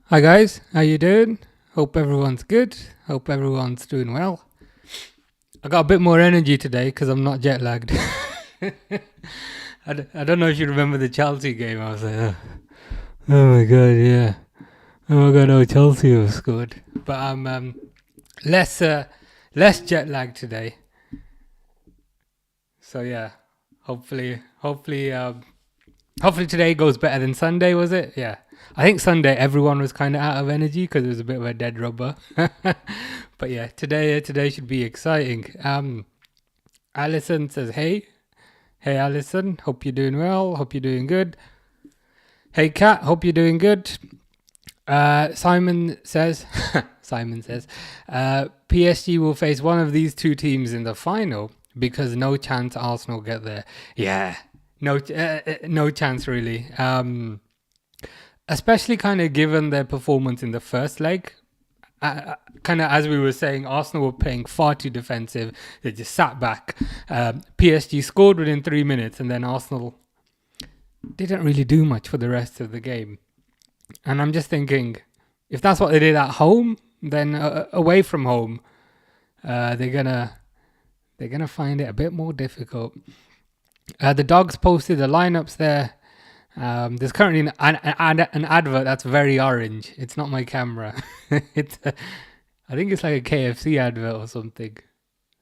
Hi guys, how you doing? Hope everyone's good. Hope everyone's doing well. I got a bit more energy today because I'm not jet lagged. I don't know if you remember the Chelsea game. I was like, oh my god, yeah. Oh my god, oh Chelsea have scored. But I'm less jet lagged today. So yeah, hopefully today goes better than Sunday, was it? Yeah. I think Sunday everyone was kind of out of energy because it was a bit of a dead rubber. But yeah, today should be exciting. Alison says, hey. Hey, Alison. Hope you're doing well. Hope you're doing good. Hey, Kat. Hope you're doing good. Simon says, PSG will face one of these two teams in the final because no chance Arsenal get there. Yeah, no chance really. Especially kind of given their performance in the first leg. Kind of as we were saying, Arsenal were playing far too defensive. They just sat back. PSG scored within 3 minutes, and then Arsenal didn't really do much for the rest of the game. And I'm just thinking, if that's what they did at home, then away from home, they're gonna find it a bit more difficult. The Dogs posted the lineups there. There's currently an advert that's very orange. It's not my camera. I think it's like a KFC advert or something.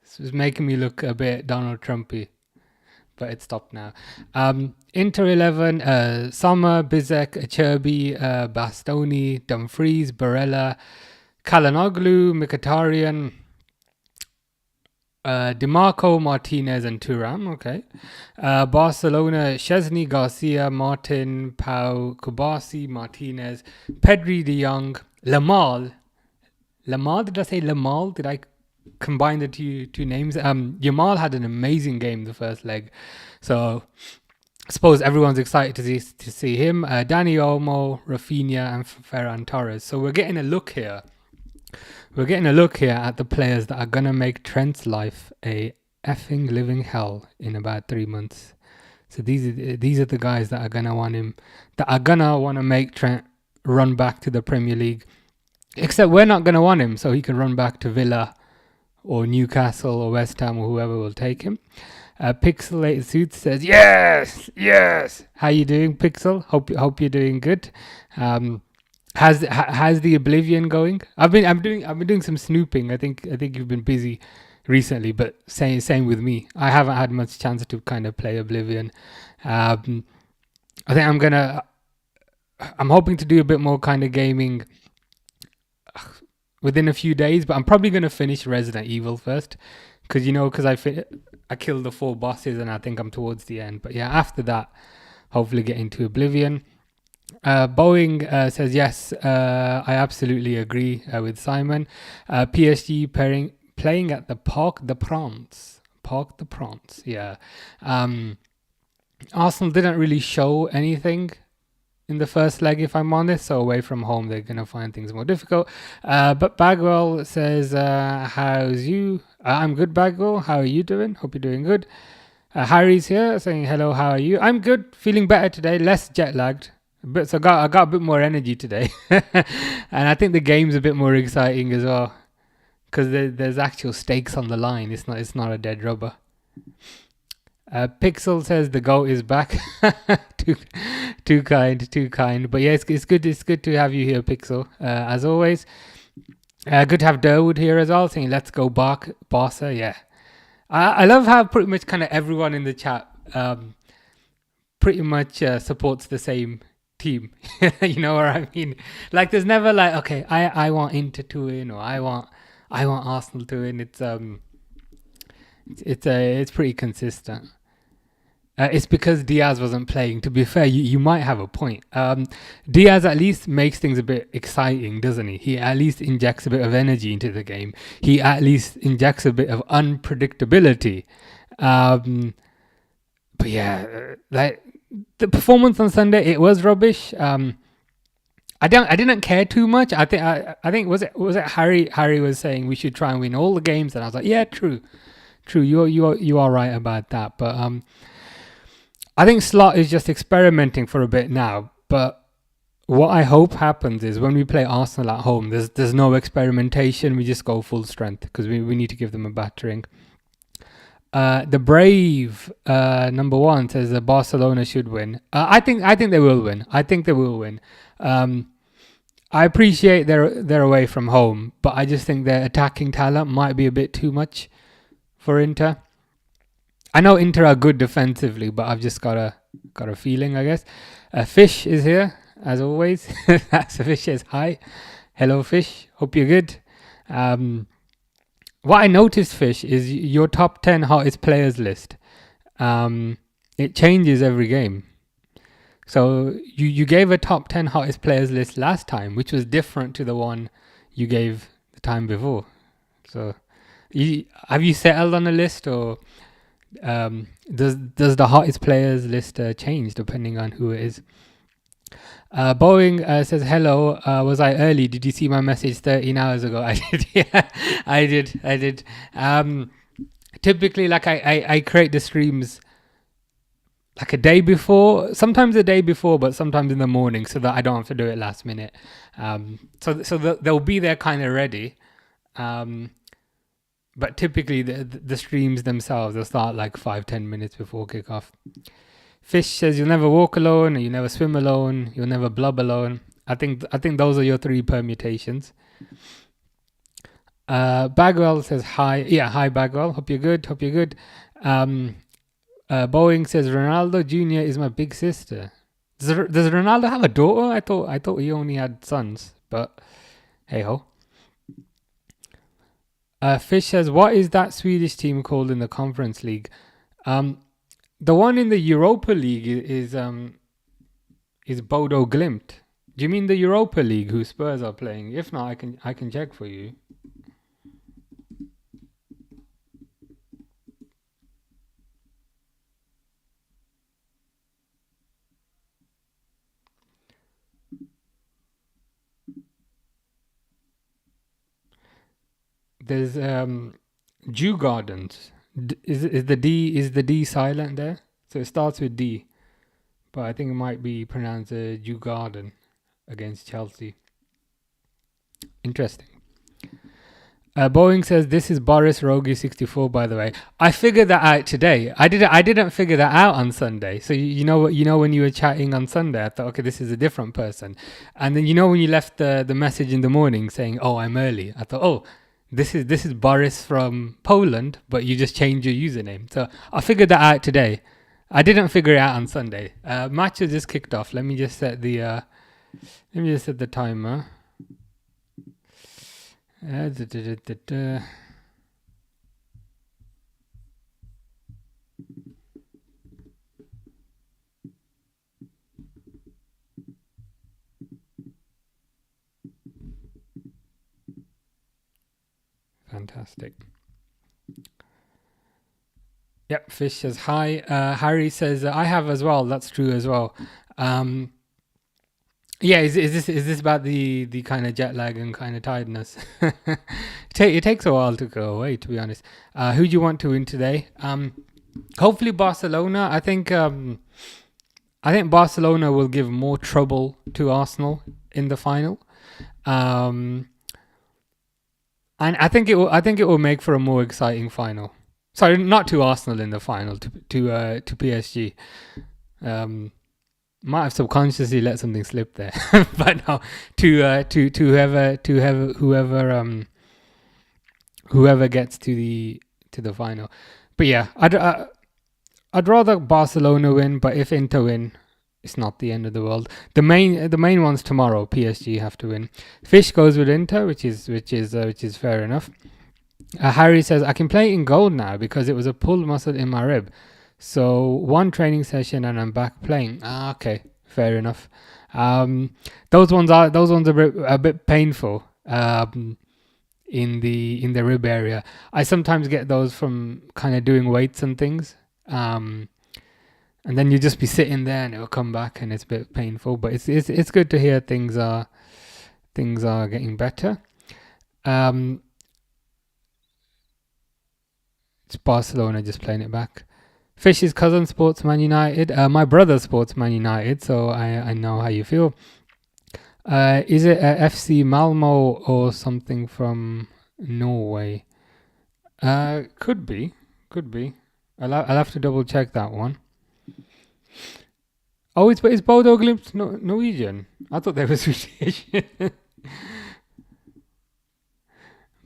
It's making me look a bit Donald Trumpy, but it's stopped now. Inter 11, Sommer, Bizek, Acerbi, Bastoni, Dumfries, Barella, Kalanoglu, Mkhitaryan, DeMarco, Martinez, and Thuram. Okay. Barcelona, Szczesny, Garcia, Martin, Pau, Kubasi, Martinez, Pedri, De Jong, Lamal. Did I say Lamal? Did I combine the two names? Yamal had an amazing game the first leg. So I suppose everyone's excited to see him. Dani Olmo, Rafinha, and Ferran Torres. So we're getting a look here. We're getting a look here at the players that are going to make Trent's life a effing living hell in about 3 months. So these are the guys that are going to want him, that are going to want to make Trent run back to the Premier League. Except we're not going to want him, so he can run back to Villa or Newcastle or West Ham or whoever will take him. Pixelated Suit says, yes. How you doing, Pixel? Hope you're doing good. How's the Oblivion going? I've been doing some snooping. I think you've been busy recently, but same with me. I haven't had much chance to kind of play Oblivion. I think I'm hoping to do a bit more kind of gaming within a few days, but I'm probably gonna finish Resident Evil first, because I killed the 4 bosses and I think I'm towards the end. But yeah, after that, hopefully get into Oblivion. Boeing says yes. I absolutely agree with Simon. PSG playing at the Parc des Princes. Yeah. Arsenal didn't really show anything in the first leg, if I'm honest. So away from home, they're gonna find things more difficult. But Bagwell says, "How's you?" I'm good, Bagwell. How are you doing? Hope you're doing good. Harry's here saying, "Hello, how are you?" I'm good, feeling better today, less jet lagged. But so I got a bit more energy today, and I think the game's a bit more exciting as well, because there's actual stakes on the line. It's not a dead rubber. Pixel says the goat is back. too kind. But yeah, it's good to have you here, Pixel. As always, good to have Durwood here as well, saying let's go Barca. Yeah, I love how pretty much kind of everyone in the chat pretty much supports the same team. You know what I mean? Like there's never like, okay, I want Inter to win, or I want Arsenal to win. It's pretty consistent. It's because Diaz wasn't playing. To be fair, you might have a point. Diaz at least makes things a bit exciting, doesn't he? He at least injects a bit of energy into the game. He at least injects a bit of unpredictability. But yeah, like the performance on Sunday, it was rubbish. I didn't care too much. I think was it Harry was saying we should try and win all the games, and I was like, yeah, true. You are right about that. But I think Slot is just experimenting for a bit now. But what I hope happens is when we play Arsenal at home, there's no experimentation. We just go full strength because we need to give them a battering. The Brave number one says that Barcelona should win. I think they will win. I think they will win. I appreciate they're away from home, but I just think their attacking talent might be a bit too much for Inter. I know Inter are good defensively, but I've just got a feeling, I guess. Fish is here as always. That's Fish says hi. Hello, Fish. Hope you're good. What I noticed, Fish, is your top 10 hottest players list. It changes every game. So you gave a top 10 hottest players list last time, which was different to the one you gave the time before. So have you settled on a list, or does the hottest players list change depending on who it is? Boeing says, hello, was I early? Did you see my message 13 hours ago? I did, yeah, I did. Typically, like I create the streams like a day before, sometimes a day before, but sometimes in the morning so that I don't have to do it last minute. So they'll be there kind of ready. But typically the streams themselves, they'll start like 5-10 minutes before kickoff. Fish says you'll never walk alone, you'll never swim alone, you'll never blub alone. I think those are your three permutations. Bagwell says hi. Yeah, hi Bagwell. Hope you're good. Boeing says Ronaldo Jr. is my big sister. Does Ronaldo have a daughter? I thought he only had sons, but hey ho. Fish says, what is that Swedish team called in the Conference League? The one in the Europa League is Bodo Glimt. Do you mean the Europa League who Spurs are playing? If not, I can check for you. There's Dew Gardens. Is the D silent there? So it starts with D, but I think it might be pronounced Dew Garden against Chelsea. Interesting. Boeing says this is Boris Rogi 64. By the way, I figured that out today. I didn't figure that out on Sunday. So you know when you were chatting on Sunday, I thought, okay, this is a different person. And then when you left the message in the morning saying, oh, I'm early, I thought, oh, this is Boris from Poland, but you just changed your username. So I figured that out today. I didn't figure it out on Sunday. Match has just kicked off. Let me just set the timer. Fantastic. Yep, Fish says hi. Harry says I have as well. That's true as well. Yeah, is this about the kind of jet lag and kind of tiredness? It takes a while to go away, to be honest. Who do you want to win today? Hopefully Barcelona. I think Barcelona will give more trouble to Arsenal in the final. And I think it will make for a more exciting final. Sorry, not to Arsenal in the final, to PSG. Might have subconsciously let something slip there, but no, to whoever gets to the final. But yeah, I'd rather Barcelona win, but if Inter win, it's not the end of the world. The main one's tomorrow. PSG have to win. Fish goes with Inter, which is fair enough. Harry says I can play in goal now because it was a pulled muscle in my rib. So one training session and I'm back playing. Okay, fair enough. Those ones are a bit painful. In the rib area. I sometimes get those from kind of doing weights and things. And then you just be sitting there and it'll come back and it's a bit painful. But it's good to hear things are getting better. It's Barcelona just playing it back. Fish's cousin sports Man United. My brother sports Man United, so I know how you feel. Is it FC Malmo or something from Norway? Could be. Could be. I'll have to double check that one. Oh, it's Bodo Glimt Norwegian. I thought they were Swedish.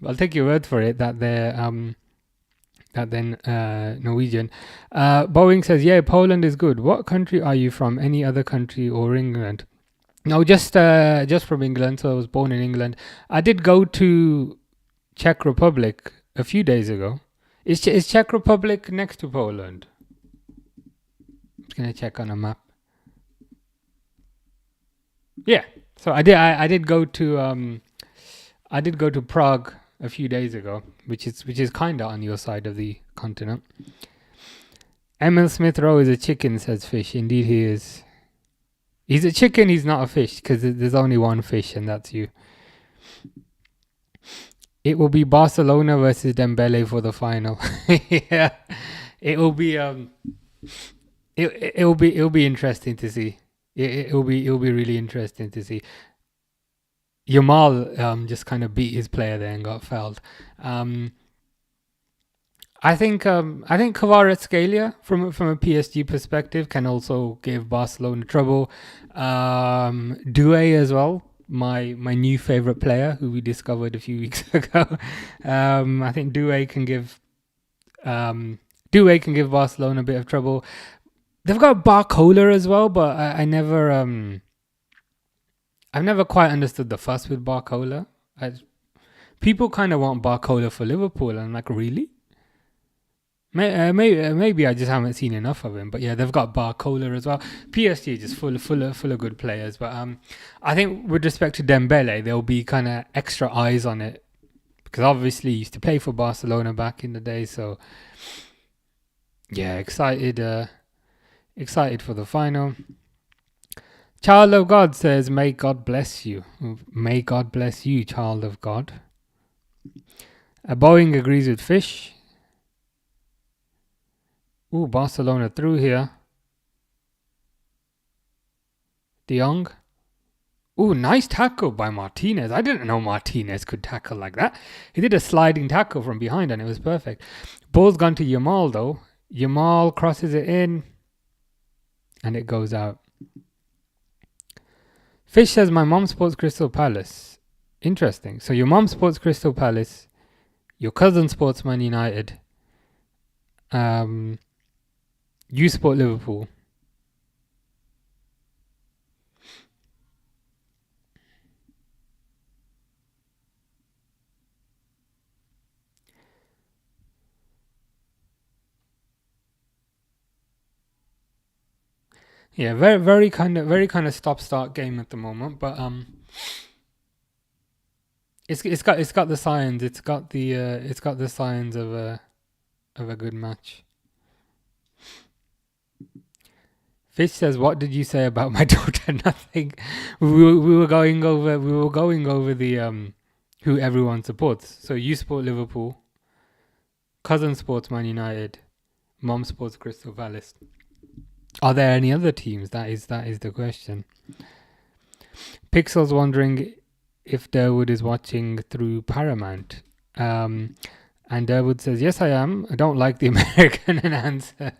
I'll take your word for it that they're Norwegian. Boeing says, yeah, Poland is good. What country are you from? Any other country or England? No, just from England. So I was born in England. I did go to Czech Republic a few days ago. Is Czech Republic next to Poland? I'm just gonna check on a map. Yeah. So I did go to Prague a few days ago, which is kinda on your side of the continent. Emil Smith Rowe is a chicken, says Fish. Indeed he is. He's a chicken, he's not a fish, because there's only one fish, and that's you. It will be Barcelona versus Dembele for the final. Yeah, it will be it'll be interesting to see. It'll be really interesting to see. Yamal just kind of beat his player there and got fouled. I think Kvaratskhelia from a PSG perspective can also give Barcelona trouble. Doué as well, my new favorite player who we discovered a few weeks ago. I think Doué can give Barcelona a bit of trouble. They've got Barcola as well, but I've never quite understood the fuss with Barcola. People kind of want Barcola for Liverpool, and I'm like, really? Maybe I just haven't seen enough of him, but yeah, they've got Barcola as well. PSG is just full of good players, but I think with respect to Dembele, there'll be kind of extra eyes on it because obviously he used to play for Barcelona back in the day. So yeah, excited for the final. Child of God says, "May God bless you. May God bless you, child of God." Boeing agrees with Fish. Ooh, Barcelona through here. De Jong. Ooh, nice tackle by Martinez. I didn't know Martinez could tackle like that. He did a sliding tackle from behind and it was perfect. Ball's gone to Yamal though. Yamal crosses it in and it goes out. Fish says, my mom supports Crystal Palace. Interesting. So your mom supports Crystal Palace. Your cousin supports Man United. You support Liverpool. Yeah, very kind of stop-start game at the moment, but it's got the signs. It's got the signs of a good match. Fish says, "What did you say about my daughter?" Nothing. We were going over the who everyone supports. So you support Liverpool. Cousin supports Man United. Mom supports Crystal Palace. Are there any other teams? That is the question. Pixel's wondering if Durwood is watching through Paramount. And Durwood says, yes, I am. I don't like the American announcer.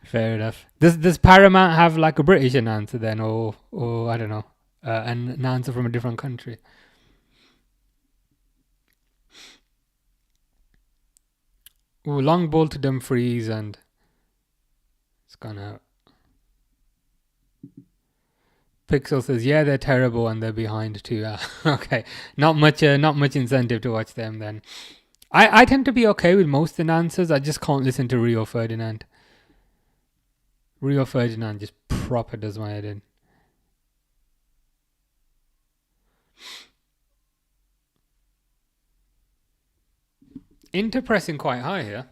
Fair enough. Does Paramount have like a British announcer then, or I don't know, an announcer from a different country? Ooh, long ball to Dumfries and it's gone out. Pixel says, yeah, they're terrible and they're behind too. Okay, not much incentive to watch them then. I tend to be okay with most announcers. I just can't listen to Rio Ferdinand. Rio Ferdinand just proper does my head in. Inter pressing quite high here.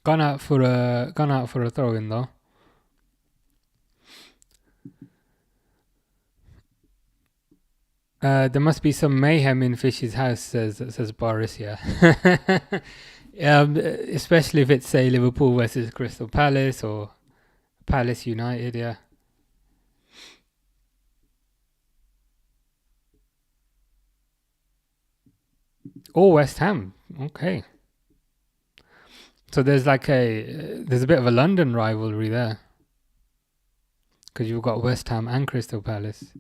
Gone out for a throw in though. There must be some mayhem in Fish's house, says Boris. Yeah, especially if it's say Liverpool versus Crystal Palace or Palace United. Yeah, Oh, West Ham. Okay. So there's like there's a bit of a London rivalry there because you've got West Ham and Crystal Palace.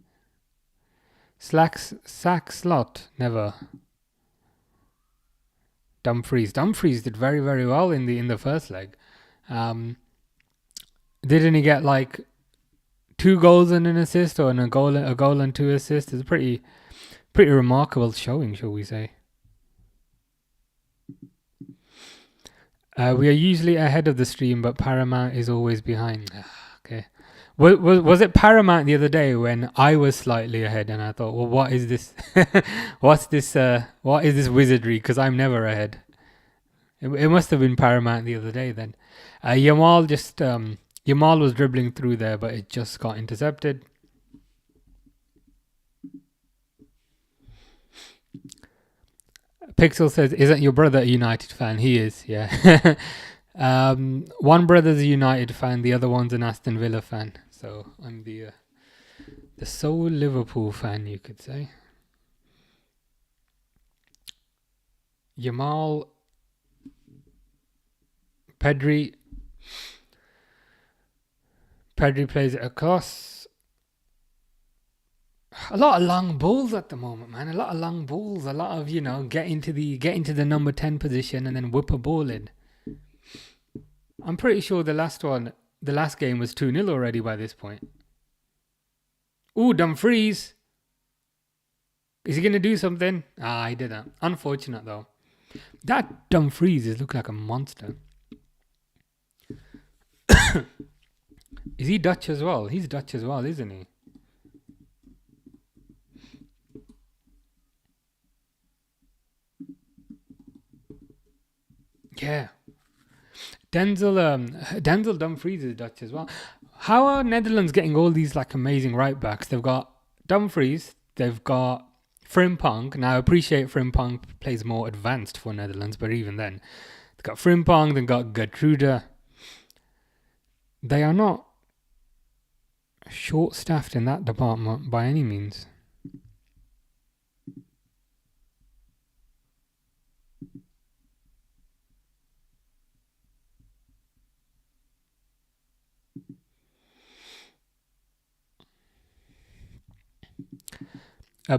Sack slot never. Dumfries did very very well in the first leg. Um, didn't he get like 2 goals and an assist, or a goal and 2 assists? It's a pretty remarkable showing, shall we say? We are usually ahead of the stream, but Paramount is always behind. Okay. Was it Paramount the other day when I was slightly ahead and I thought, well, what is this? What is this wizardry? Because I'm never ahead. It must have been Paramount the other day then. Yamal was dribbling through there, but it just got intercepted. Pixel says, "Isn't your brother a United fan?" He is, yeah. One brother's a United fan, the other one's an Aston Villa fan. So I'm the sole Liverpool fan, you could say. Yamal, Pedri plays it across. A lot of long balls at the moment, man. A lot of long balls. A lot of, get into the number 10 position and then whip a ball in. I'm pretty sure the last game was 2-0 already by this point. Ooh, Dumfries. Is he going to do something? He didn't. Unfortunate, though. That Dumfries is looking like a monster. Is he Dutch as well? He's Dutch as well, isn't he? Yeah. Denzel Dumfries is Dutch as well. How are Netherlands getting all these like amazing right backs? They've got Dumfries, they've got Frimpong. Now I appreciate Frimpong plays more advanced for Netherlands, but even then, they've got Frimpong, they've got Gertrude. They are not short-staffed in that department by any means.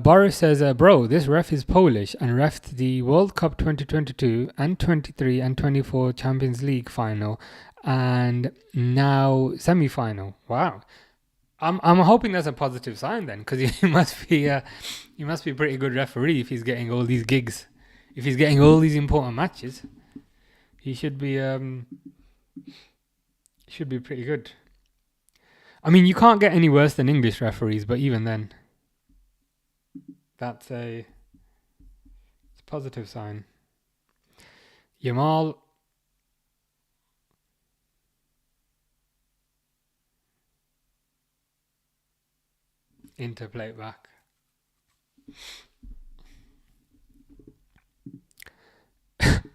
Boris says, bro, this ref is Polish and refed the World Cup 2022 and 23 and 24 Champions League final and now semi-final. Wow. I'm hoping that's a positive sign then, because he must be a pretty good referee if he's getting all these gigs. If he's getting all these important matches, he should be pretty good. I mean, you can't get any worse than English referees, but even then, it's a positive sign. Yamal. Interplay back.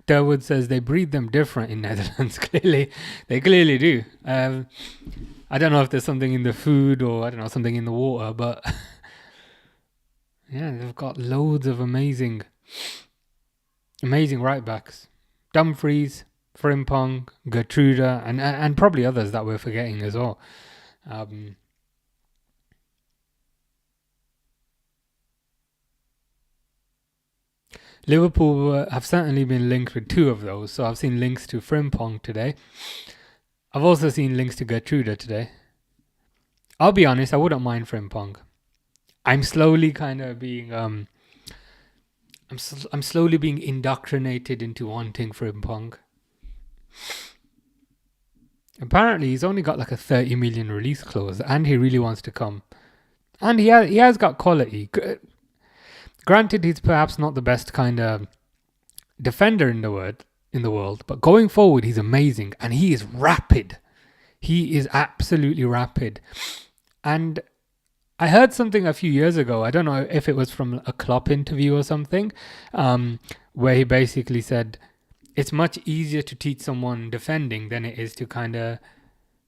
Derwood says they breed them different in Netherlands. They clearly do. I don't know if there's something in the food or I don't know, something in the water, but yeah, they've got loads of amazing right backs. Dumfries, Frimpong, Gertrude, and probably others that we're forgetting as well. Liverpool have certainly been linked with 2 of those. So I've seen links to Frimpong today. I've also seen links to Gertrude today. I'll be honest, I wouldn't mind Frimpong. I'm slowly kind of being I'm slowly being indoctrinated into wanting Frimpong. Apparently, he's only got like a 30 million release clause, and he really wants to come. And he has got quality. Granted, he's perhaps not the best kind of defender in the world, but going forward, he's amazing, and he is rapid. He is absolutely rapid. And I heard something a few years ago. I don't know if it was from a Klopp interview or something, where he basically said it's much easier to teach someone defending than it is to kind of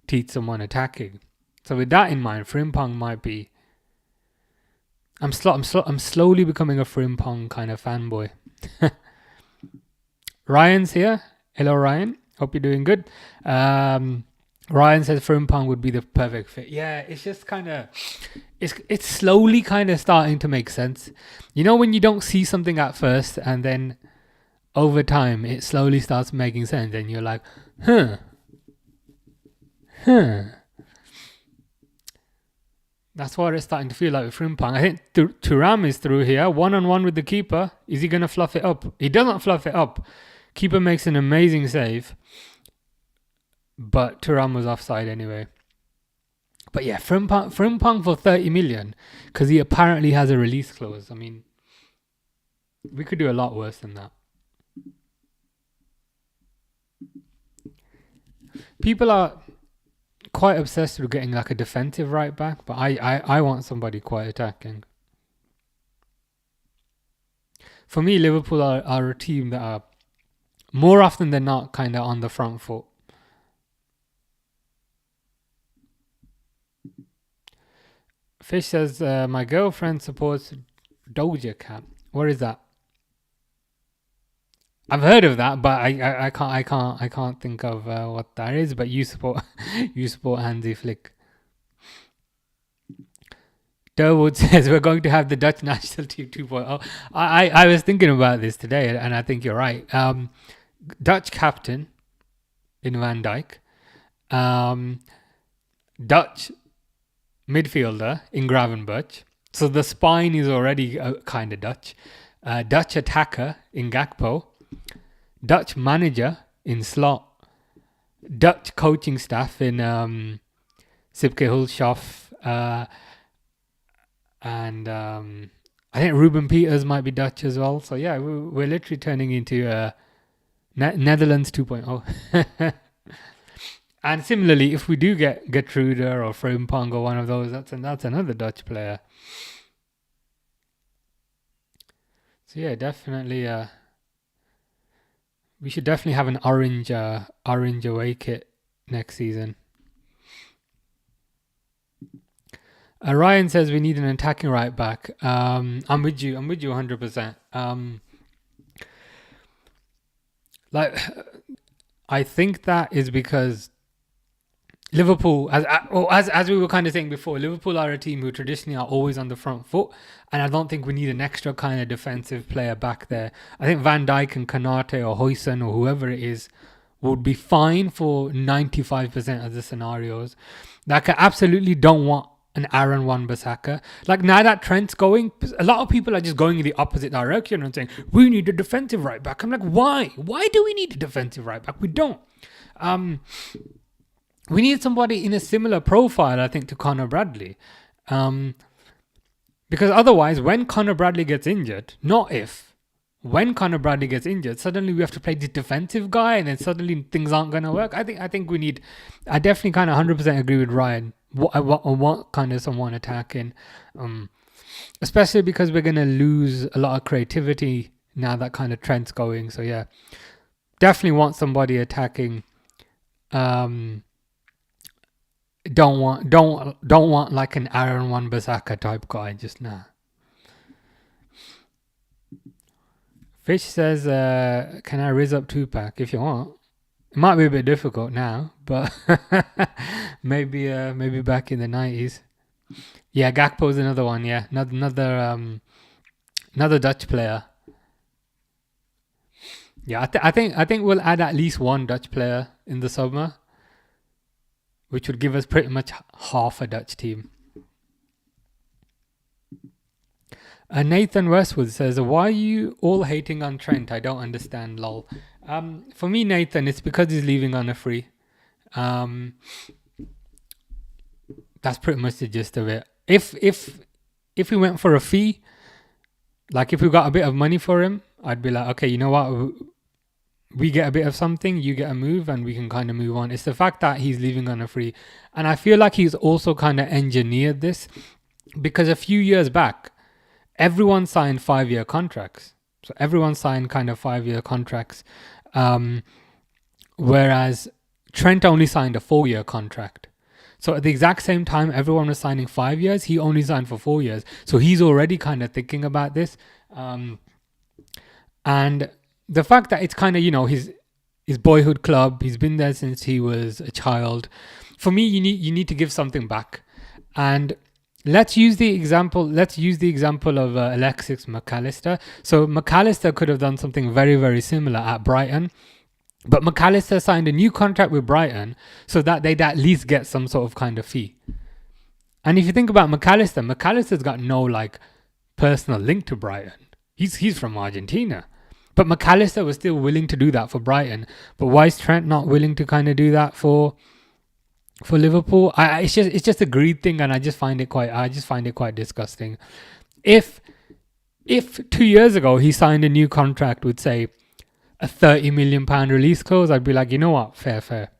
teach someone attacking. So with that in mind, Frimpong might be. I'm slowly becoming a Frimpong kind of fanboy. Ryan's here. Hello, Ryan. Hope you're doing good. Ryan says Frimpong would be the perfect fit. Yeah, it's just kind of, it's slowly kind of starting to make sense. You know, when you don't see something at first and then over time it slowly starts making sense and you're like, huh. That's what it's starting to feel like with Frimpong. I think Thuram is through here, one-on-one with the keeper. Is he going to fluff it up? He doesn't fluff it up. Keeper makes an amazing save. But Thuram was offside anyway. But yeah, Frimpong for 30 million. Because he apparently has a release clause. I mean, we could do a lot worse than that. People are quite obsessed with getting like a defensive right back, but I want somebody quite attacking. For me, Liverpool are a team that are more often than not kind of on the front foot. Fish says my girlfriend supports Doja Cat. What is that? I've heard of that, but I can't think of what that is. But you support Hansi Flick. Durwood says we're going to have the Dutch national team 2.0. I was thinking about this today, and I think you're right. Dutch captain in Van Dijk, Dutch midfielder in Gravenberch. So the spine is already kind of Dutch. Dutch attacker in Gakpo. Dutch manager in Slot. Dutch coaching staff in Sipke Hulshoff. And I think Ruben Peters might be Dutch as well. So yeah, we're literally turning into Netherlands 2.0. And similarly, if we do get Gertruder or Frimpong or one of those, that's another Dutch player. So yeah, definitely. We should definitely have an orange away kit next season. Ryan says we need an attacking right back. I'm with you 100%. I think that is because Liverpool, as we were kind of saying before, Liverpool are a team who traditionally are always on the front foot, and I don't think we need an extra kind of defensive player back there. I think Van Dijk and Kanate or Huijsen or whoever it is would be fine for 95% of the scenarios. Like, I absolutely don't want an Aaron Wan-Bissaka. Like, now that Trent's going, a lot of people are just going in the opposite direction and saying, we need a defensive right back. I'm like, why? Why do we need a defensive right back? We don't. We need somebody in a similar profile, I think, to Conor Bradley. Because otherwise, when Conor Bradley gets injured, when Conor Bradley gets injured, suddenly we have to play this defensive guy and then suddenly things aren't going to work. I think we need, I definitely kind of 100% agree with Ryan. I want kind of someone attacking, especially because we're going to lose a lot of creativity now that kind of Trent's going. So yeah, definitely want somebody attacking. Don't want like an Aaron Wan-Bissaka type guy. Just nah. Fish says, can I riz up 2-pack if you want? It might be a bit difficult now, but maybe back in the 90s. Yeah, Gakpo's another one. Yeah, another Dutch player. Yeah, I think we'll add at least one Dutch player in the summer, which would give us pretty much half a Dutch team. Nathan Westwood says, why are you all hating on Trent? I don't understand, lol. For me, Nathan, it's because he's leaving on a free. That's pretty much the gist of it. If we went for a fee, like if we got a bit of money for him, I'd be like, okay, you know what? We get a bit of something, you get a move, and we can kind of move on. It's the fact that he's leaving on a free. And I feel like he's also kind of engineered this, because a few years back, everyone signed 5-year contracts. So everyone signed kind of 5-year contracts. Whereas Trent only signed a 4-year contract. So at the exact same time, everyone was signing 5 years. He only signed for 4 years. So he's already kind of thinking about this. And the fact that it's kind of, his boyhood club, he's been there since he was a child. For me, you need to give something back. And let's use the example of Alexis McAllister. So McAllister could have done something very, very similar at Brighton. But McAllister signed a new contract with Brighton so that they'd at least get some sort of kind of fee. And if you think about McAllister's got no like personal link to Brighton. He's from Argentina. But McAllister was still willing to do that for Brighton. But why is Trent not willing to kind of do that for Liverpool? It's just a greed thing, and I just find it quite disgusting. If 2 years ago he signed a new contract with, say, a £30 million release clause, I'd be like, you know what, fair.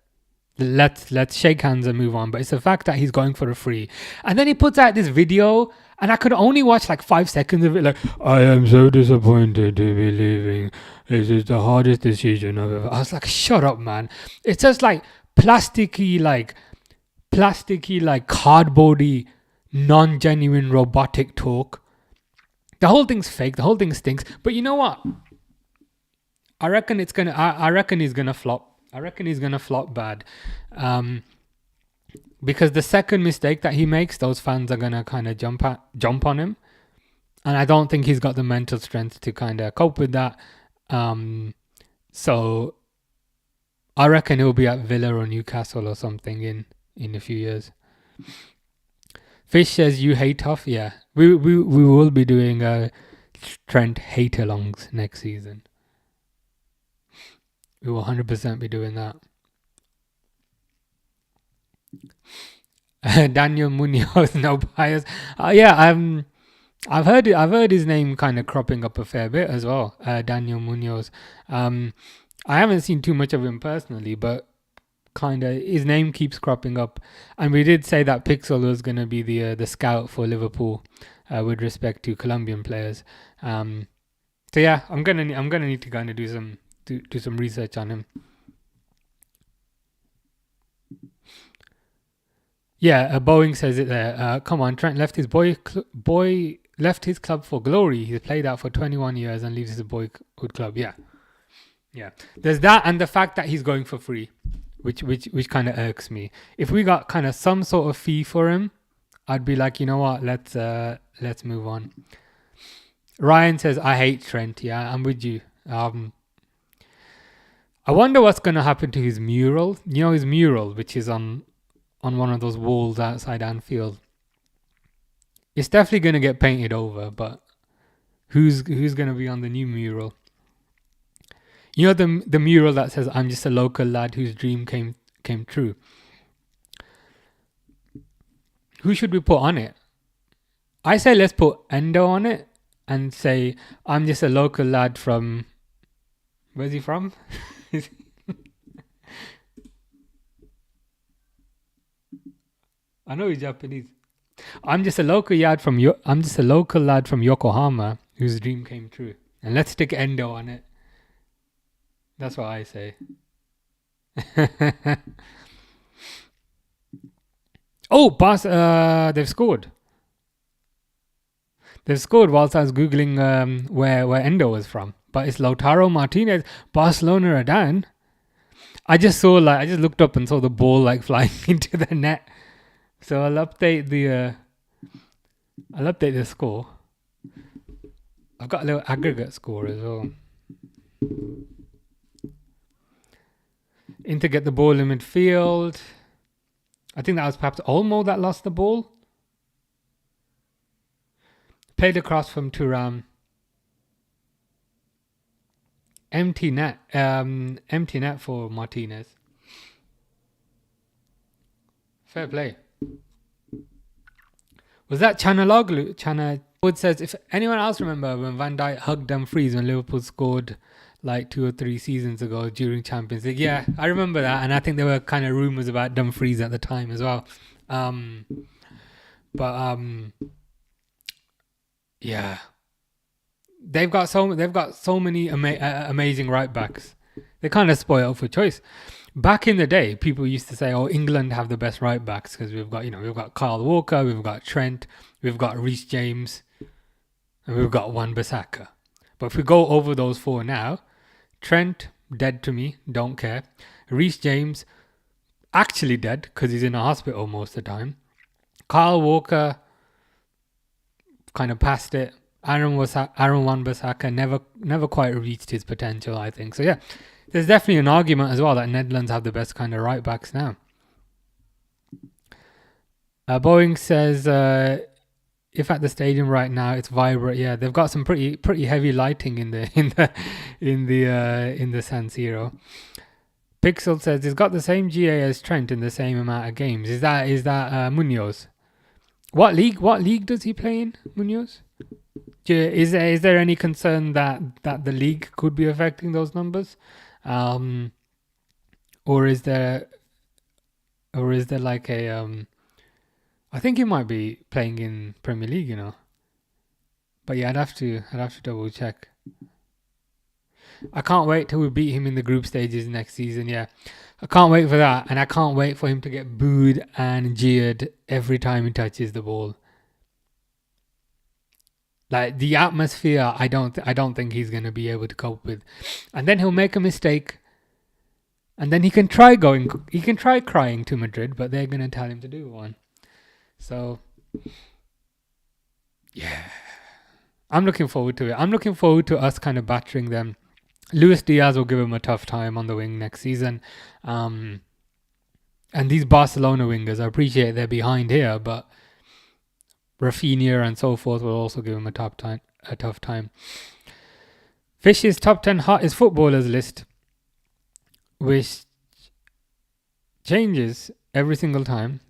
Let's shake hands and move on. But it's the fact that he's going for a free, and then he puts out this video, and I could only watch like 5 seconds of it. Like, I am so disappointed to be leaving. This is the hardest decision I've ever. I was like, shut up, man. It's just like plasticky, like cardboardy, non-genuine, robotic talk. The whole thing's fake. The whole thing stinks. But you know what? I reckon he's gonna flop. I reckon he's gonna flop bad, because the second mistake that he makes, those fans are gonna kind of jump on him, and I don't think he's got the mental strength to kind of cope with that. So I reckon he'll be at Villa or Newcastle or something in a few years. Fish says you hate off. Yeah, we will be doing Trent hate-alongs next season. We will 100% be doing that. Daniel Munoz, no bias. I've heard his name kind of cropping up a fair bit as well. Daniel Munoz. I haven't seen too much of him personally, but kind of his name keeps cropping up. And we did say that Pixel was going to be the scout for Liverpool with respect to Colombian players. So yeah, I'm gonna need to kind of do some research on him. Yeah, Boeing says it there. Come on, Trent left his left his club for glory. He's played out for 21 years and leaves his boyhood club. Yeah. There's that, and the fact that he's going for free, which kind of irks me. If we got kind of some sort of fee for him, I'd be like, you know what, let's move on. Ryan says, I hate Trent. Yeah, I'm with you. I wonder what's going to happen to his mural. You know, his mural, which is on one of those walls outside Anfield. It's definitely going to get painted over, but who's going to be on the new mural? You know, the mural that says, I'm just a local lad whose dream came true. Who should we put on it? I say let's put Endo on it and say, I'm just a local lad from... Where's he from? I know he's Japanese. I'm just a local lad from Yokohama whose dream came true. And let's stick Endo on it. That's what I say. Oh, they've scored. They've scored whilst I was Googling where Endo was from. But it's Lautaro Martinez. Barcelona are down. I just looked up and saw the ball like flying into the net. So I'll update the score. I've got a little aggregate score as well. Inter get the ball in midfield. I think that was perhaps Olmo that lost the ball. Played across from Thuram. Empty net for Martinez. Fair play. Was that Chanaloglu? Wood says, if anyone else remember when Van Dijk hugged Dumfries when Liverpool scored like 2 or 3 seasons ago during Champions League? Yeah, I remember that, and I think there were kind of rumours about Dumfries at the time as well. Yeah, they've got so many amazing right backs. They kind of spoiled for choice. Back in the day, people used to say, "Oh, England have the best right backs because we've got Kyle Walker, we've got Trent, we've got Reece James, and we've got Wan-Bissaka." But if we go over those 4 now, Trent, dead to me, don't care. Reece James, actually dead because he's in a hospital most of the time. Kyle Walker, kind of past it. Aaron Wan-Bissaka never quite reached his potential, I think. So yeah, there's definitely an argument as well that Netherlands have the best kind of right backs now. Boeing says if at the stadium right now it's vibrant, yeah, they've got some pretty heavy lighting in the San Siro. Pixel says he's got the same GA as Trent in the same amount of games. Is that Munoz? What league does he play in, Munoz? Is there any concern that the league could be affecting those numbers, or is there like a I think he might be playing in Premier League, you know. But yeah, I'd have to double check. I can't wait till we beat him in the group stages next season. Yeah, I can't wait for that, and I can't wait for him to get booed and jeered every time he touches the ball. Like the atmosphere, I don't think he's gonna be able to cope with, and then he'll make a mistake, and then he can try crying to Madrid, but they're gonna tell him to do one. So yeah, I'm looking forward to it. I'm looking forward to us kind of battering them. Luis Diaz will give him a tough time on the wing next season, and these Barcelona wingers, I appreciate they're behind here, but Rafinha and so forth will also give him a tough time. Fish's top 10 hottest footballers list, which changes every single time.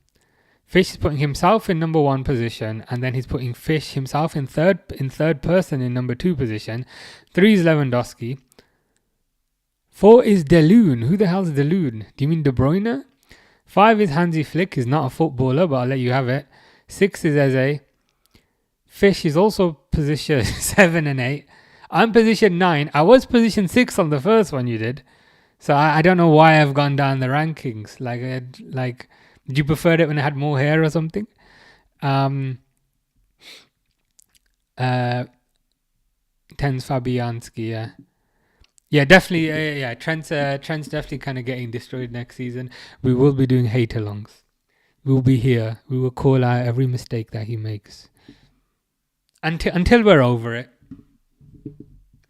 Fish is putting himself in number 1 position, and then he's putting Fish himself in third person in number 2 position. 3 is Lewandowski. 4 is Delune. Who the hell is Delune? Do you mean De Bruyne? 5 is Hansi Flick. He's not a footballer, but I'll let you have it. 6 is Eze. Fish is also position 7 and 8. I'm position 9. I was position 6 on the first one you did. So I don't know why I've gone down the rankings. Like, did you prefer it when I had more hair or something? 10's Fabianski, yeah. Yeah, definitely. Yeah, Trent's definitely kind of getting destroyed next season. We will be doing hate-alongs. We'll be here. We will call out every mistake that he makes until we're over it.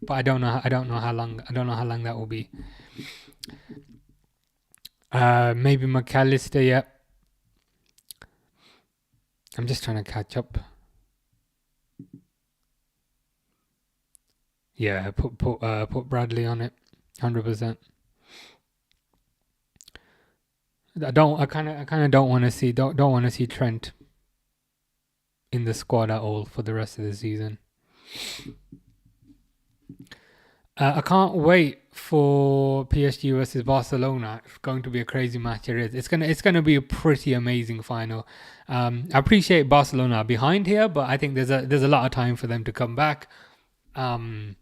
But I don't know how long that will be. Maybe McAllister. Yeah. I'm just trying to catch up. Yeah, put Bradley on it, 100%. I kind of don't want to see Trent in the squad at all for the rest of the season. I can't wait for PSG versus Barcelona. It's going to be a crazy match. It is. It's gonna be a pretty amazing final. I appreciate Barcelona are behind here, but I think there's a lot of time for them to come back. I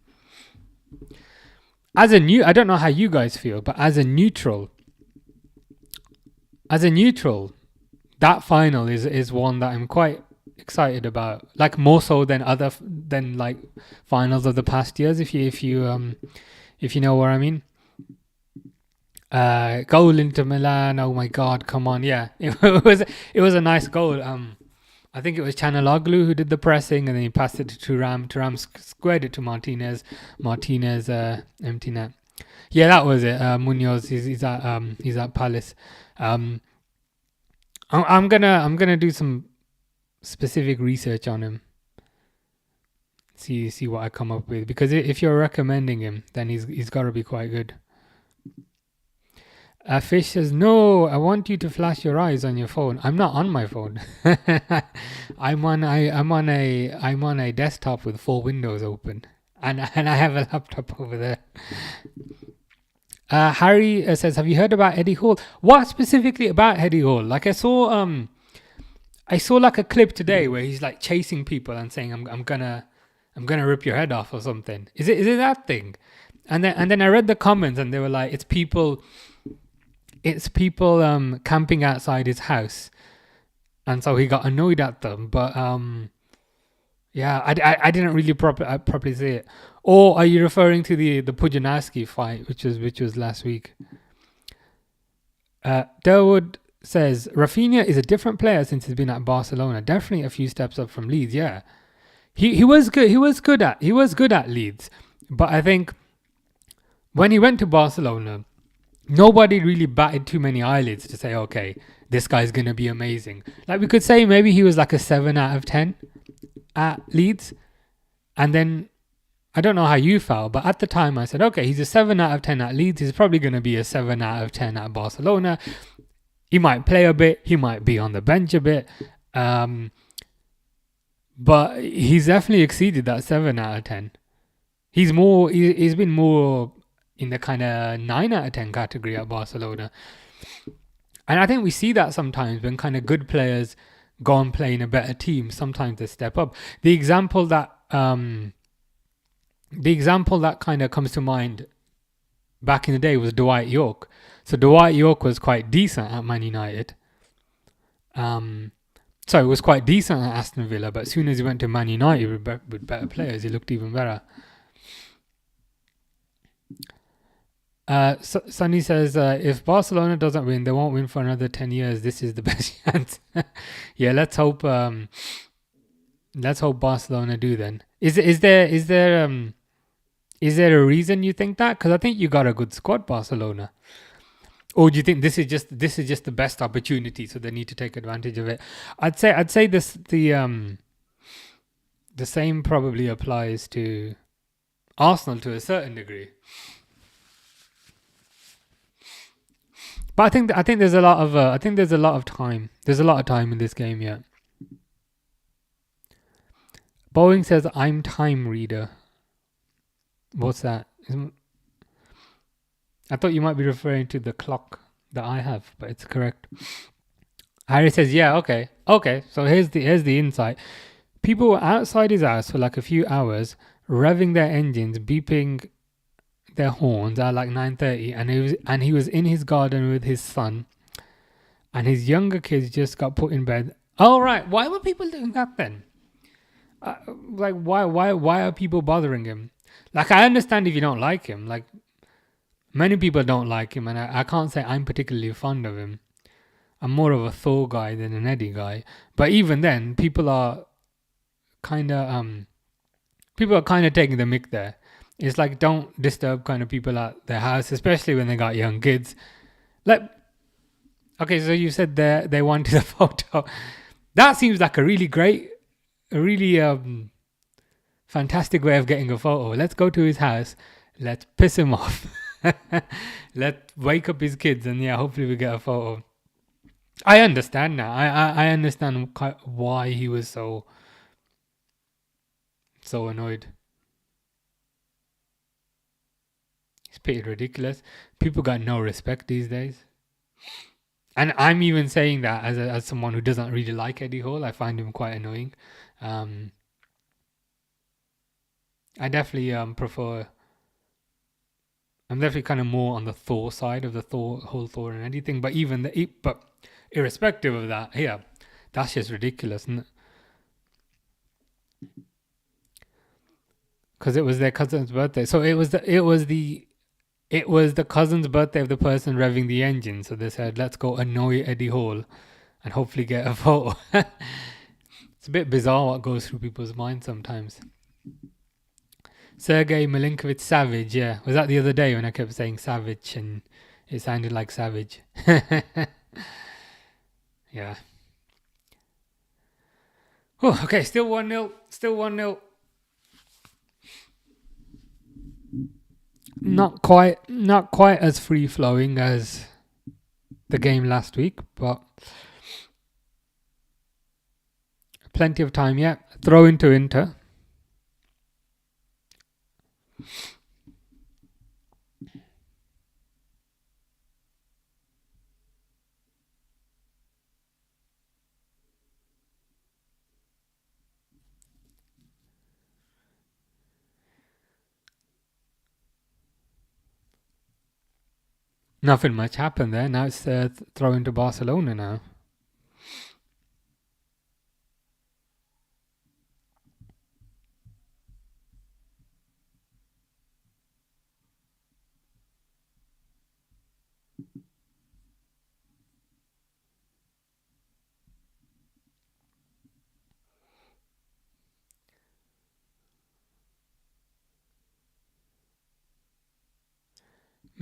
don't know how you guys feel, but as a neutral, that final is one that I'm quite excited about. Like more so than like finals of the past years. If you know what I mean. Goal into Milan. Oh my God! Come on, yeah. It was a nice goal. I think it was Chanaloglu who did the pressing, and then he passed it to Thuram. Thuram squared it to Martinez. Martinez empty net. Yeah, that was it. Munoz, he's at Palace. I'm gonna do some specific research on him. See what I come up with, because if you're recommending him, then he's got to be quite good. Fish says, no, I want you to flash your eyes on your phone. I'm not on my phone. I'm on a desktop with 4 windows open, and I have a laptop over there. Harry says, have you heard about Eddie Hall? What specifically about Eddie Hall? Like I saw like a clip today where he's like chasing people and saying, I'm gonna rip your head off or something. Is it that thing? And then I read the comments and they were like, it's people camping outside his house, and so he got annoyed at them. But Yeah, I didn't really properly see it. Or are you referring to the Pujanowski fight, which was last week? Derwood says Rafinha is a different player since he's been at Barcelona. Definitely a few steps up from Leeds. Yeah, he was good. He was good at Leeds, but I think when he went to Barcelona, nobody really batted too many eyelids to say, okay, this guy's gonna be amazing. Like we could say maybe he was like a 7 out of 10 at Leeds, and then I don't know how you felt, but at the time I said, okay, he's a 7 out of 10 at Leeds. He's probably going to be a 7 out of 10 at Barcelona. He might play a bit. He might be on the bench a bit. But he's definitely exceeded that 7 out of 10. He's been more in the kind of 9 out of 10 category at Barcelona. And I think we see that sometimes when kind of good players go and play in a better team. Sometimes they step up. The example that kind of comes to mind back in the day was Dwight York. So Dwight York was quite decent at Man United. It was quite decent at Aston Villa, but as soon as he went to Man United with better players, he looked even better. Sonny says, if Barcelona doesn't win, they won't win for another 10 years. This is the best chance. Yeah, let's hope Barcelona do then. Is there a reason you think that? Because I think you got a good squad, Barcelona. Or do you think this is just the best opportunity, so they need to take advantage of it? I'd say the same probably applies to Arsenal to a certain degree. But I think there's a lot of time. There's a lot of time in this game yet. Boeing says I'm time reader. What's that? I thought you might be referring to the clock that I have, but it's correct. Harry says, yeah, okay. So here's the insight. People were outside his house for like a few hours, revving their engines, beeping their horns at like 9:30, and he was in his garden with his son, and his younger kids just got put in bed. All right, why were people doing that then? Why are people bothering him? Like, I understand if you don't like him. Like, many people don't like him, and I can't say I'm particularly fond of him. I'm more of a Thor guy than an Eddie guy. But even then, people are kind of taking the mick there. It's like, don't disturb kind of people at their house, especially when they got young kids. Like, okay, so you said they wanted a photo. That seems like a really fantastic way of getting a photo. Let's go to his house. Let's piss him off. Let's wake up his kids, and yeah, hopefully we get a photo. I understand now. I understand why he was so annoyed. It's pretty ridiculous. People got no respect these days. And I'm even saying that as someone who doesn't really like Eddie Hall. I find him quite annoying. I definitely prefer. I'm definitely kind of more on the Thor side of the whole Thor and anything. But but irrespective of that, yeah, that's just ridiculous, isn't it? Because it was their cousin's birthday, so it was the cousin's birthday of the person revving the engine. So they said, let's go annoy Eddie Hall and hopefully get a photo. It's a bit bizarre what goes through people's minds sometimes. Sergei Milinkovic Savage, yeah. Was that the other day when I kept saying Savage and it sounded like Savage? Yeah. Oh, okay, still 1-0. Still 1-0. Not quite as free flowing as the game last week, but plenty of time yet. Throw into Inter. Nothing much happened there. Now it's throw into Barcelona now.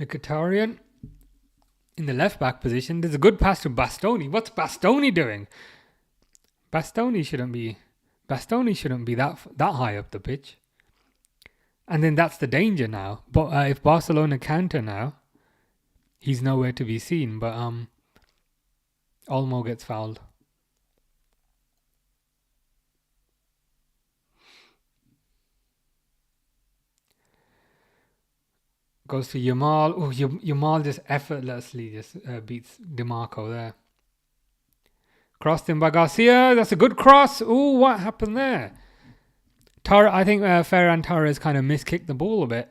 Mkhitaryan in the left back position. There's a good pass to Bastoni. What's Bastoni doing? Bastoni shouldn't be that high up the pitch. And then that's the danger now. But if Barcelona counter now, he's nowhere to be seen. But Olmo gets fouled. Goes to Yamal. Oh, Yamal just effortlessly just beats DeMarco there. Crossed in by Garcia. That's a good cross. Oh, what happened there? I think Ferran Torres kind of miskicked the ball a bit.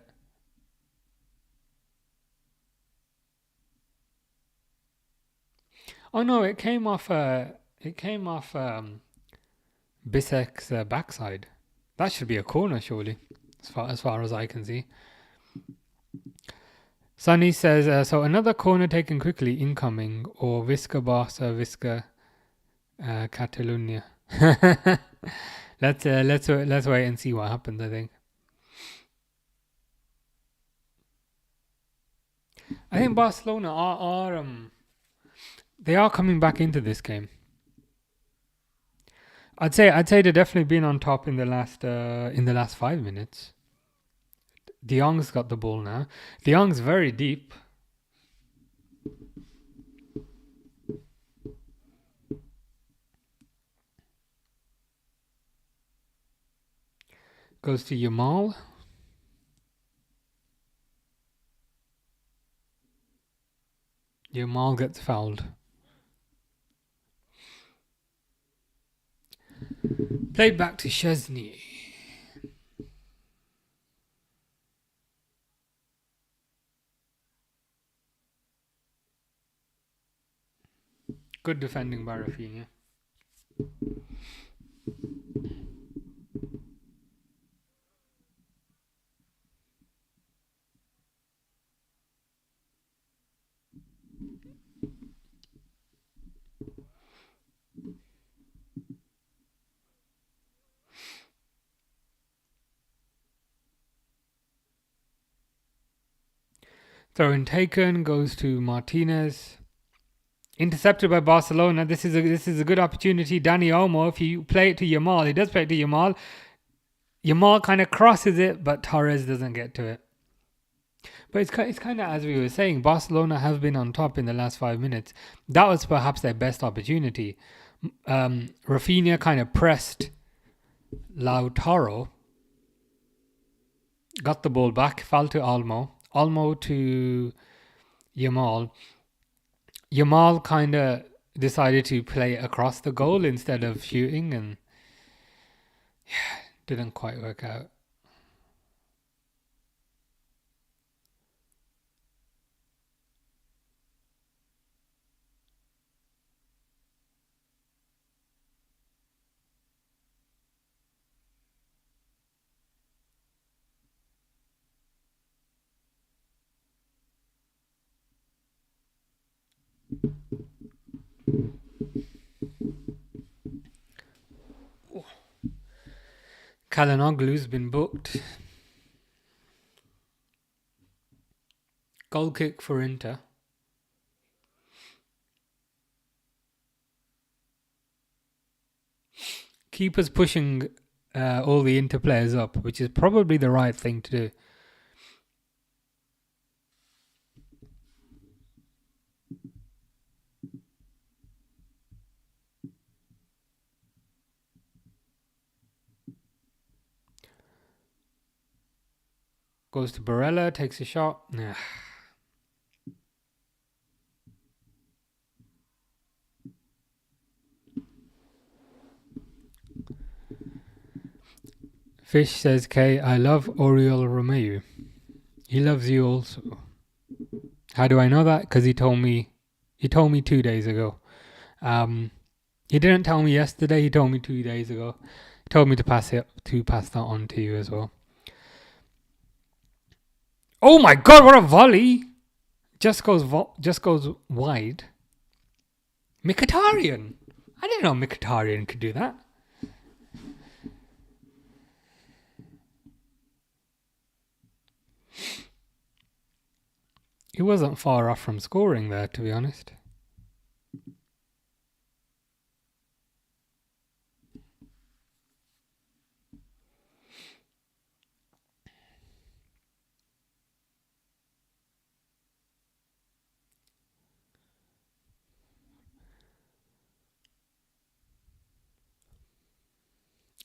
Oh no, it came off Bisek's backside. That should be a corner, surely, as far as I can see. Sunny says, so another corner taken quickly, incoming, or Visca Barca, Visca Catalunya. Let's wait and see what happens, I think. I think Barcelona they are coming back into this game. I'd say they've definitely been on top in the last 5 minutes. De Jong's got the ball now. De Jong's very deep. Goes to Yamal. Yamal gets fouled. Played back to Szczesny. Good defending by Rafinha. Throw-in taken, goes to Martinez. Intercepted by Barcelona. This is a good opportunity. Dani Olmo, if you play it to Yamal, he does play it to Yamal. Yamal kind of crosses it, but Torres doesn't get to it. But it's kind of, as we were saying, Barcelona have been on top in the last 5 minutes. That was perhaps their best opportunity. Rafinha kind of pressed Lautaro. Got the ball back, fell to Olmo. Olmo to Yamal. Yamal kind of decided to play across the goal instead of shooting, and didn't quite work out. Kalanoglu's been booked. Goal kick for Inter. Keeper's pushing all the Inter players up, which is probably the right thing to do. Goes to Barella, takes a shot. Fish says, K, I love Oriol Romeu. He loves you also. How do I know that? Because he told me 2 days ago. He didn't tell me yesterday, he told me 2 days ago. He told me to pass that on to you as well. Oh my god, what a volley! Just goes wide. Mkhitaryan. I didn't know Mkhitaryan could do that. He wasn't far off from scoring there, to be honest.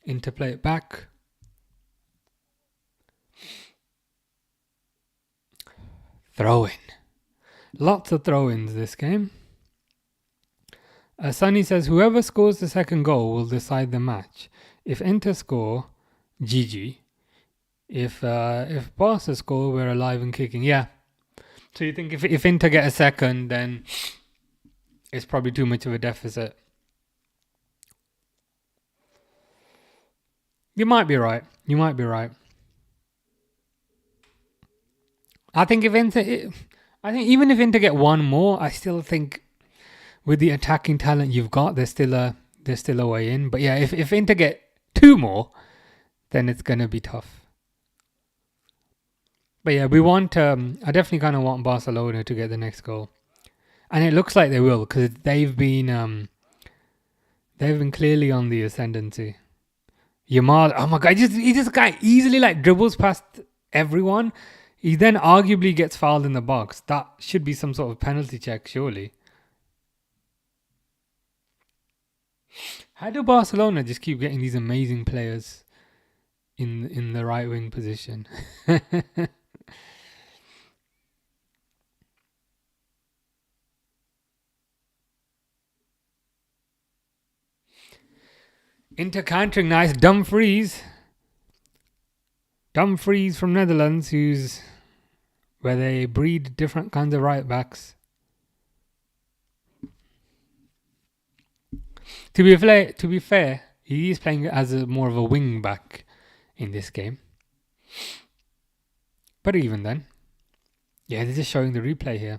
Interplay it back. Throw in. Lots of throw-ins this game. Sunny says, whoever scores the second goal will decide the match. If Inter score, GG. If Barca score, we're alive and kicking. Yeah. So you think if Inter get a second, then it's probably too much of a deficit. You might be right. You might be right. I think even if Inter get one more, I still think with the attacking talent you've got, there's still a way in. But yeah, if Inter get two more, then it's gonna be tough. But yeah, we want. I definitely kind of want Barcelona to get the next goal, and it looks like they will because they've been clearly on the ascendancy. Yamal, oh my god, he just guy easily like dribbles past everyone. He then arguably gets fouled in the box. That should be some sort of penalty check, surely. How do Barcelona just keep getting these amazing players in the right wing position? Inter countering, nice Dumfries. Dumfries from Netherlands, where they breed different kinds of right backs. To be fair, he is playing as more of a wing back in this game. But even then, yeah, they're just showing the replay here.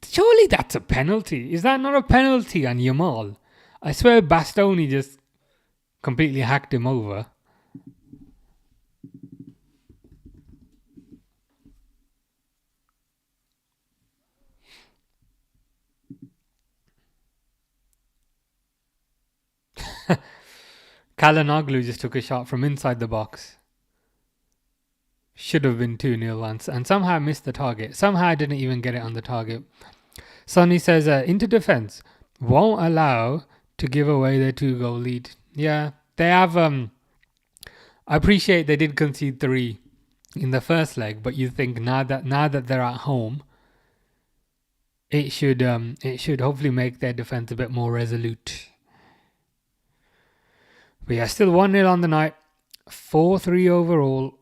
Surely that's a penalty. Is that not a penalty on Yamal? I swear Bastoni just completely hacked him over. Kalanoglu just took a shot from inside the box. Should have been 2-0 and somehow missed the target. Somehow didn't even get it on the target. Sonny says, into defense, won't allow to give away their 2-goal lead. Yeah, they have. I appreciate they did concede 3 in the first leg, but you think now that they're at home, it should hopefully make their defense a bit more resolute. But yeah, still 1-0 on the night, 4-3 overall.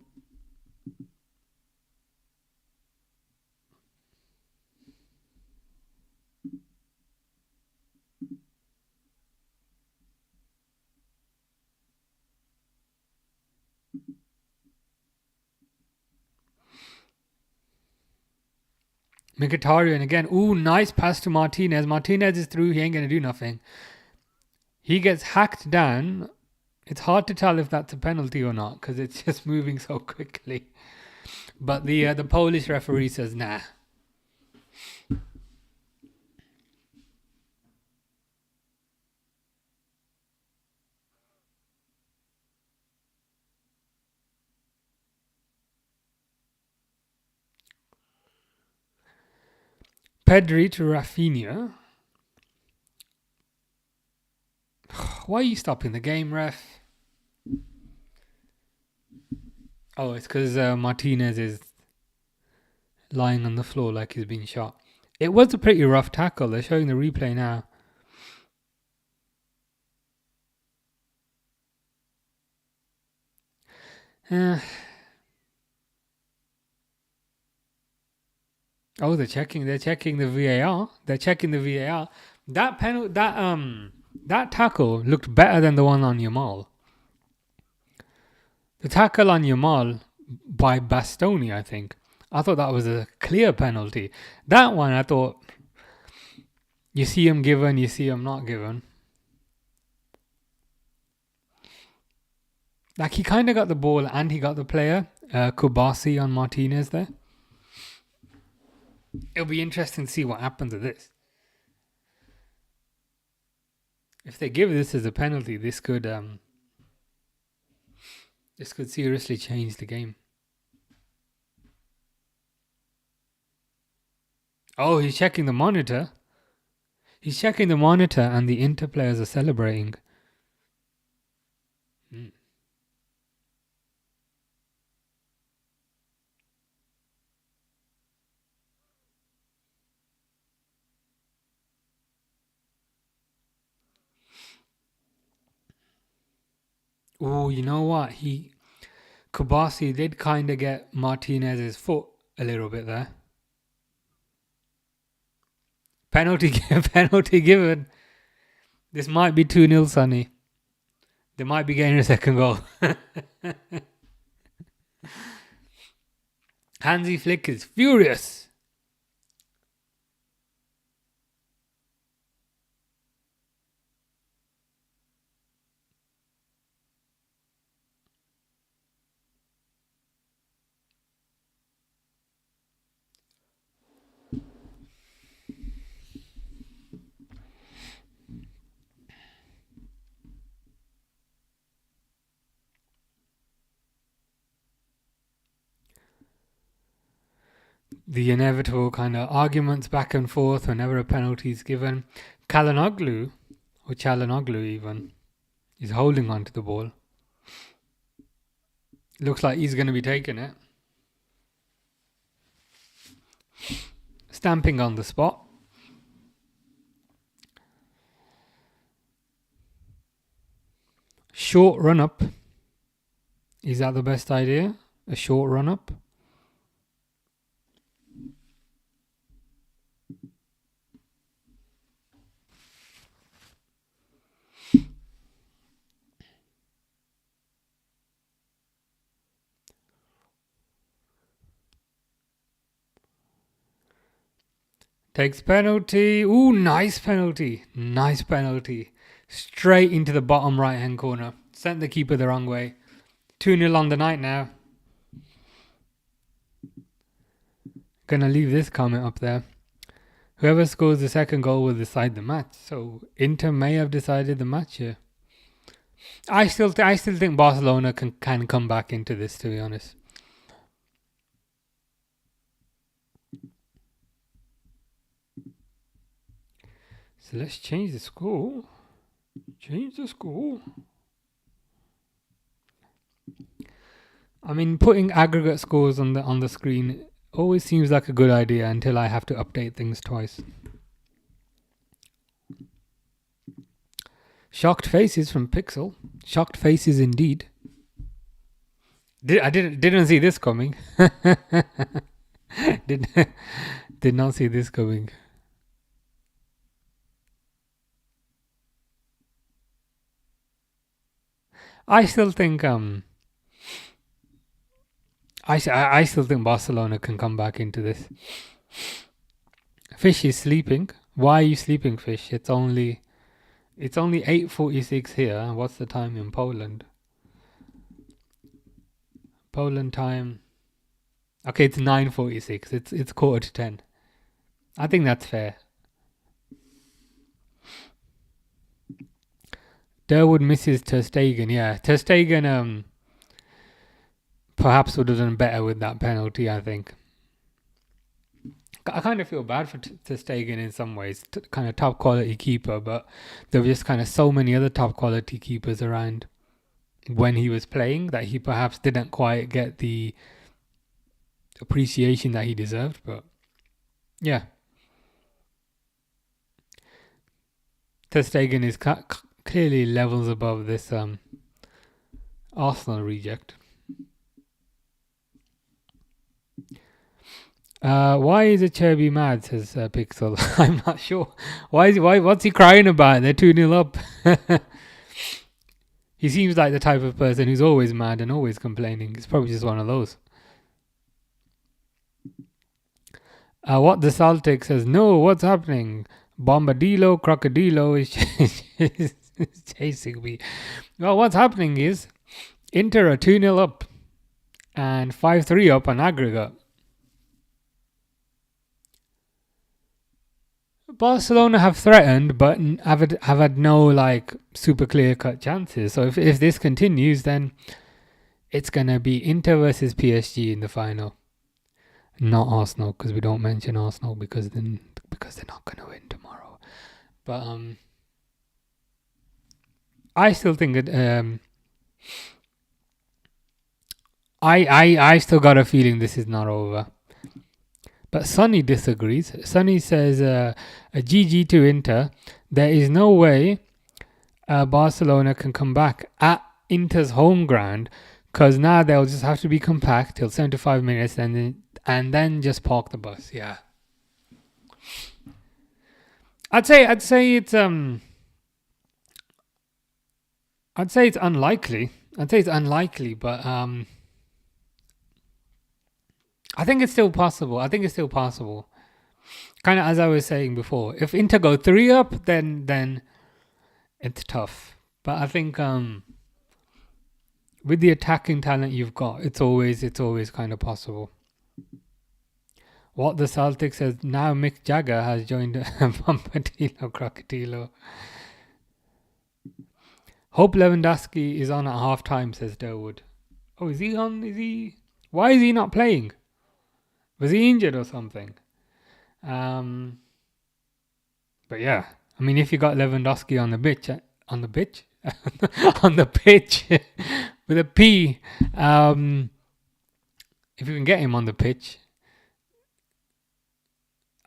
Mkhitaryan again. Ooh, nice pass to Martinez. Martinez is through. He ain't going to do nothing. He gets hacked down. It's hard to tell if that's a penalty or not because it's just moving so quickly. But the Polish referee says, nah. Pedri to Rafinha. Why are you stopping the game, ref? Oh, it's because Martinez is lying on the floor like he's been shot. It was a pretty rough tackle. They're showing the replay now. Oh, they're checking the VAR. That tackle looked better than the one on Yamal. The tackle on Yamal by Bastoni, I think. I thought that was a clear penalty. That one, I thought, you see him given, you see him not given. Like, he kind of got the ball and he got the player. Kubasi on Martinez there. It'll be interesting to see what happens with this. If they give this as a penalty, this could seriously change the game. Oh, he's checking the monitor. He's checking the monitor and the Inter players are celebrating. Oh, you know what? Kubasi did kind of get Martinez's foot a little bit there. Penalty given. This might be 2-0, Sonny. They might be getting a second goal. Hansi Flick is furious. The inevitable kind of arguments back and forth whenever a penalty is given. Calhanoglu, or Calhanoglu even, is holding on to the ball. Looks like he's going to be taking it. Stamping on the spot. Short run up. Is that the best idea? A short run up? Takes penalty. Ooh, nice penalty. Nice penalty. Straight into the bottom right hand corner. Sent the keeper the wrong way. 2-0 on the night now. Gonna leave this comment up there. Whoever scores the second goal will decide the match. So Inter may have decided the match here. I still think Barcelona can come back into this, to be honest. So let's change the score. Change the score. I mean, putting aggregate scores on the screen always seems like a good idea until I have to update things twice. Shocked faces from Pixel. Shocked faces indeed. I didn't see this coming. Did not see this coming. I still think I still think Barcelona can come back into this. Fish is sleeping. Why are you sleeping, Fish? It's only 8:46 here. What's the time in Poland? Poland time. Okay, it's 9:46. It's 9:45. I think that's fair. Durwood misses Ter Stegen. Yeah, Ter Stegen perhaps would have done better with that penalty, I think. I kind of feel bad for Ter Stegen in some ways. Kind of top quality keeper, but there were just kind of so many other top quality keepers around when he was playing that he perhaps didn't quite get the appreciation that he deserved. But yeah, Ter Stegen is clearly levels above this Arsenal reject. Why is it Cherby mad, says Pixel. I'm not sure. What's he crying about? They're 2-0 up. He seems like the type of person who's always mad and always complaining. It's probably just one of those. What the Celtic says, no, what's happening? Bombadillo, Crocodilo is chasing me. Well, what's happening is Inter are 2-0 up. and 5-3 up on aggregate. Barcelona have threatened, but have had no like super clear cut chances. So if this continues, then it's gonna be Inter versus PSG in the final, not Arsenal, because we don't mention Arsenal because they're not gonna win tomorrow. But I still think that I still got a feeling this is not over. But Sonny disagrees. Sonny says a GG to Inter. There is no way Barcelona can come back at Inter's home ground, because now they'll just have to be compact till 75 minutes and then just park the bus. Yeah, I'd say it's unlikely. But I think it's still possible. Kind of as I was saying before, if Inter go 3 up, then it's tough. But I think with the attacking talent you've got, it's always kind of possible. What the Celtics says now, Mick Jagger has joined Pampatilo Crocodilo. Hope Lewandowski is on at half time, says Durwood. Oh, is he on? Why is he not playing? Was he injured or something? But yeah, I mean, if you got Lewandowski on the pitch, on the pitch with a P, if you can get him on the pitch.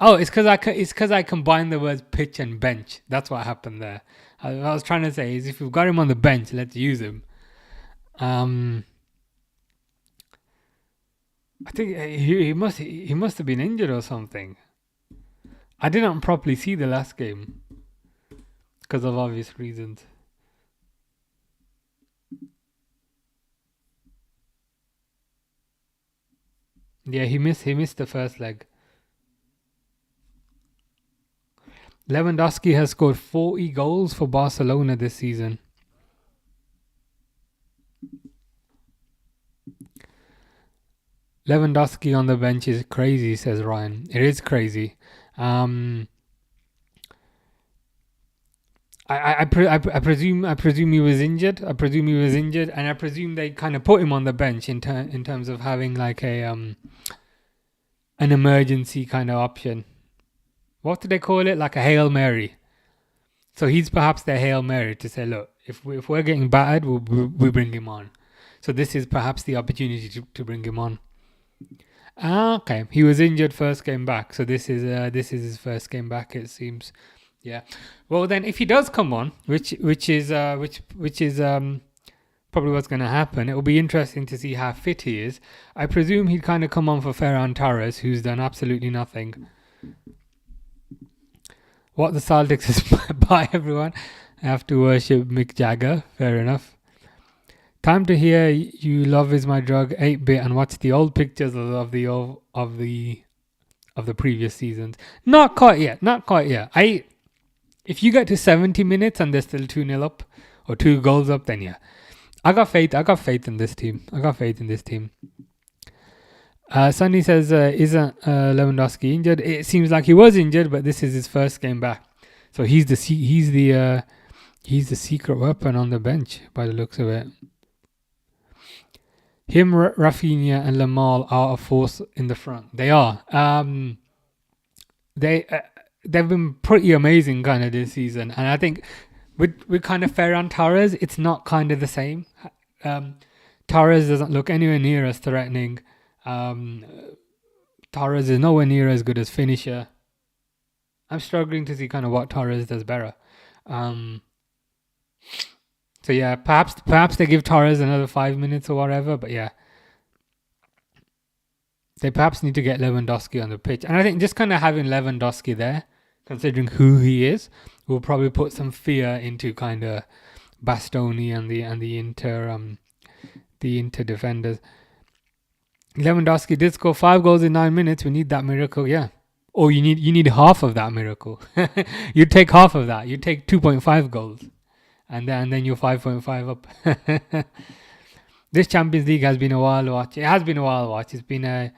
Oh, it's because I combined the words pitch and bench. That's what happened there. I was trying to say is if we've got him on the bench, let's use him. I think he must have been injured or something. I didn't properly see the last game because of obvious reasons. Yeah, he missed the first leg. Lewandowski has scored 40 goals for Barcelona this season. Lewandowski on the bench is crazy, says Ryan. It is crazy. I presume he was injured. And I presume they kind of put him on the bench in terms of having like an emergency kind of option. What do they call it? Like a Hail Mary. So he's perhaps their Hail Mary to say, look, if we're getting battered, we bring him on. So this is perhaps the opportunity to bring him on. Okay, he was injured first game back, so this is his first game back, it seems. Yeah. Well, then if he does come on, which is probably what's going to happen, it will be interesting to see how fit he is. I presume he'd kind of come on for Ferran Torres, who's done absolutely nothing. What the Celtics is by everyone. I have to worship Mick Jagger. Fair enough. Time to hear you love is my drug 8-bit and watch the old pictures of the previous seasons. Not quite yet. If you get to 70 minutes and they're still 2-0 up or 2 goals up, then yeah. I got faith in this team. Sonny says, isn't Lewandowski injured? It seems like he was injured, but this is his first game back. So he's the secret weapon on the bench by the looks of it. Him, Rafinha, and Lamal are a force in the front. They are. They've been pretty amazing kind of this season, and I think with kind of Ferran Torres, it's not kind of the same. Torres doesn't look anywhere near as threatening. Torres is nowhere near as good as finisher. I'm struggling to see kind of what Torres does better. So yeah, perhaps they give Torres another 5 minutes or whatever, but yeah. They perhaps need to get Lewandowski on the pitch. And I think just kind of having Lewandowski there, considering who he is, will probably put some fear into kind of Bastoni and the Inter defenders. Lewandowski did score 5 goals in 9 minutes. We need that miracle, yeah. Or you need half of that miracle. You take half of that. You take 2.5 goals. And then you're 5.5 up. This Champions League has been a while watch. It has been a while watch. It's been a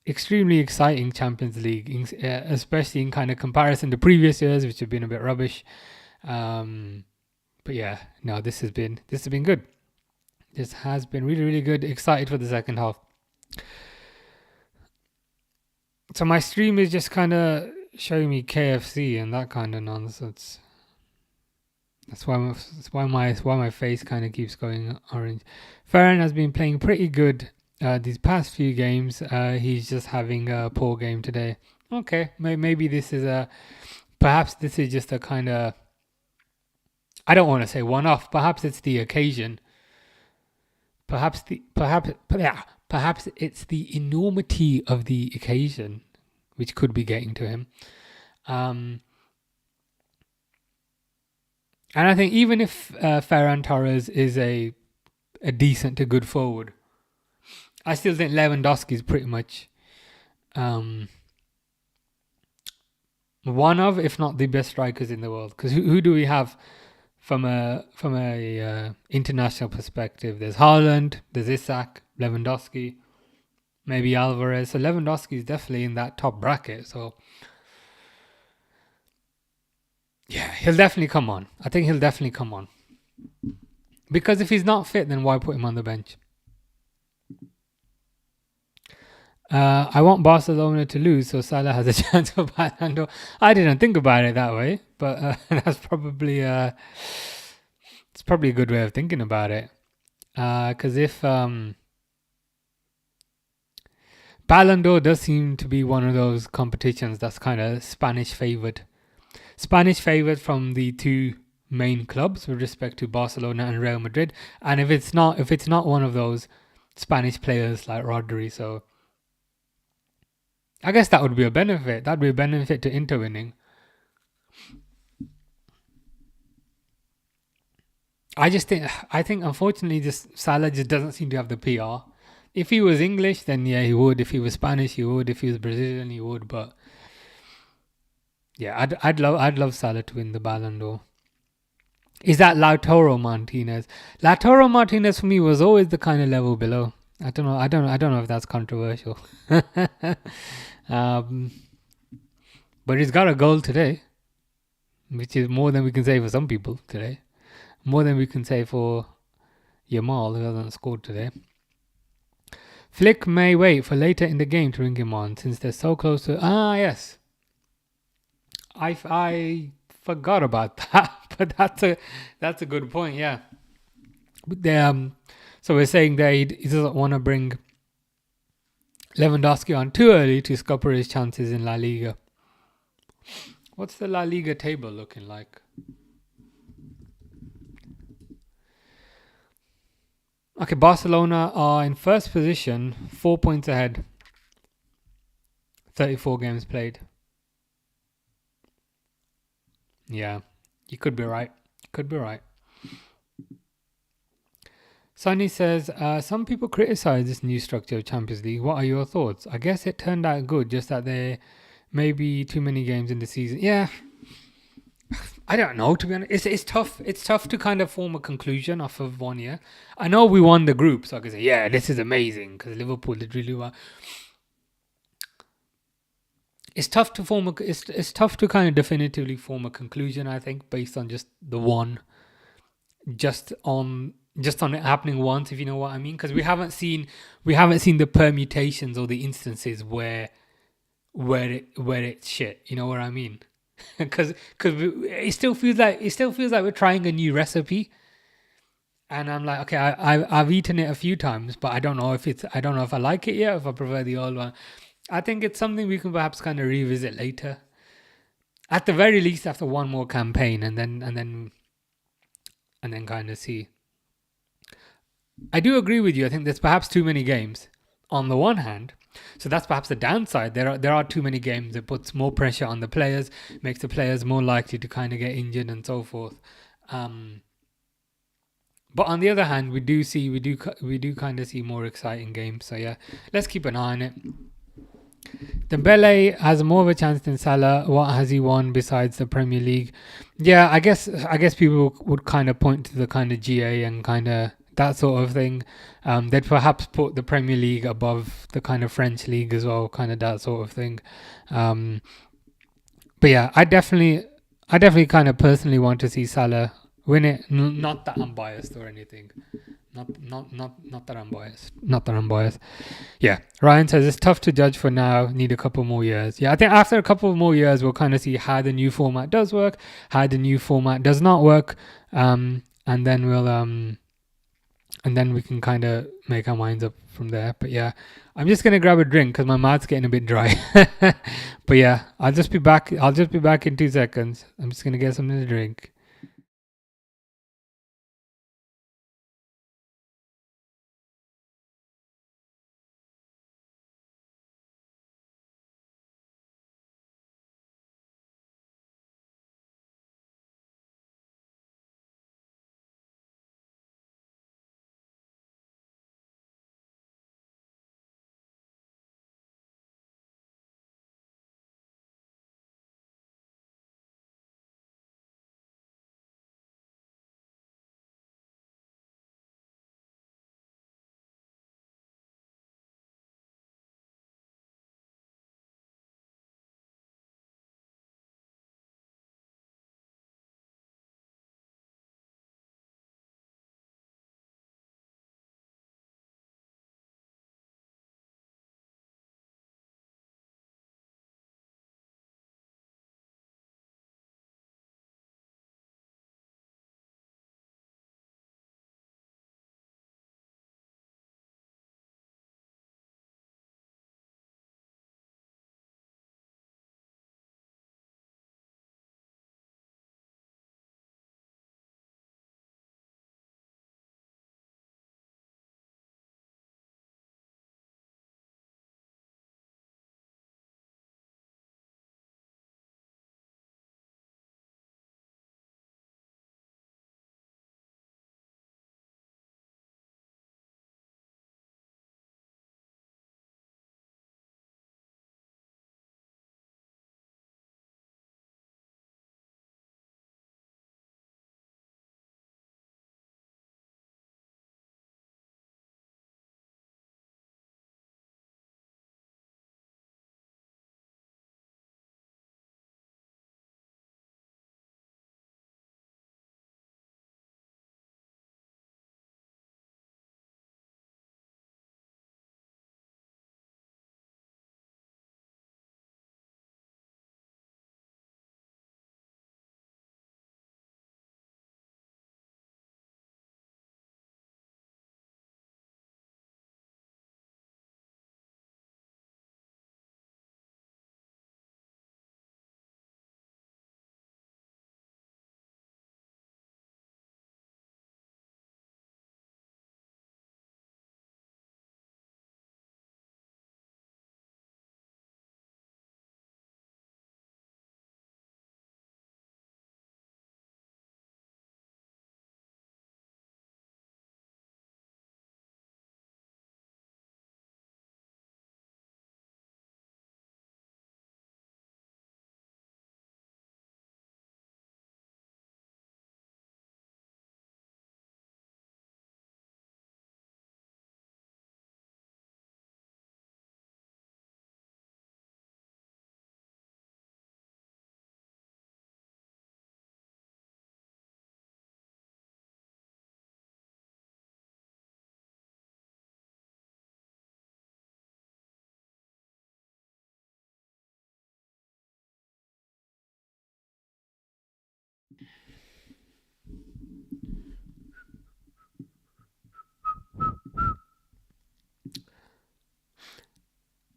extremely exciting Champions League, especially in kind of comparison to previous years, which have been a bit rubbish. But yeah, no, this has been good. This has been really, really good. Excited for the second half. So my stream is just kind of showing me KFC and that kind of nonsense. That's why my face kind of keeps going orange. Ferran has been playing pretty good these past few games. He's just having a poor game today. Okay, maybe this is perhaps this is just a kind of, I don't want to say one-off. Perhaps it's the occasion. Perhaps it's the enormity of the occasion, which could be getting to him. And I think even if Ferran Torres is a decent to good forward, I still think Lewandowski is pretty much one of, if not the best strikers in the world. Because who do we have from a international perspective? There's Haaland, there's Isak, Lewandowski, maybe Alvarez. So Lewandowski is definitely in that top bracket. So yeah, he'll definitely come on. I think he'll definitely come on. Because if he's not fit, then why put him on the bench? I want Barcelona to lose so Salah has a chance for Ballon d'Or. I didn't think about it that way, but that's probably it's probably a good way of thinking about it. Because if Ballon d'Or does seem to be one of those competitions that's kind of Spanish favoured from the two main clubs with respect to Barcelona and Real Madrid. And if it's not one of those Spanish players like Rodri, so I guess that would be a benefit. That'd be a benefit to Inter winning. I think unfortunately just Salah just doesn't seem to have the PR. If he was English, then yeah, he would. If he was Spanish, he would. If he was Brazilian, he would. But yeah, I'd love Salah to win the Ballon d'Or. Is that Lautaro Martinez? Lautaro Martinez for me was always the kind of level below. I don't know if that's controversial. But he's got a goal today, which is more than we can say for some people today. More than we can say for Yamal, who hasn't scored today. Flick may wait for later in the game to bring him on, since they're so close to... yes. I forgot about that, but that's a good point, yeah. So we're saying that he doesn't want to bring Lewandowski on too early to scupper his chances in La Liga. What's the La Liga table looking like? Okay, Barcelona are in first position, 4 points ahead. 34 games played. Yeah, you could be right. Sunny says, some people criticize this new structure of Champions League. What are your thoughts? I guess it turned out good, just that there may be too many games in the season. Yeah, I don't know, to be honest. It's tough. It's tough to kind of form a conclusion off of 1 year. I know we won the group, so I can say, yeah, this is amazing, because Liverpool did really well. It's tough to it's tough to kind of definitively form a conclusion, I think, based on just the one, just on it happening once, if you know what I mean, because we haven't seen the permutations or the instances where it's shit. You know what I mean? Because it still feels like we're trying a new recipe, and I'm like, okay, I've eaten it a few times, but I don't know if I like it yet, if I prefer the old one. I think it's something we can perhaps kind of revisit later, at the very least after one more campaign, and then kind of see. I do agree with you. I think there's perhaps too many games on the one hand. So that's perhaps the downside. There are too many games. That puts more pressure on the players, makes the players more likely to kind of get injured and so forth. But on the other hand, we do kind of see more exciting games. So yeah, let's keep an eye on it. Dembele has more of a chance than Salah. What has he won besides the Premier League? Yeah, I guess people would kind of point to the kind of GA and kind of that sort of thing. They'd perhaps put the Premier League above the kind of French league as well, kind of that sort of thing. But yeah, I definitely kind of personally want to see Salah win it. Not that I'm biased or anything. Not that I'm biased. Not that I'm biased. Yeah, Ryan says it's tough to judge for now. Need a couple more years. Yeah, I think after a couple more years, we'll kind of see how the new format does work, how the new format does not work, and then and then we can kind of make our minds up from there. But yeah, I'm just gonna grab a drink because my mouth's getting a bit dry. But yeah, I'll just be back. I'll just be back in 2 seconds. I'm just gonna get something to drink.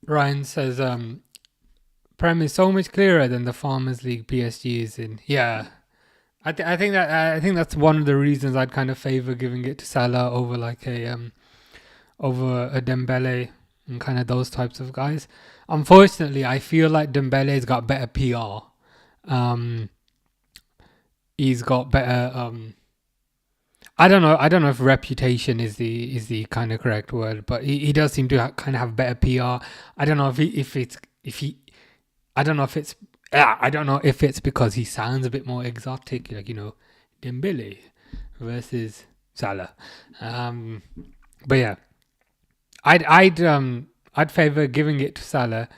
Ryan says, Prem is so much clearer than the Farmers League PSG is in. Yeah, I think that's one of the reasons I'd kind of favor giving it to Salah over like over a Dembele and kind of those types of guys. Unfortunately, I feel like Dembele's got better PR. Um, he's got better. I don't know. I don't know if reputation is the kind of correct word, but he does seem to kind of have better PR. I don't know if he. I don't know if it's. I don't know if it's because he sounds a bit more exotic, like Dembele versus Salah. But yeah, I'd favor giving it to Salah,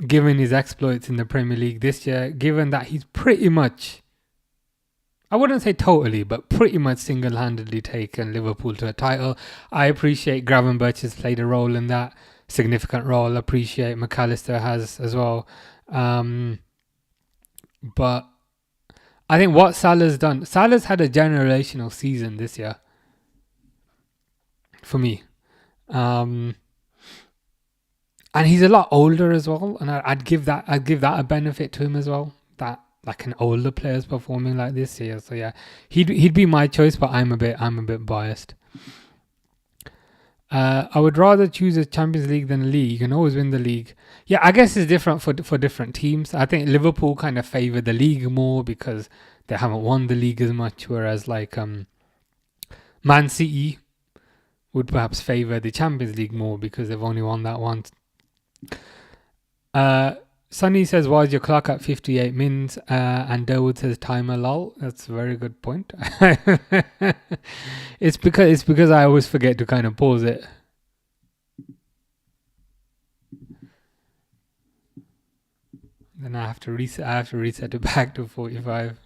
given his exploits in the Premier League this year, given that he's pretty much, I wouldn't say totally, but pretty much single-handedly taken Liverpool to a title. I appreciate Gravenberch has played a role in that, significant role. I appreciate McAllister has as well. But I think what Salah's done, Salah's had a generational season this year for me. And he's a lot older as well, and I'd give that a benefit to him as well. That like an older player's performing like this year, so yeah, he'd be my choice, but I'm a bit biased. I would rather choose a Champions League than a league. You can always win the league. Yeah, I guess it's different for different teams. I think Liverpool kind of favour the league more because they haven't won the league as much, whereas like Man City would perhaps favour the Champions League more because they've only won that once. Sunny says, "Why is your clock at 58 mins?" And Dawood says, "Timer lol." That's a very good point. It's because I always forget to kind of pause it. Then I have to reset it back to 45.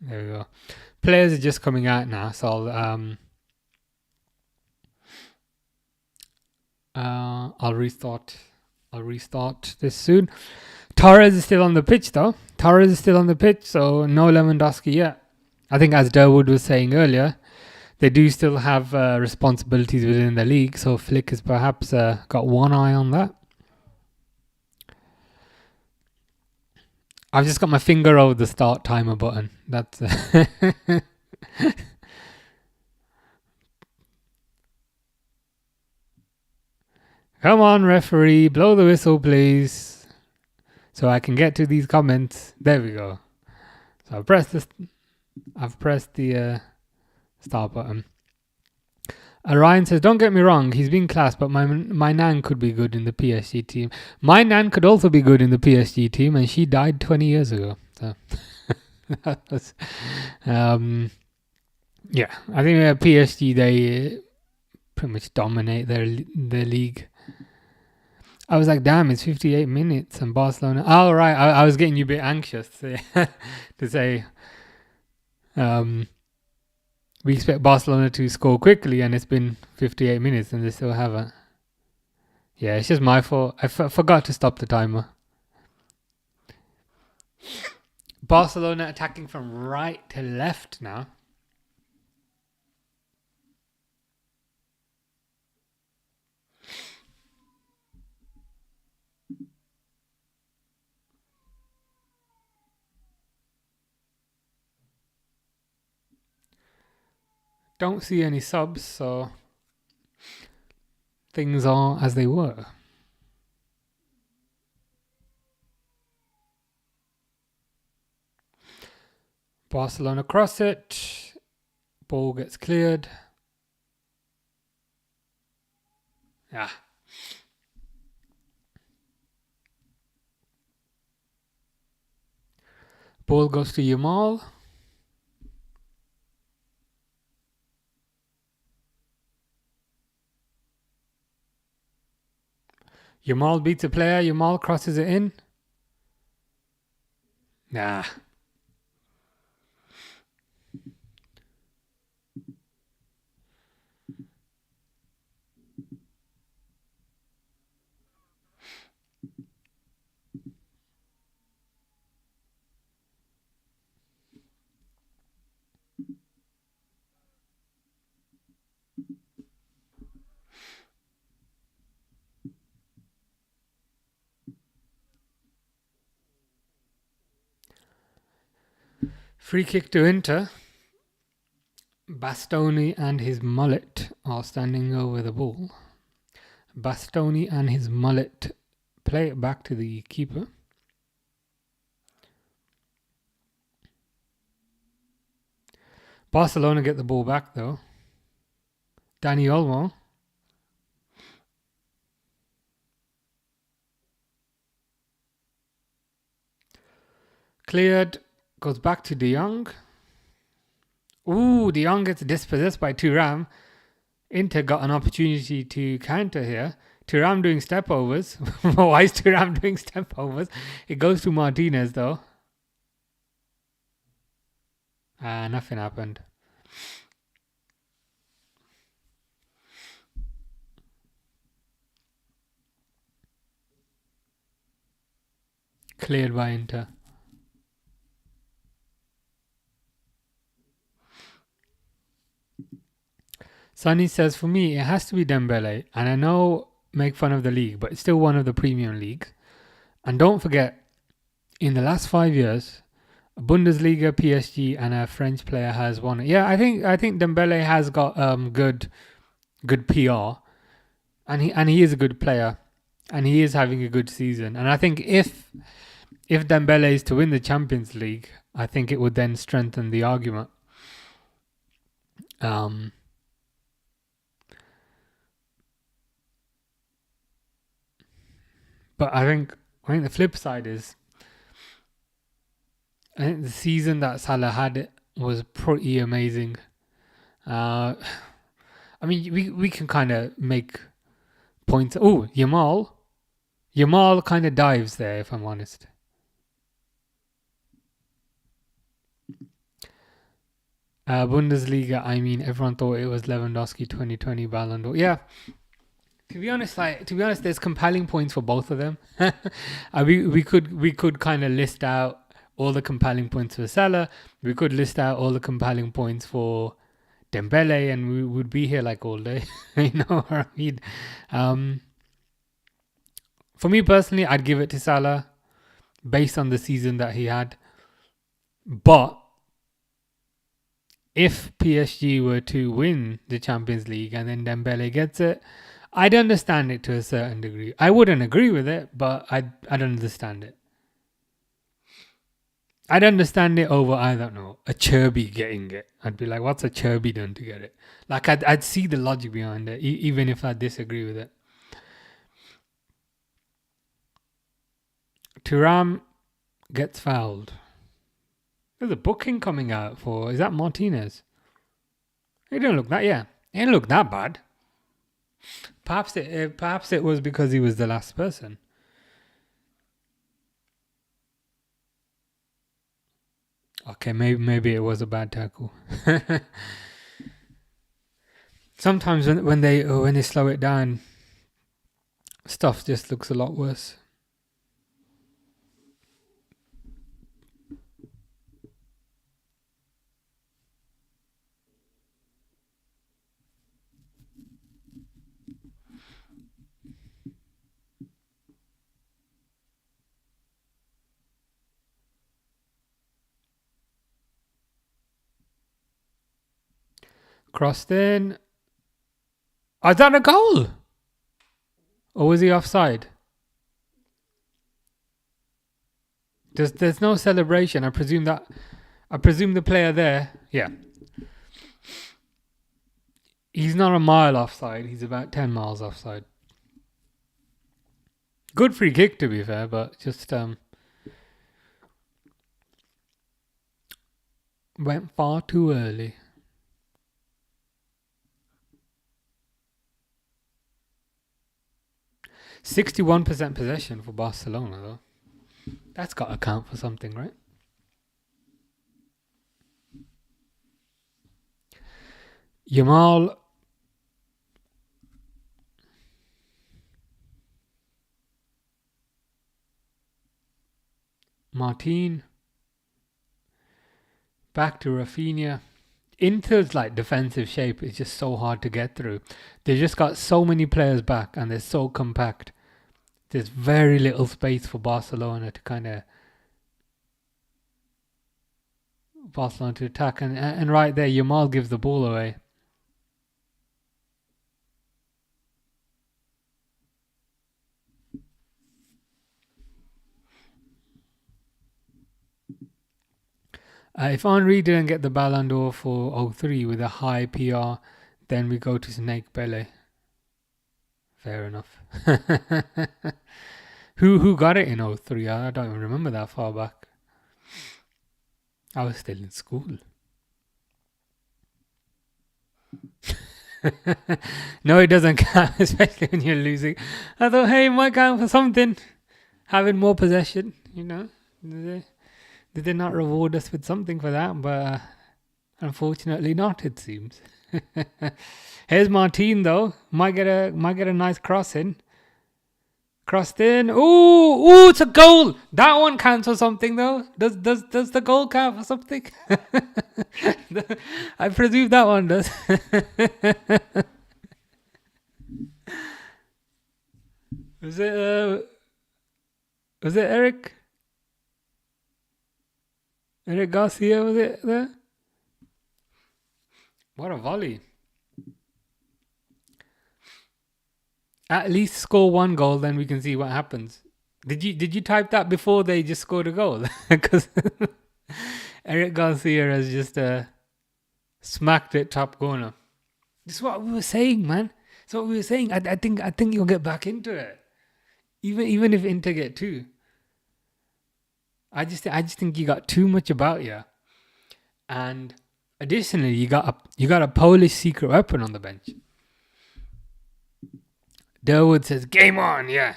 There we go. Players are just coming out now, so I'll restart this soon. Torres is still on the pitch though. So no Lewandowski yet. I think as Durwood was saying earlier, they do still have responsibilities within the league, so Flick has perhaps got one eye on that. I've just got my finger over the start timer button. That's Come on, referee, blow the whistle, please, so I can get to these comments. There we go. So I've pressed the start button. Ryan says, "Don't get me wrong, he's been class, but my nan could be good in the PSG team. My nan could also be good in the PSG team, and she died 20 years ago." So, yeah, I think PSG, they pretty much dominate their league. I was like, damn, it's 58 minutes and Barcelona. Oh, right, I was getting you a bit anxious to say, we expect Barcelona to score quickly, and it's been 58 minutes and they still haven't. Yeah, it's just my fault. I forgot to stop the timer. Barcelona attacking from right to left now. Don't see any subs, so things are as they were. Barcelona cross it. Ball gets cleared. Yeah. Ball goes to Yamal. Yamal beats a player. Yamal crosses it in. Nah. Free kick to Inter. Bastoni and his mullet are standing over the ball. Bastoni and his mullet play it back to the keeper. Barcelona get the ball back though. Dani Olmo. Cleared. Goes back to De Jong. Ooh, De Jong gets dispossessed by Thuram. Inter got an opportunity to counter here. Thuram doing step overs. Why is Thuram doing step overs? It goes to Martinez though. Nothing happened. Cleared by Inter. Sunny says, for me, it has to be Dembele. And I know, make fun of the league, but it's still one of the premium leagues. And don't forget, in the last 5 years, a Bundesliga, PSG, and a French player has won it. Yeah, I think Dembele has got good PR, and he is a good player, and he is having a good season. And I think if Dembele is to win the Champions League, I think it would then strengthen the argument. But I think the flip side is, I think the season that Salah had was pretty amazing. I mean, we can kind of make points. Oh, Yamal kind of dives there, if I'm honest. Bundesliga, I mean, everyone thought it was Lewandowski 2020 Ballon d'Or. Yeah. To be honest, there's compelling points for both of them. We could kind of list out all the compelling points for Salah. We could list out all the compelling points for Dembele, and we would be here like all day. You know what I mean? For me personally, I'd give it to Salah based on the season that he had. But if PSG were to win the Champions League and then Dembele gets it, I'd understand it to a certain degree. I wouldn't agree with it, but I'd understand it. I'd understand it over, I don't know, a Cherby getting it. I'd be like, what's a Cherby done to get it? Like, I'd see the logic behind it, even if I disagree with it. Thuram gets fouled. There's a booking coming out for, is that Martinez? It didn't look that, yeah. It didn't look that bad. Perhaps it was because he was the last person. Okay, maybe it was a bad tackle. Sometimes when they slow it down, stuff just looks a lot worse. Crossed in. Is that a goal? Or was he offside? There's no celebration. I presume the player there, yeah. He's not a mile offside. He's about 10 miles offside. Good free kick, to be fair, but just went far too early. 61% possession for Barcelona, though. That's got to count for something, right? Yamal. Martin. Back to Rafinha. Inter's like defensive shape is just so hard to get through. They just got so many players back and they're so compact. There's very little space for Barcelona to attack, and right there Yamal gives the ball away. If Henry didn't get the Ballon d'Or for 03 with a high PR, then we go to Snake Bele. Fair enough. Who got it in 03? I don't even remember that far back. I was still in school. No, it doesn't count, especially when you're losing. I thought, hey, it might count for something. Having more possession, you know. Did they not reward us with something for that? But unfortunately not, it seems. Here's Martin though. Might get a nice cross in. Crossed in. Ooh, it's a goal. That one counts for something though. Does the goal count for something? I presume that one does. Was it Eric? Eric Garcia, was it there? What a volley. At least score one goal, then we can see what happens. Did you type that before they just scored a goal? Because Eric Garcia has just smacked it top corner. This is what we were saying, man. That's what we were saying. I think you'll get back into it. Even if Inter get two. I just think you got too much about you. And additionally, you got a Polish secret weapon on the bench. Durwood says, game on, yeah.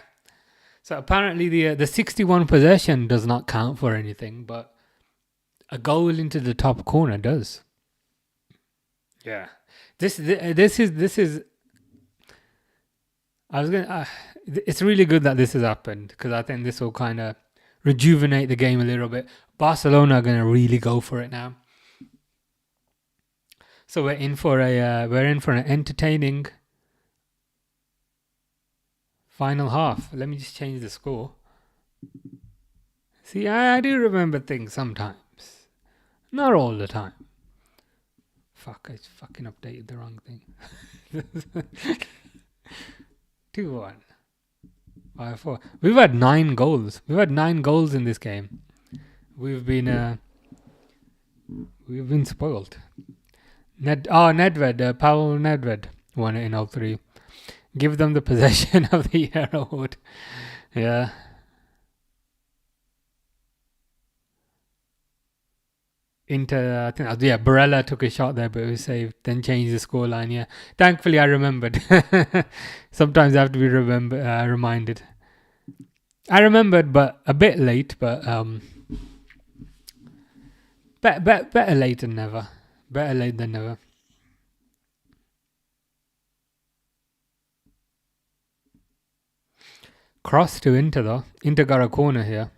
So apparently the 61 possession does not count for anything, but a goal into the top corner does. Yeah. This is it's really good that this has happened, because I think this will kind of rejuvenate the game a little bit. Barcelona are going to really go for it now. So we're in for an entertaining final half. Let me just change the score. See, I do remember things sometimes. Not all the time. Fuck, I fucking updated the wrong thing. 2-1. 5-4. We've had 9 goals. We've had 9 goals in this game. We've been spoiled. Nedved, Pavel Nedved won it in 03. Give them the possession of the year award. Yeah. Inter, I think, Barella took a shot there, but it was saved. Then changed the scoreline. Yeah, thankfully I remembered. Sometimes I have to be reminded. I remembered, but a bit late. But better late than never. Better late than never. Cross to Inter though. Inter got a corner here.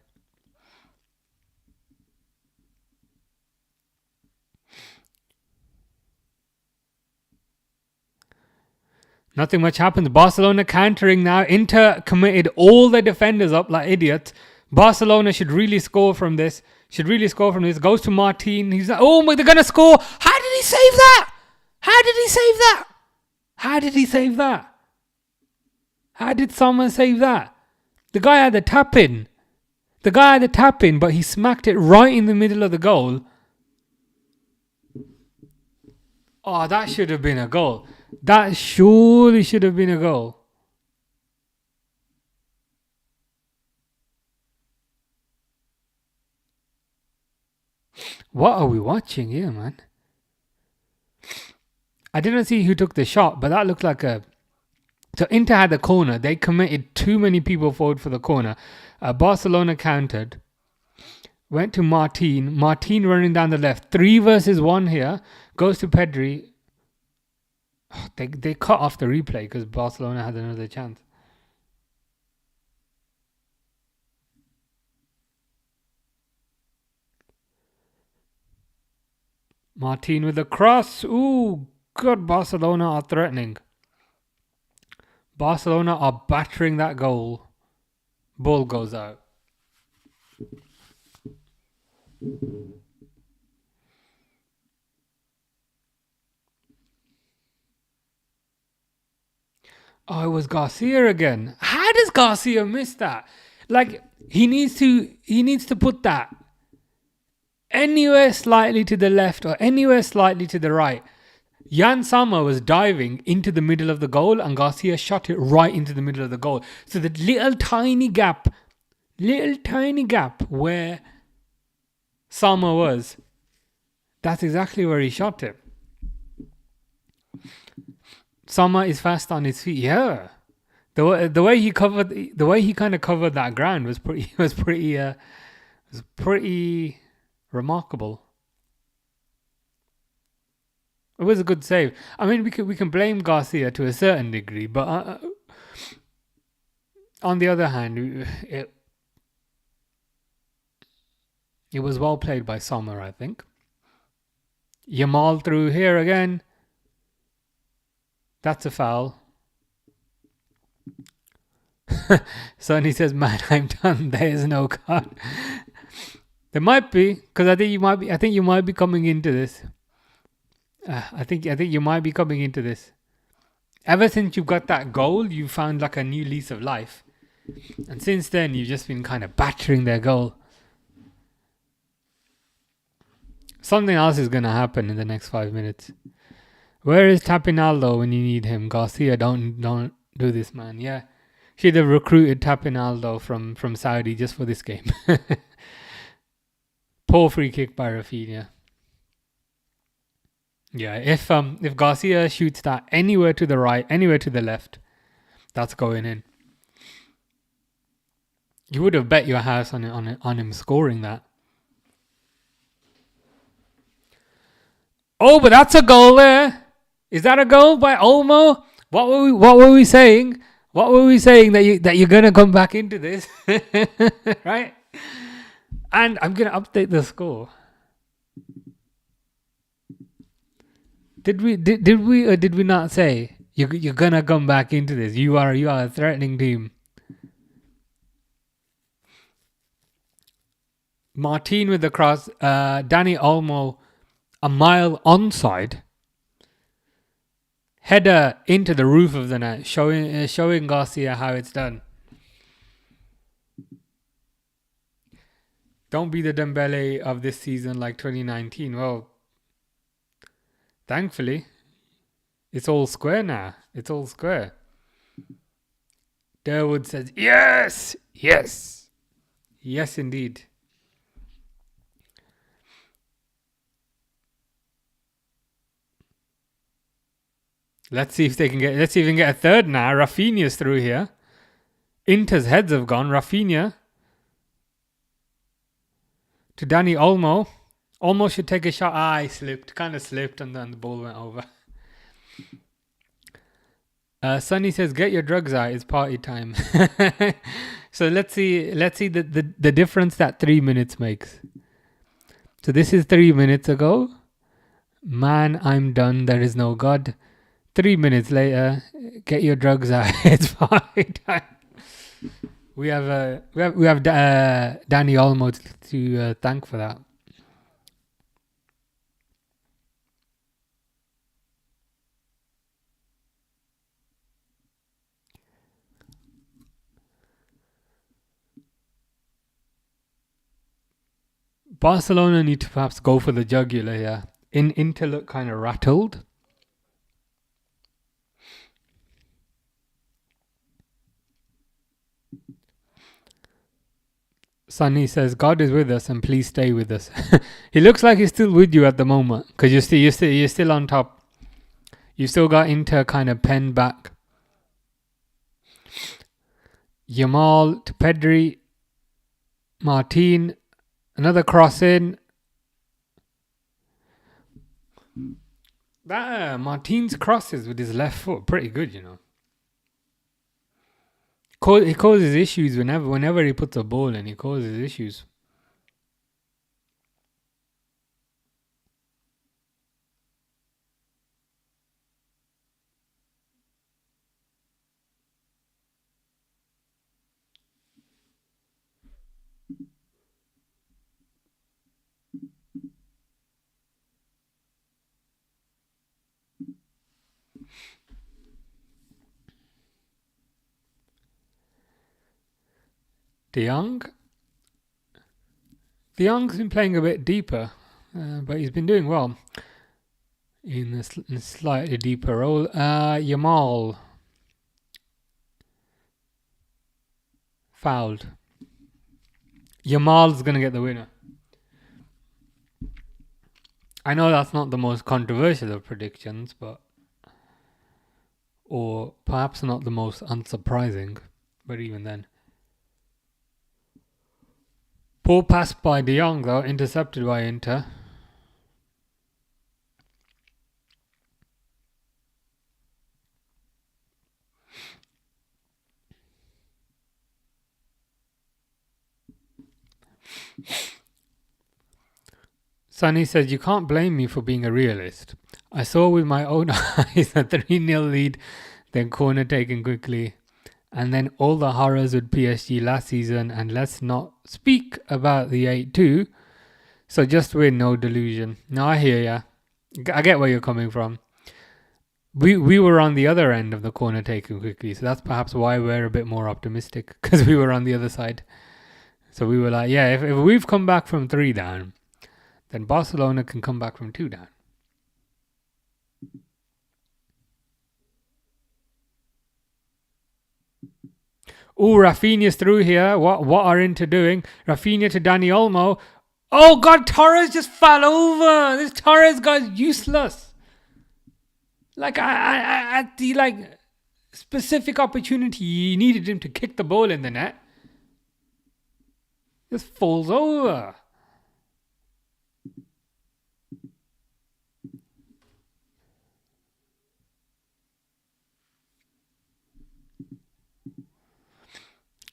Nothing much happens. Barcelona countering now. Inter committed all their defenders up like idiots. Barcelona should really score from this. Goes to Martin. He's like, oh my, they're going to score. How did he save that? How did someone save that? The guy had the tap in. But he smacked it right in the middle of the goal. Oh, that should have been a goal. That surely should have been a goal. What are we watching here, man? I didn't see who took the shot, but that looked like a... So Inter had the corner. They committed too many people forward for the corner. Barcelona countered. Went to Martin. Martin running down the left. 3 versus 1 here. Goes to Pedri. Oh, they cut off the replay because Barcelona had another chance. Martin with the cross. Ooh, good. Barcelona are threatening. Barcelona are battering that goal. Ball goes out. Oh, it was Garcia again. How does Garcia miss that? Like, he needs to put that anywhere slightly to the left or anywhere slightly to the right. Jan Sommer was diving into the middle of the goal and Garcia shot it right into the middle of the goal. So the little tiny gap where Sama was. That's exactly where he shot it. Sama is fast on his feet. Yeah. The way he kind of covered that ground was pretty remarkable. It was a good save. I mean, we can blame Garcia to a certain degree, but on the other hand, it was well played by Sommer, I think. Yamal through here again. That's a foul. Sonny says, "Man, I'm done. There is no card." There might be, because I think you might be coming into this. I think you might be coming into this. Ever since you got that goal, you found like a new lease of life, and since then you've just been kind of battering their goal. Something else is gonna happen in the next 5 minutes. Where is Tapinaldo when you need him? Garcia, don't do this, man. Yeah. Should have recruited Tapinaldo from Saudi just for this game. Poor free kick by Rafinha. Yeah, if Garcia shoots that anywhere to the right, anywhere to the left, that's going in. You would have bet your house on him scoring that. Oh, but that's a goal there. Is that a goal by Olmo? What were we saying? What were we saying that you're gonna come back into this, right? And I'm gonna update the score. Did we or did we not say you're gonna come back into this? You are a threatening team. Martin with the cross. Danny Olmo, a mile onside. Header into the roof of the net, showing Garcia how it's done. Don't be the Dembele of this season like 2019. Well, thankfully, it's all square now. It's all square. Durwood says, yes, yes, yes, indeed. Let's see if we can get a third now. Rafinha's through here. Inter's heads have gone. Rafinha to Danny Olmo. Olmo should take a shot. He slipped. Kind of slipped and then the ball went over. Sonny says, get your drugs out. It's party time. So let's see the difference that 3 minutes makes. So this is 3 minutes ago. Man, I'm done. There is no God. 3 minutes later, get your drugs out. It's party time. We have Danny Olmo to thank for that. Barcelona need to perhaps go for the jugular here. Inter look kind of rattled. Sonny says, God is with us and please stay with us. He looks like he's still with you at the moment because you're still on top. You still got Inter kind of penned back. Yamal to Pedri. Martin. Another cross in. That Martin's crosses with his left foot, pretty good, you know. He causes issues whenever he puts a ball in. He causes issues. De Jong's been playing a bit deeper, but he's been doing well in a slightly deeper role. Yamal fouled. Yamal's going to get the winner. I know that's not the most controversial of predictions, but or perhaps not the most unsurprising, but even then. Poor pass by De Jong though, intercepted by Inter. Sonny says, you can't blame me for being a realist. I saw with my own eyes a 3-0 lead, then corner taken quickly, and then all the horrors with PSG last season, and let's not speak about the 8-2. So just win, no delusion. No, I hear ya. I get where you're coming from. We were on the other end of the corner taken quickly, so that's perhaps why we're a bit more optimistic, because we were on the other side. So we were like, yeah, if we've come back from 3 down, then Barcelona can come back from 2 down. Oh, Rafinha's through here. What are Inter doing? Rafinha to Dani Olmo. Oh God, Torres just fell over. This Torres guy's useless. Like I at the specific opportunity, he needed him to kick the ball in the net. Just falls over.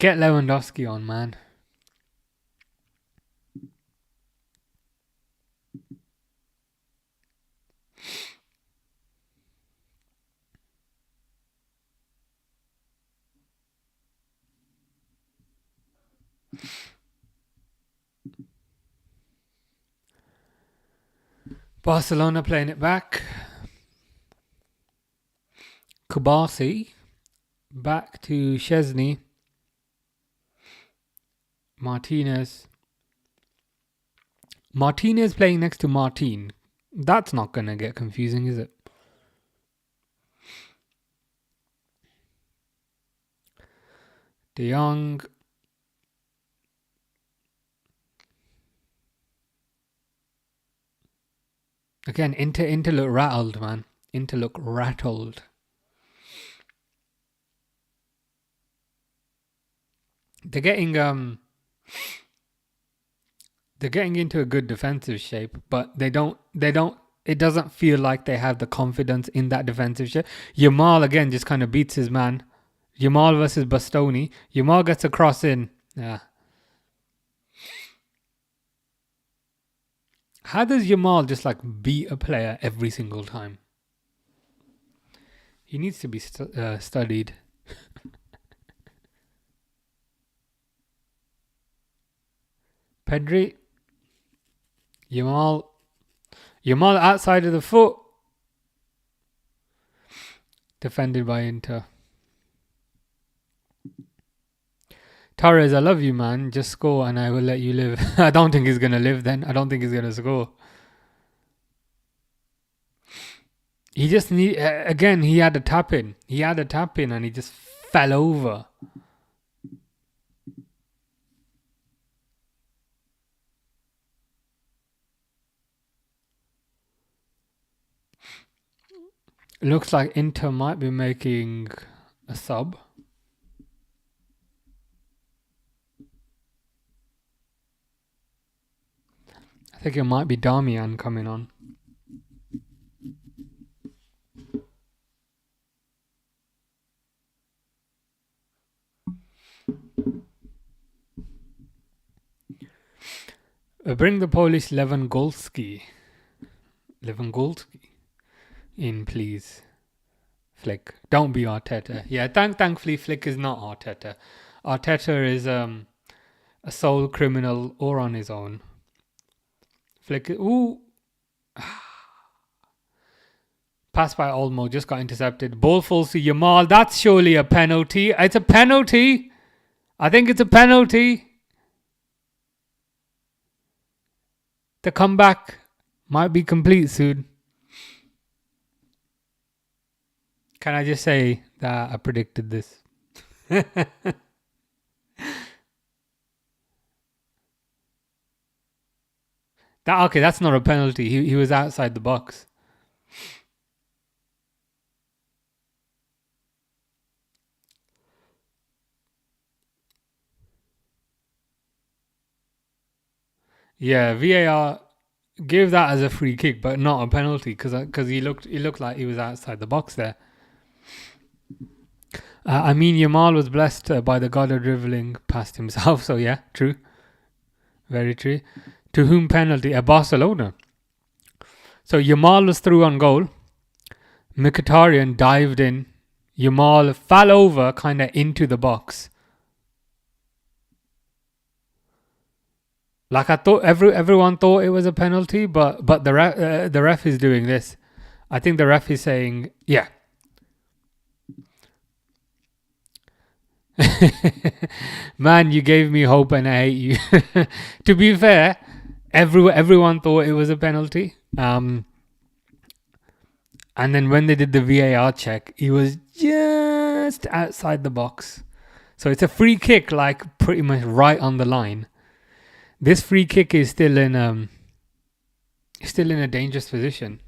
Get Lewandowski on, man. Barcelona playing it back. Kubasi back to Szczesny. Martinez playing next to Martin. That's not going to get confusing, is it? De Jong. Again, Inter look rattled, man. Inter look rattled. They're getting into a good defensive shape, but they don't it doesn't feel like they have the confidence in that defensive shape. Yamal again just kind of beats his man. Yamal versus Bastoni. Yamal gets a cross in. Yeah. How does Yamal just beat a player every single time? He needs to be studied. Pedri. Yamal outside of the foot. Defended by Inter. Torres, I love you, man. Just score and I will let you live. I don't think he's going to live then. I don't think he's going to score. He just again, he had a tap in. And he just fell over. Looks like Inter might be making a sub. I think it might be Damian coming on. Bring the Polish Lewandowski in, please. Flick. Don't be Arteta. Yeah, thankfully Flick is not Arteta. Arteta is a sole criminal or on his own. Flick. Ooh. Pass by Olmo, just got intercepted. Ball falls to Yamal. That's surely a penalty. It's a penalty. I think it's a penalty. The comeback might be complete soon. Can I just say that I predicted this? Okay, that's not a penalty. He was outside the box. Yeah, VAR gave that as a free kick, but not a penalty because he looked like he was outside the box there. I mean, Yamal was blessed by the god of dribbling past himself. So yeah, true, very true. To whom penalty? At Barcelona. So Yamal was through on goal. Mkhitaryan dived in. Yamal fell over, kind of into the box. Like I thought, everyone thought it was a penalty, but the ref is doing this. I think the ref is saying, yeah. Man, you gave me hope and I hate you. To be fair, everyone thought it was a penalty. And then when they did the VAR check, he was just outside the box. So it's a free kick, like pretty much right on the line. This free kick is still in a dangerous position.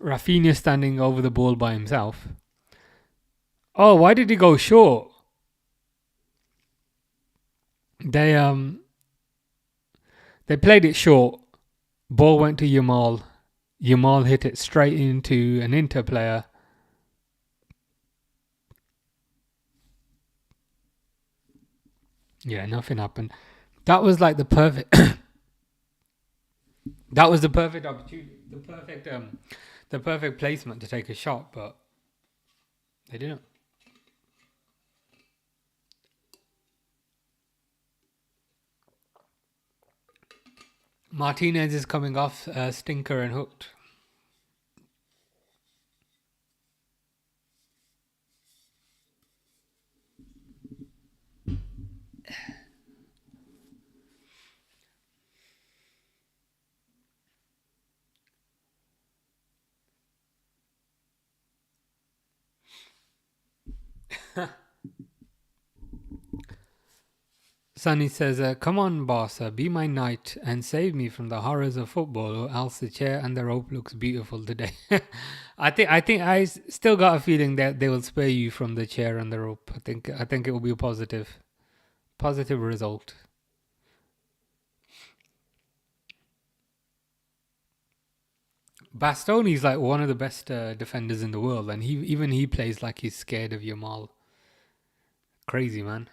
Rafinha standing over the ball by himself. Oh, why did he go short? They played it short. Ball went to Yamal. Yamal hit it straight into an Inter player. Yeah, nothing happened. That was like the perfect. That was the perfect opportunity, the perfect placement to take a shot, but they didn't. Martinez is coming off stinker and hooked. Sonny says, "Come on, Barca, be my knight and save me from the horrors of football, or else the chair and the rope looks beautiful today." I still got a feeling that they will spare you from the chair and the rope. I think it will be a positive result. Bastoni is like one of the best defenders in the world, and he plays like he's scared of Yamal. Crazy, man.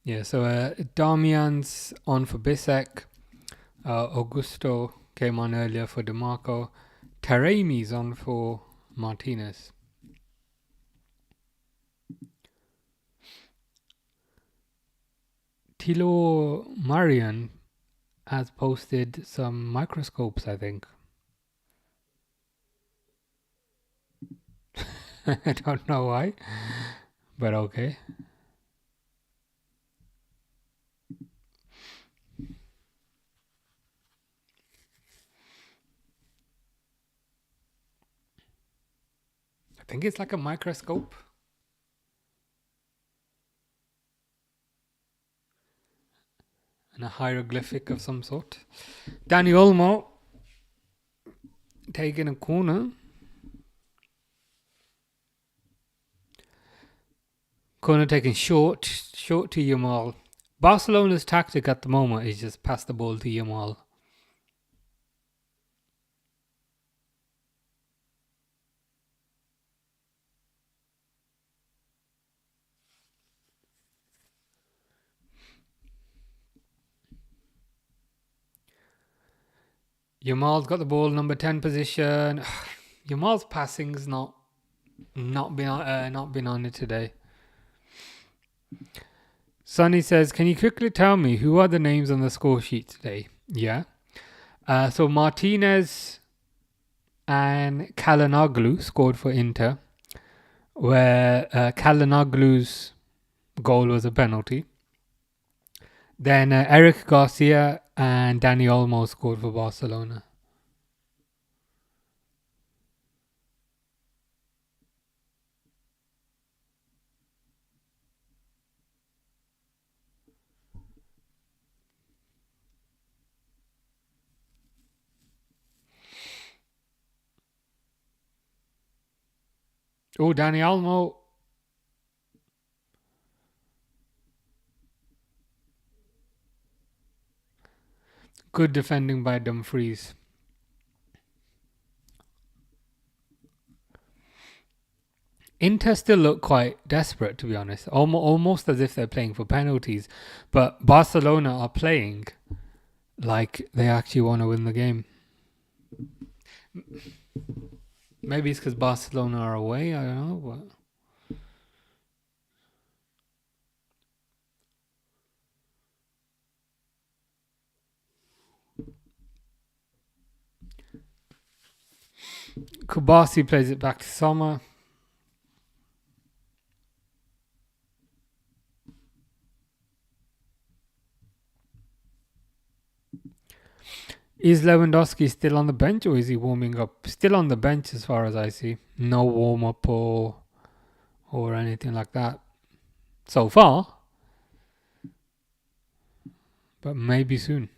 Yeah, so Damian's on for Bisek. Augusto came on earlier for DeMarco. Taremi's on for Martinez. Tilo Marian has posted some microscopes, I think. I don't know why, but okay. I think it's like a microscope and a hieroglyphic of some sort. Danny Olmo taking a corner. Corner taken short to Yamal. Barcelona's tactic at the moment is just pass the ball to Yamal. Yamal's got the ball, number 10 position. Yamal's passing's not been on it today. Sonny says, can you quickly tell me who are the names on the score sheet today? Yeah. So Martinez and Kalanoglu scored for Inter, where Kalanoglu's goal was a penalty. Then Eric Garcia and Dani Olmo scored for Barcelona. Oh, Dani Olmo. Good defending by Dumfries. Inter still look quite desperate, to be honest. Almost as if they're playing for penalties. But Barcelona are playing like they actually want to win the game. Maybe it's because Barcelona are away. I don't know. But Kubasi plays it back to Sommer. Is Lewandowski still on the bench or is he warming up? Still on the bench as far as I see. No warm up or anything like that so far. But maybe soon.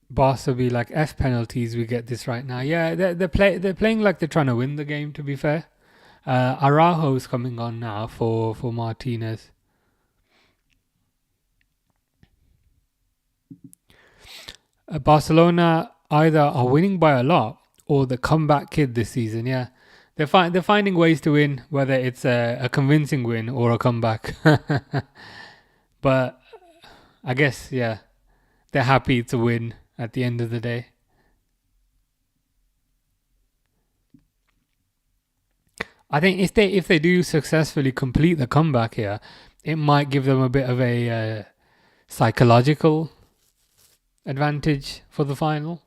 Barca be like F penalties. We get this right now. Yeah, they're playing like they're trying to win the game. To be fair, Araujo's coming on now for Martinez. Barcelona either are winning by a lot or the comeback kid this season. Yeah, they're finding ways to win, whether it's a convincing win or a comeback. But I guess they're happy to win at the end of the day. I think if they do successfully complete the comeback here, it might give them a bit of a psychological advantage for the final.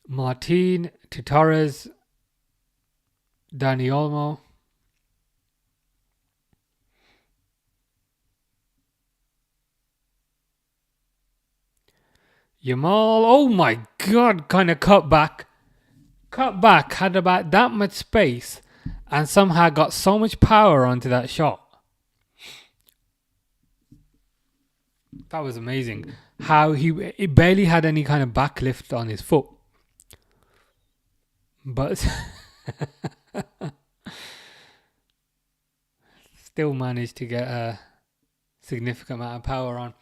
Martin to Torres, Dani Olmo. Yamal, oh my god, kind of cut back, had about that much space and somehow got so much power onto that shot. That was amazing. How he barely had any kind of backlift on his foot. But still managed to get a significant amount of power on.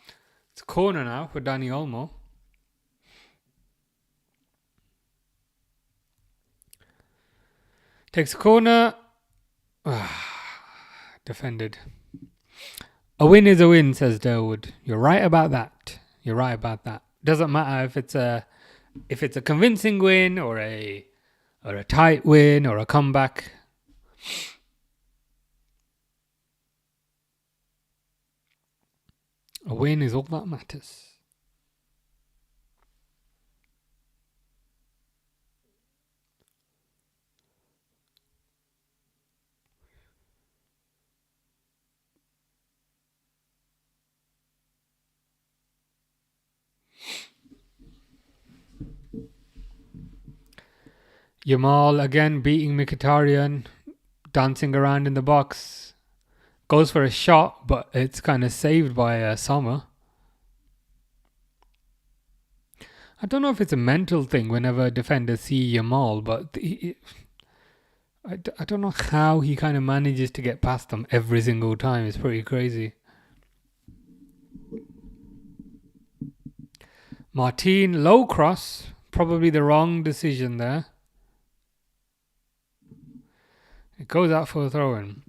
It's a corner now for Dani Olmo. Takes a corner. Defended. A win is a win, says Durwood. You're right about that. Doesn't matter if it's a convincing win or a tight win or a comeback. A win is all that matters. Yamal again beating Mkhitaryan, dancing around in the box. Goes for a shot, but it's kind of saved by Sommer. I don't know if it's a mental thing whenever defenders see Yamal, but I don't know how he kind of manages to get past them every single time. It's pretty crazy. Martin, low cross. Probably the wrong decision there. It goes out for a throw-in.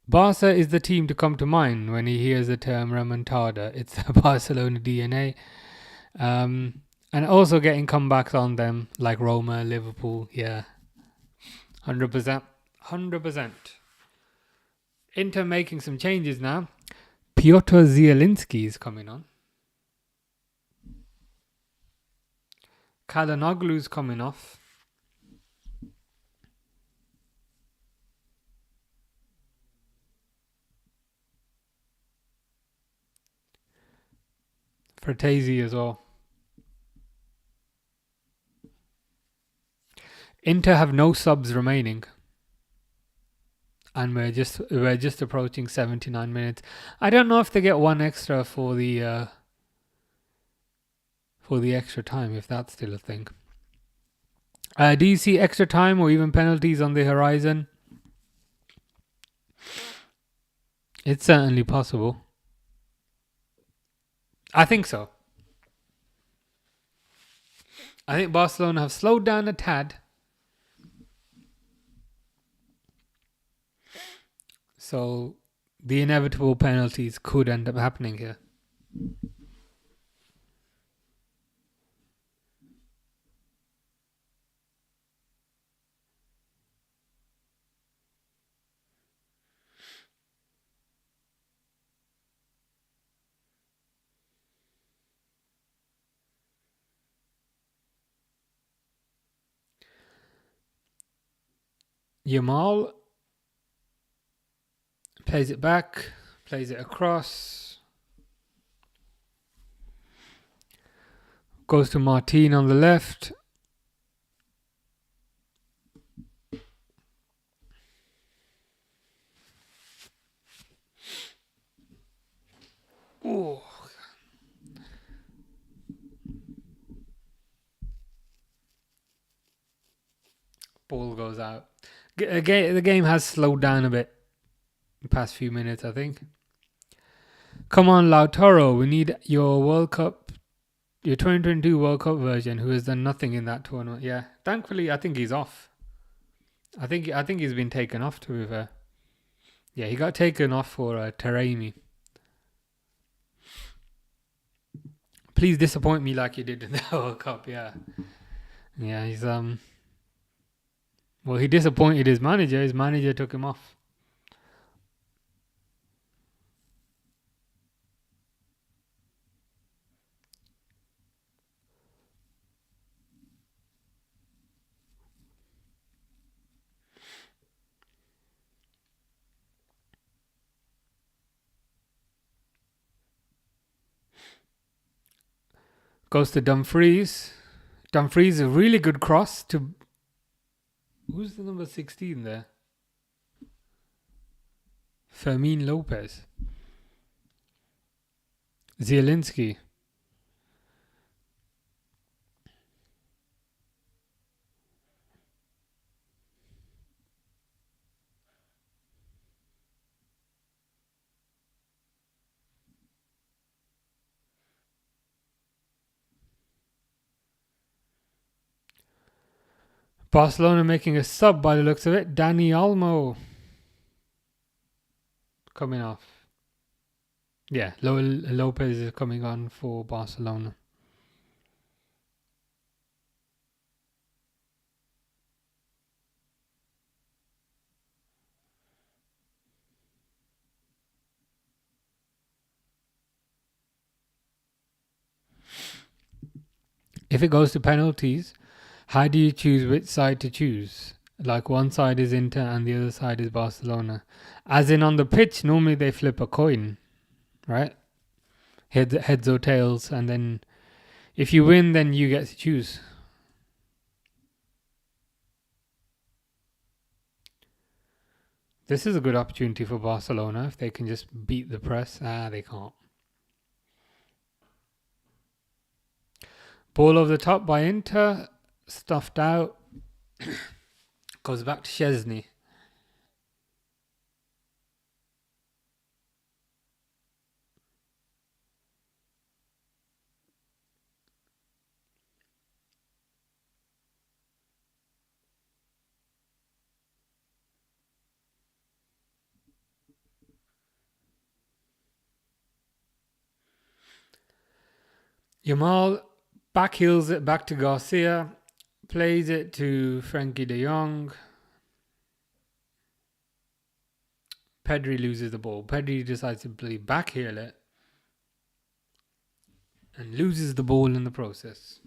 Barca is the team to come to mind when he hears the term remontada. It's the Barcelona DNA. And also getting comebacks on them like Roma, Liverpool. Yeah. 100%. 100%. Inter making some changes now. Piotr Zielinski is coming on. Kalanoglu's coming off. Fratesi as well. Inter have no subs remaining. And we're just approaching 79 minutes. I don't know if they get one extra for the extra time, if that's still a thing. Do you see extra time or even penalties on the horizon? It's certainly possible. I think so. I think Barcelona have slowed down a tad. So the inevitable penalties could end up happening here. Yamal plays it back, plays it across. Goes to Martin on the left. Oh. Ball goes out. The game has slowed down a bit the past few minutes, I think. Come on, Lautaro. We need your World Cup, your 2022 World Cup version, who has done nothing in that tournament. Yeah, thankfully, I think he's off. I think he's been taken off, to be fair. Yeah, he got taken off for Taremi. Please disappoint me like you did in the World Cup. Yeah, he's Well, he disappointed his manager. His manager took him off. Goes to Dumfries. Dumfries, a really good cross to... Who's the number 16 there? Fermin Lopez. Zielinski. Barcelona making a sub by the looks of it. Dani Olmo coming off. Yeah, Lopez is coming on for Barcelona. If it goes to penalties, how do you choose which side to choose? Like one side is Inter and the other side is Barcelona. As in on the pitch, normally they flip a coin, right? Heads or tails, and then if you win, then you get to choose. This is a good opportunity for Barcelona if they can just beat the press. They can't. Ball over the top by Inter, stuffed out. Goes back to Szczesny. Yamal backheels it back to Garcia. Plays it to Frankie de Jong. Pedri loses the ball. Pedri decides to play backheel it. And loses the ball in the process.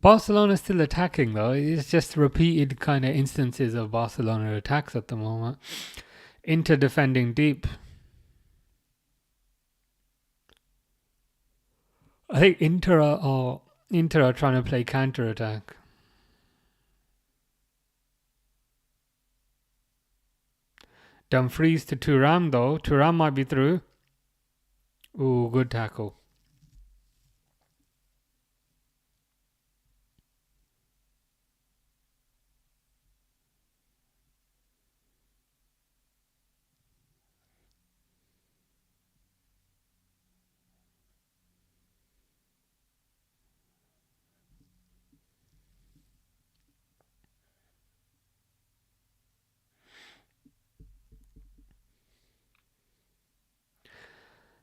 Barcelona still attacking though. It's just repeated kind of instances of Barcelona attacks at the moment. Inter defending deep. I think Inter are trying to play counter attack. Dumfries to Thuram though. Thuram might be through. Ooh, good tackle.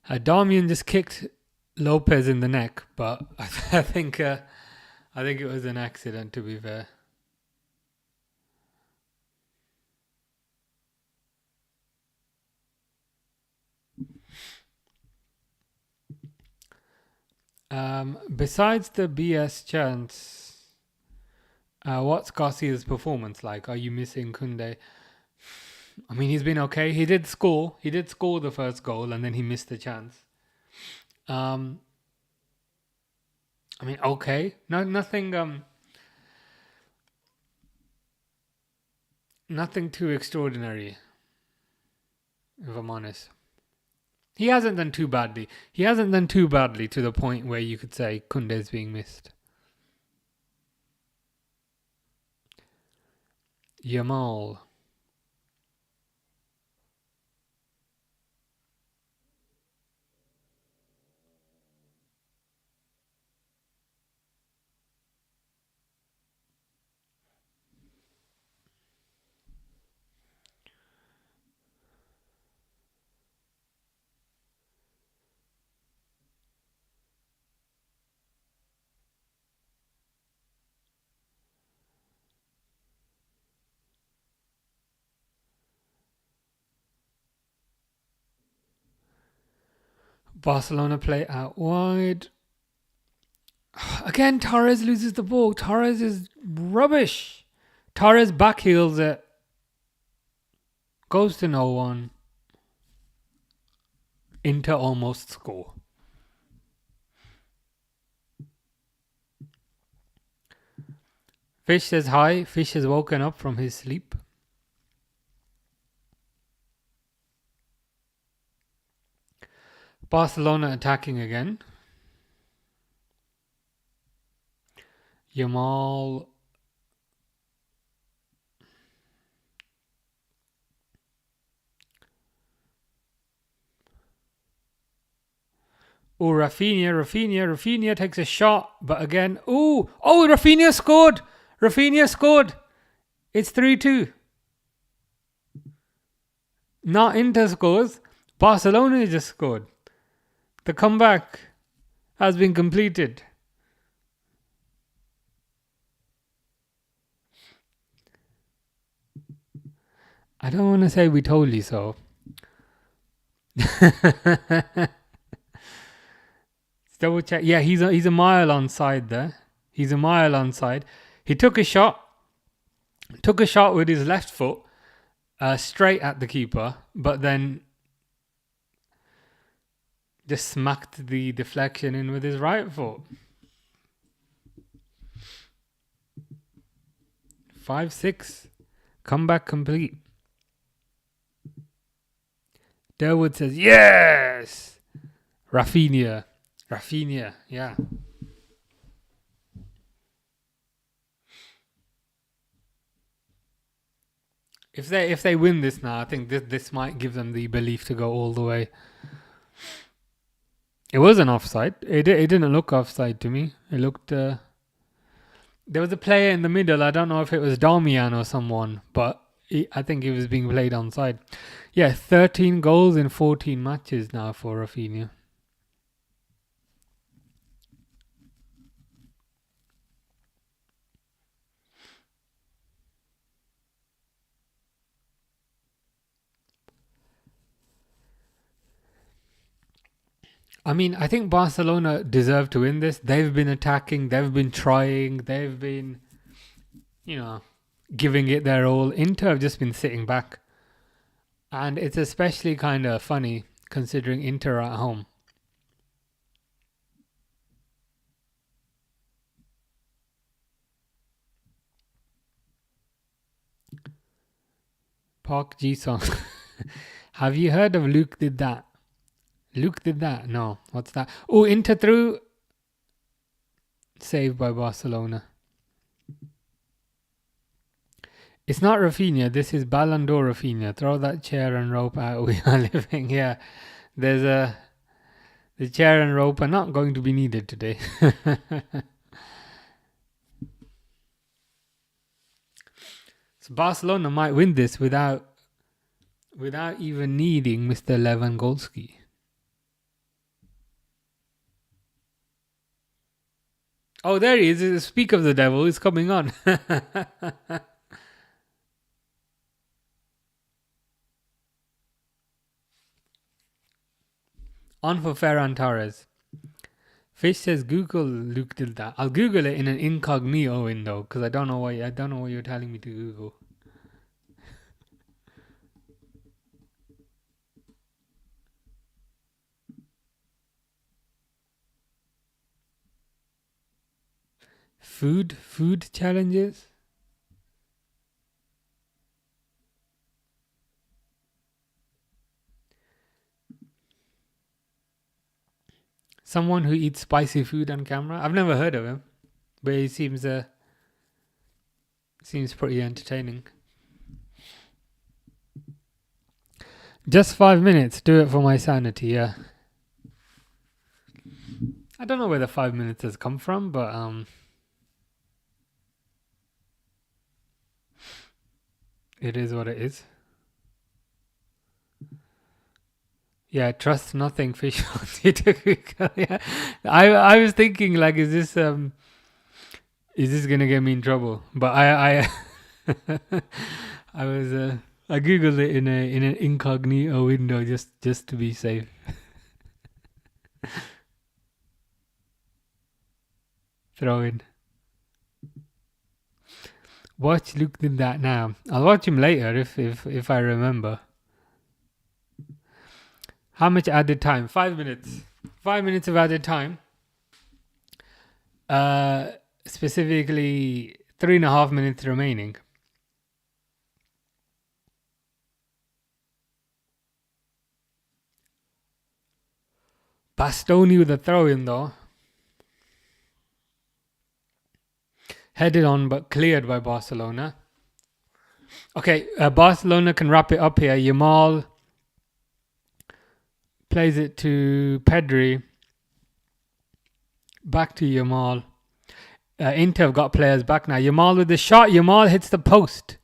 Darmian just kicked Lopez in the neck, but I think it was an accident, to be fair. Besides the BS chance, what's Garcia's performance like? Are you missing Koundé? I mean, he's been okay. He did score the first goal, and then he missed the chance. I mean, okay. Nothing too extraordinary, if I'm honest. He hasn't done too badly. To the point where you could say Koundé's being missed. Yamal. Barcelona play out wide. Again, Torres loses the ball. Torres is rubbish. Torres backheels it. Goes to no one. Inter almost score. Fish says hi. Fish has woken up from his sleep. Barcelona attacking again. Yamal. Oh, Rafinha takes a shot, but again, Rafinha scored. It's 3-2. Not Inter scores. Barcelona just scored. The comeback has been completed. I don't want to say we told you so. Double check. Yeah, he's a mile onside there. He took a shot with his left foot straight at the keeper, but then just smacked the deflection in with his right foot. 5-6. Comeback complete. Derwood says, yes! Rafinha, yeah. If they win this now, I think this might give them the belief to go all the way. It was an offside. It didn't look offside to me. It looked... there was a player in the middle. I don't know if it was Darmian or someone, but I think he was being played onside. Yeah, 13 goals in 14 matches now for Rafinha. I mean, I think Barcelona deserve to win this. They've been attacking, they've been trying, they've been, giving it their all. Inter have just been sitting back. And it's especially kind of funny considering Inter are at home. Park Ji-sung. Have you heard of Luke Did That? Luke Did That? No. What's that? Oh, Inter through. Saved by Barcelona. It's not Rafinha. This is Ballon d'Or Rafinha. Throw that chair and rope out. We are living here. The chair and rope are not going to be needed today. So Barcelona might win this without even needing Mr. Lewandowski. Oh, there he is. Speak of the devil. He's coming on. On for Ferran Torres. Fish says Google Luke Did That. I'll Google it in an incognito window because I don't know what you're telling me to Google. Food challenges. Someone who eats spicy food on camera. I've never heard of him, but he seems pretty entertaining. Just 5 minutes. Do it for my sanity. Yeah. I don't know where the 5 minutes has come from, but it is what it is. Yeah, trust nothing. Fish wants you to Google. Yeah, I was thinking like, is this gonna get me in trouble? But I I googled it in an incognito window just to be safe. Throw in. Watch Luke Did That now. I'll watch him later if I remember. How much added time? 5 minutes. 5 minutes of added time. Specifically 3.5 minutes remaining. Bastoni with a throw in though. Headed on but cleared by Barcelona. Okay, Barcelona can wrap it up here. Yamal plays it to Pedri. Back to Yamal. Inter have got players back now. Yamal with the shot. Yamal hits the post.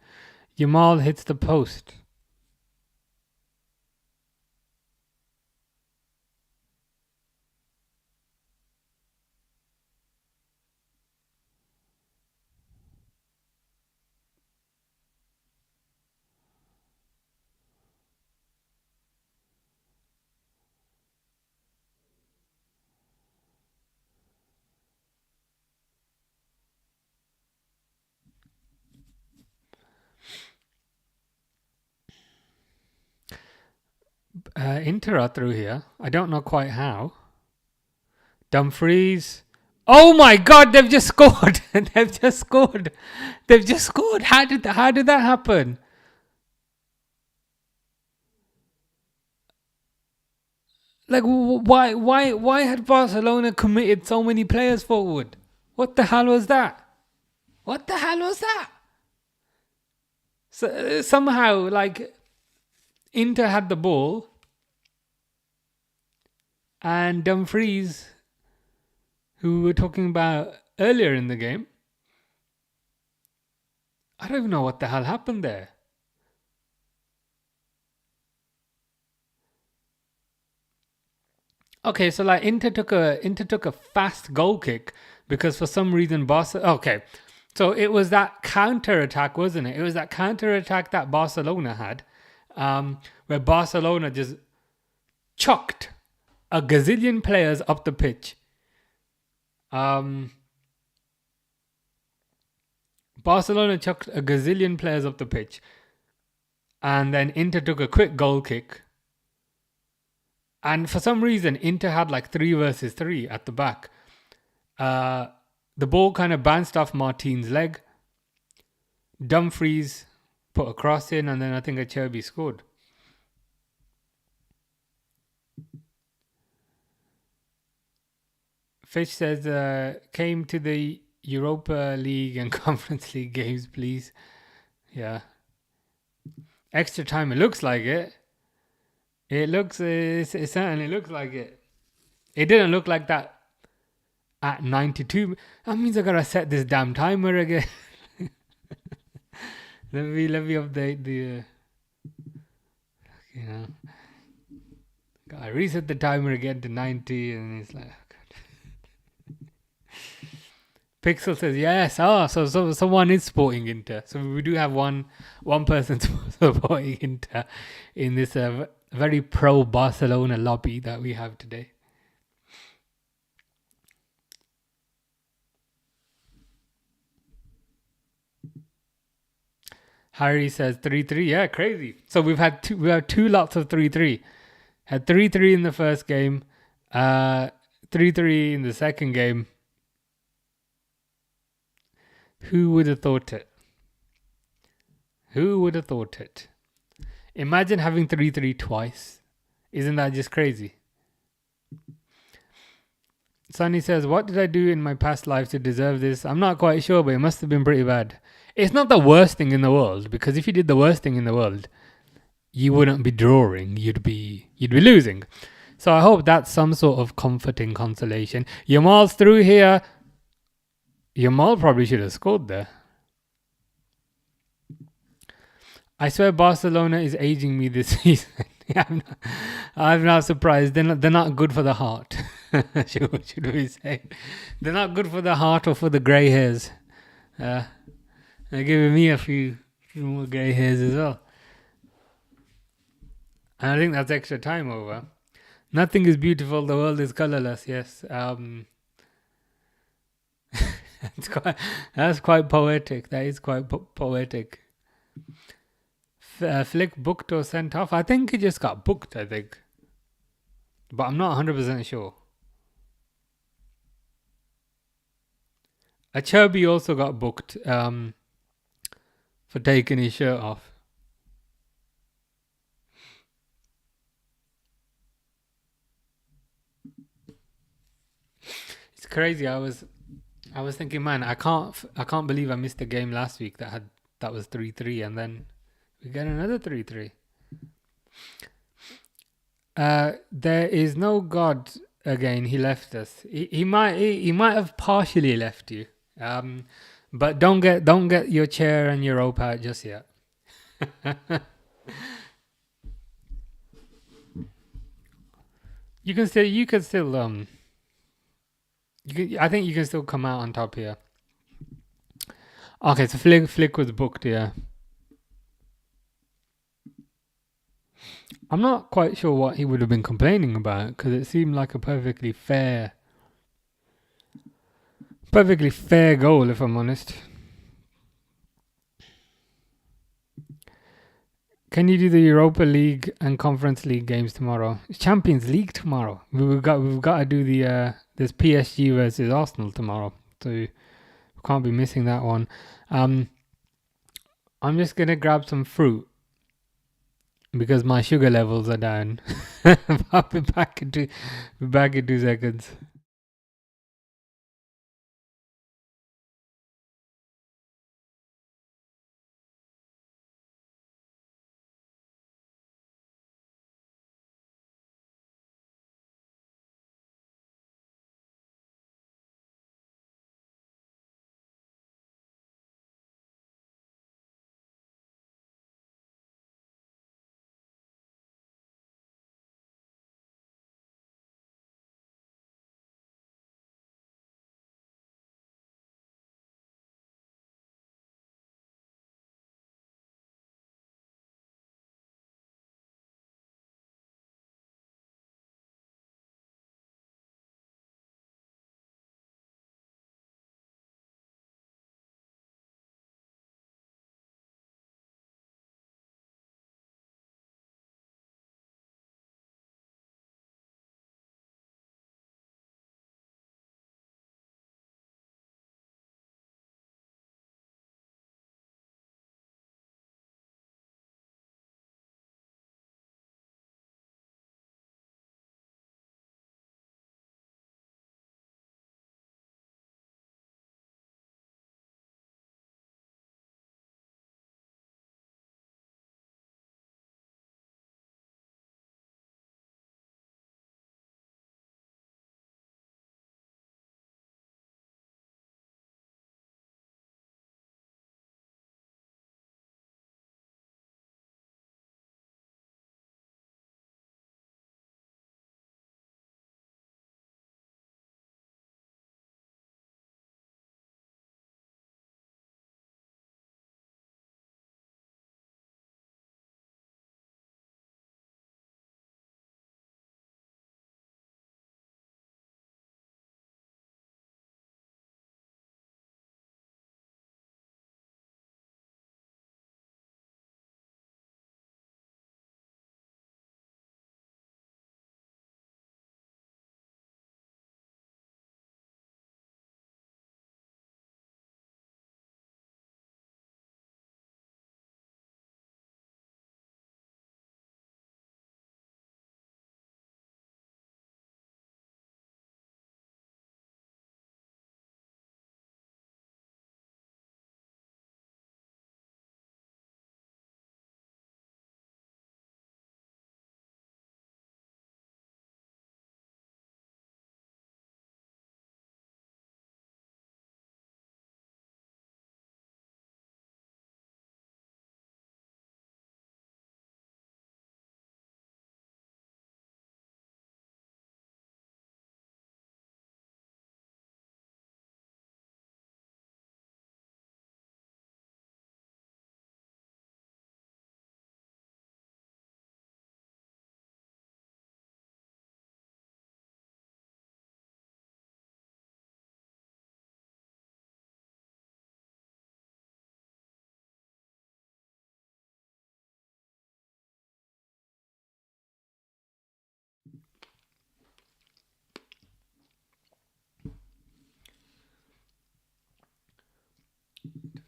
Inter are through here. I don't know quite how. Dumfries. Oh my God! They've just scored. They've just scored. They've just scored. How did that happen? Like, why had Barcelona committed so many players forward? What the hell was that? What the hell was that? So, somehow, like, Inter had the ball, and Dumfries, who we were talking about earlier in the game, I don't even know what the hell happened there. Okay, so like Inter took a fast goal kick because for some reason Barcelona. Okay, so it was that counter attack, wasn't it? It was that counter attack that Barcelona had, where Barcelona just chucked a gazillion players up the pitch. Barcelona chucked a gazillion players up the pitch, and then Inter took a quick goal kick. And for some reason, Inter had like 3 versus 3 at the back. The ball kind of bounced off Martin's leg. Dumfries put a cross in, and then I think Acerbi scored. Fish says, came to the Europa League and Conference League games, please. Yeah. Extra time, it looks like it. It certainly looks like it. It didn't look like that at 92. That means I gotta set this damn timer again. let me update the you know. I reset the timer again to 90, and it's like, oh God. Pixel says yes. So someone is supporting Inter. So we do have one person supporting Inter in this very pro Barcelona lobby that we have today. Harry says 3-3. Yeah, crazy. So we have two lots of 3-3. Had 3-3 in the first game, 3-3 in the second game. Who would have thought it? Who would have thought it? Imagine having 3-3 twice. Isn't that just crazy? Sunny says, what did I do in my past life to deserve this? I'm not quite sure, but it must have been pretty bad. It's not the worst thing in the world, because if you did the worst thing in the world, you wouldn't be drawing, you'd be losing. So I hope that's some sort of comforting consolation. Yamal's through here. Yamal probably should have scored there. I swear Barcelona is aging me this season. I'm not surprised. They're not good for the heart. should we say? They're not good for the heart or for the grey hairs. They're giving me a few more grey hairs as well. And I think that's extra time over. Nothing is beautiful. The world is colorless. Yes. That's quite poetic. That is quite poetic. Flick booked or sent off? I think he just got booked, I think. But I'm not 100% sure. Acerbi also got booked for taking his shirt off. It's crazy. I was thinking, man, I can't believe I missed a game last week that was 3-3, and then we get another 3-3. There is no God again. He left us. He might have partially left you. But don't get your chair and your rope out just yet. I think you can still come out on top here. Okay, so Flick was booked, yeah. I'm not quite sure what he would have been complaining about, because it seemed like a perfectly fair goal, if I'm honest. Can you do the Europa League and Conference League games tomorrow? Champions League tomorrow. We've got to do the this PSG versus Arsenal tomorrow, so we can't be missing that one. I'm just gonna grab some fruit because my sugar levels are down. I'll be back in 2 seconds.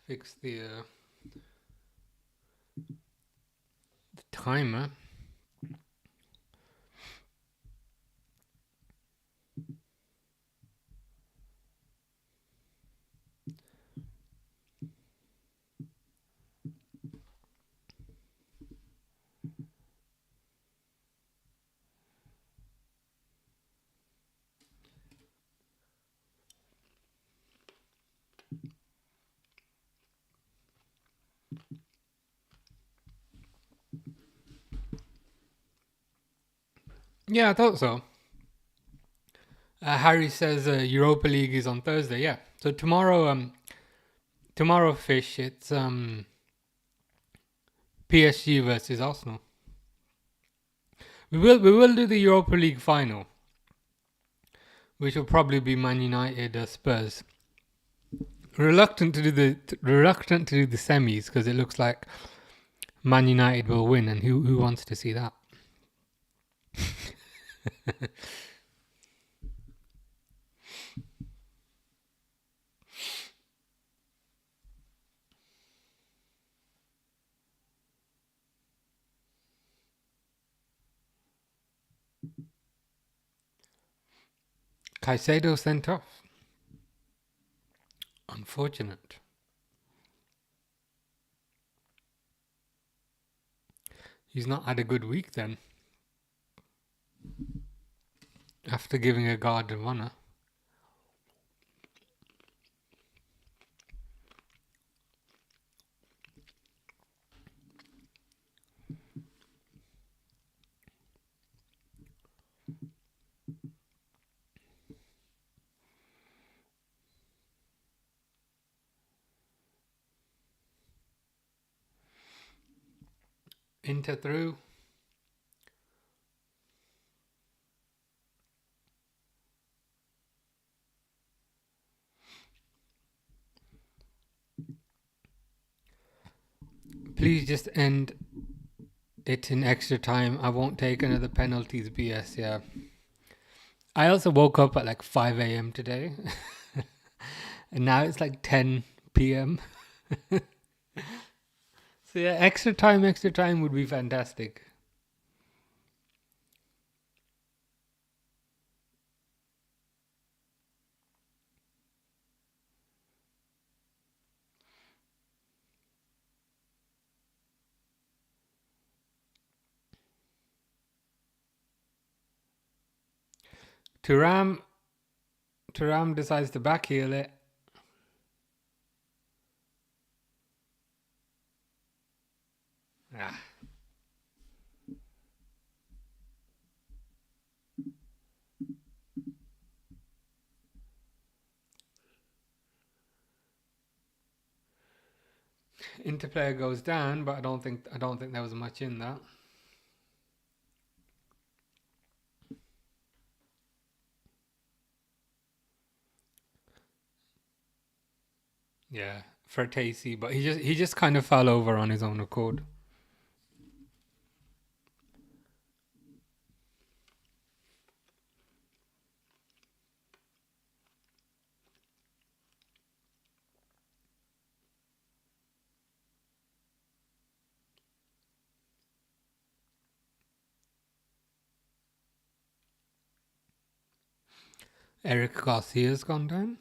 Fix the timer. Yeah, I thought so. Harry says Europa League is on Thursday. Yeah, so tomorrow fish. It's PSG versus Arsenal. We will do the Europa League final, which will probably be Man United or Spurs. Reluctant to do the semis because it looks like Man United will win, and who wants to see that? Caicedo sent off. Unfortunate. He's not had a good week then. After giving a guard of honour. Inter through. Please just end it in extra time. I won't take another penalties BS, yeah. I also woke up at like 5 a.m. today. And now it's like 10 p.m. So yeah, extra time would be fantastic. Thuram decides to backheel it. Ah. Interplayer goes down, but I don't think there was much in that. Yeah, for Tacey, but he just kind of fell over on his own accord. Eric Garcia's gone down.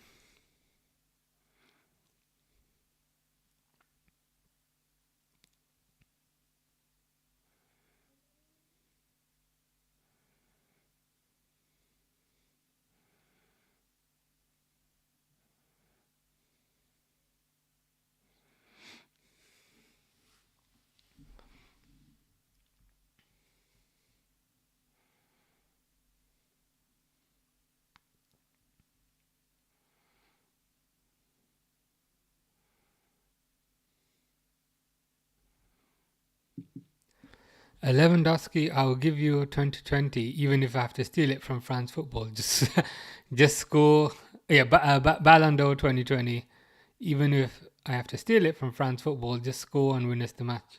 Lewandowski, I will give you a 2020, even if I have to steal it from France Football. Just score. Yeah, Ballon d'Or 2020. Even if I have to steal it from France Football, just score and win us the match.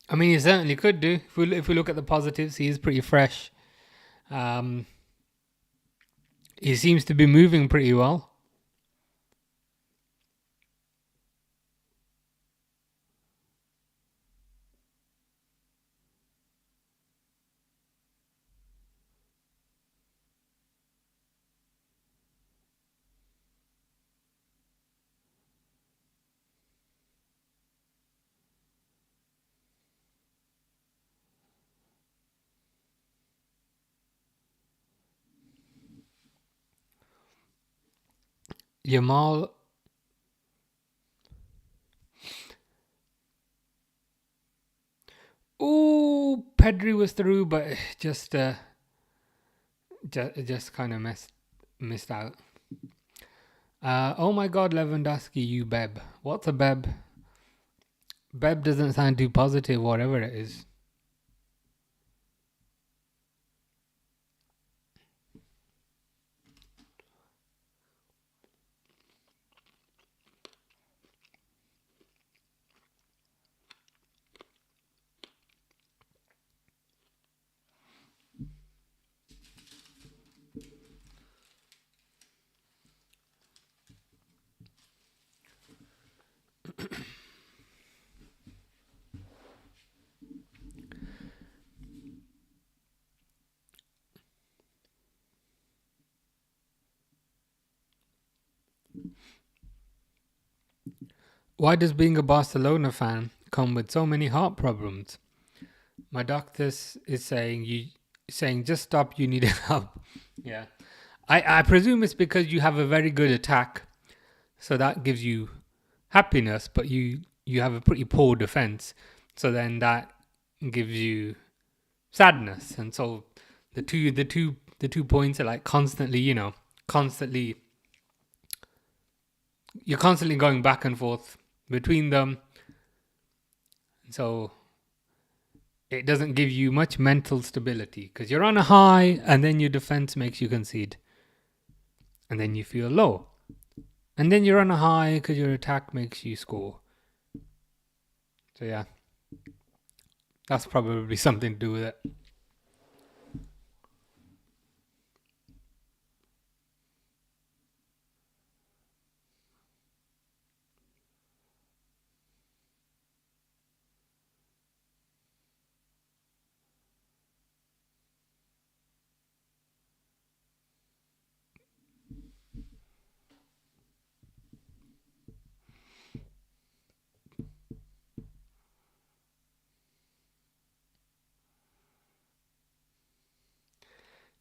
I mean, he certainly could do. If we look at the positives, he is pretty fresh. He seems to be moving pretty well. Yamal. Oh, Pedri was through, but just kind of missed out. Oh my God, Lewandowski, you beb. What's a beb? Beb doesn't sound too positive, whatever it is. Why does being a Barcelona fan come with so many heart problems? My doctor is saying just stop. You need help. Yeah, I presume it's because you have a very good attack, so that gives you happiness, but you have a pretty poor defense, so then that gives you sadness, and so the two points are like constantly, constantly you're constantly going back and forth between them, so it doesn't give you much mental stability because you're on a high and then your defense makes you concede, and then you feel low, and then you're on a high because your attack makes you score. So yeah, that's probably something to do with it.